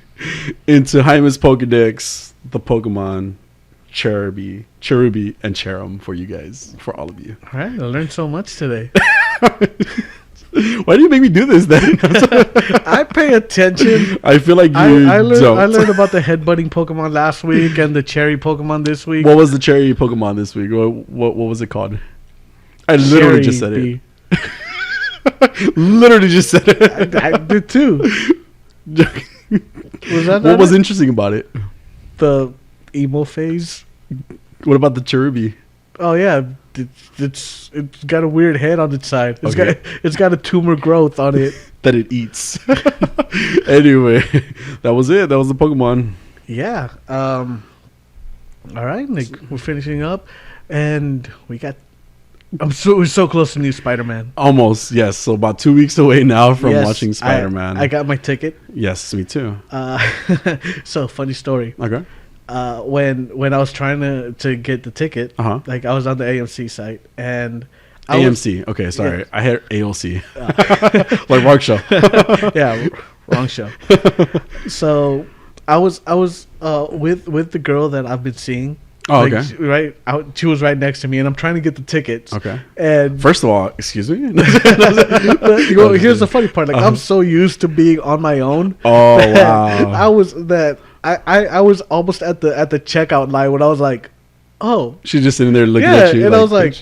into Jaime's Pokedex, the Pokemon Cherubi, and Cherrim for you guys, for all of you. All right, I learned so much today. Why do you make me do this then? I pay attention. I feel like I don't. learned about the headbutting Pokemon last week and the cherry Pokemon this week. What was the cherry Pokemon this week? What was it called? I literally just said it. Literally just said it. I did too. Was that what was interesting about it? The emo phase. What about the Cherubi? Oh yeah, it's got a weird head on its side. Okay. It's got a tumor growth on it that it eats. Anyway, that was it. That was the Pokemon. Yeah. All right, Nick, we're finishing up, and we're so close to new Spider-Man. Almost, yes. So about 2 weeks away now from watching Spider-Man. I got my ticket. Yes, me too. So funny story. Okay. When I was trying to get the ticket, like I was on the AMC site and AMC. Okay, sorry, I heard AOC. Like Mark Show. Yeah, Wrong show. So I was with the girl that I've been seeing. Oh, like, okay. She was right next to me, and I'm trying to get the tickets. Okay. And First of all, excuse me. but, here's the funny part. Like I'm so used to being on my own. Oh that wow. I was almost at the checkout line when I was like, oh, She's just sitting there looking yeah, at you. and I was like,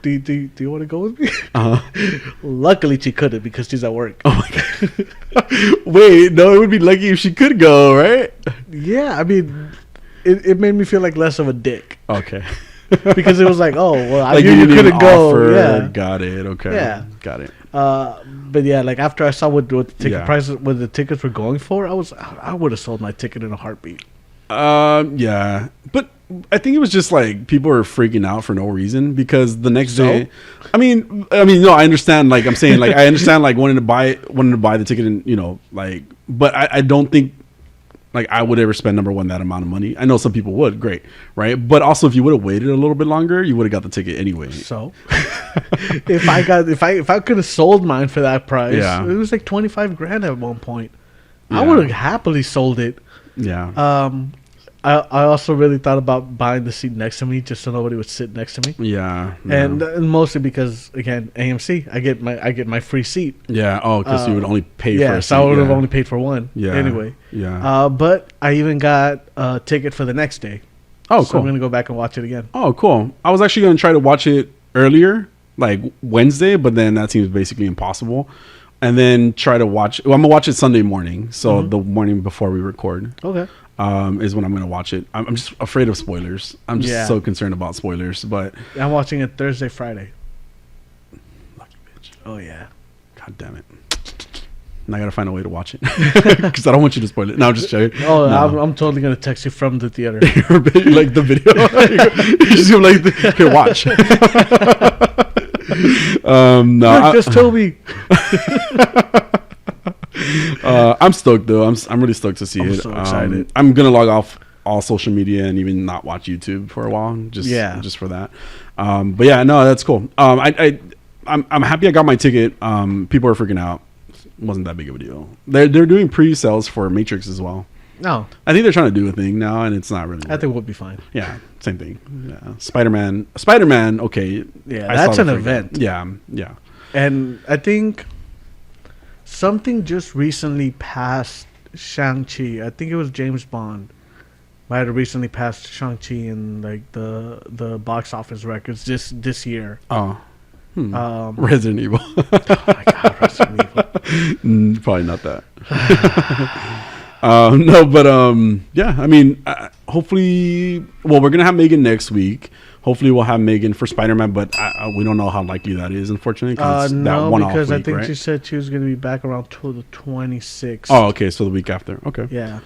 bitch. do you want to go with me? Uh-huh. Luckily, she couldn't because she's at work. Oh my god. Wait, no, it would be lucky if she could go, right? Yeah, I mean, it made me feel like less of a dick Okay. because it was like, oh, well, I Like knew you didn't couldn't even go. offer. Yeah, Got it. Okay. Yeah. Got it. but yeah, like after I saw what the ticket Yeah. prices, what the tickets were going for, I would have sold my ticket in a heartbeat. Yeah, but I think it was just like people were freaking out for no reason because the next day, I mean, no, I understand. Like I'm saying, like I understand, like wanting to buy the ticket, and like, but I don't think like I would ever spend, number one, that amount of money. I know some people would, great, right? But also, if you would have waited a little bit longer, you would have got the ticket anyway. So if I could have sold mine for that price, Yeah. it was like 25 grand at one point. Yeah. I would have happily sold it. Yeah. I also really thought about buying the seat next to me just so nobody would sit next to me. Yeah. And mostly because, again, AMC, I get my free seat. Yeah. Oh, because you would only pay for a seat. So I would have only paid for one. Yeah. Anyway. Yeah. But I even got a ticket for the next day. Oh, So cool. I'm gonna go back and watch it again. Oh, cool. I was actually going to try to watch it earlier, like Wednesday, but then that seems basically impossible. And then try to watch. Well, I'm gonna watch it Sunday morning, so the morning before we record. Okay. Is when I'm gonna watch it. I'm just afraid of spoilers. I'm just so concerned about spoilers. But I'm watching it Thursday, Friday. lucky bitch. Oh yeah. God damn it. And I gotta find a way to watch it because I don't want you to spoil it. No, I'm just joking. Oh, No. I'm totally gonna text you from the theater. Like the video. You just gonna like, okay, watch. No, Look, just Toby. I'm stoked though. I'm really stoked to see I'm it. so excited. I'm gonna log off all social media and even not watch YouTube for a while, just for that. But yeah, no, that's cool. I'm happy I got my ticket. People are freaking out. It wasn't that big of a deal. They're doing pre-sales for Matrix as well. No, I think they're trying to do a thing now, and it's not really. I think we'll be fine. Yeah, same thing. Yeah, Spider-Man. Okay. Yeah, I saw that's the an freaking- event. Yeah. And I think something just recently passed Shang-Chi. I think it was James Bond. Might have recently passed Shang-Chi in like the box office records this year. Oh. Resident Evil. Oh my god, Resident Evil. Probably not that. No, but yeah. I mean, hopefully. Well, we're gonna have Megan next week. Hopefully, we'll have Megan for Spider-Man, but we don't know how likely that is, unfortunately. Cause it's that No, one-off because I week, think right? she said she was going to be back around the 26th. Oh, okay. So the week after. Okay. Yeah.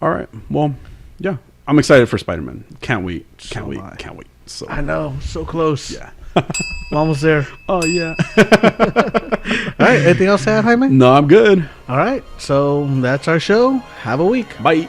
All right. Well, yeah. I'm excited for Spider-Man. Can't wait. So am I. Can't wait. So I know. So close. yeah. I'm almost there. Oh yeah. All right. Anything else to add, Jaime? No, I'm good. All right. So that's our show. Have a week. Bye.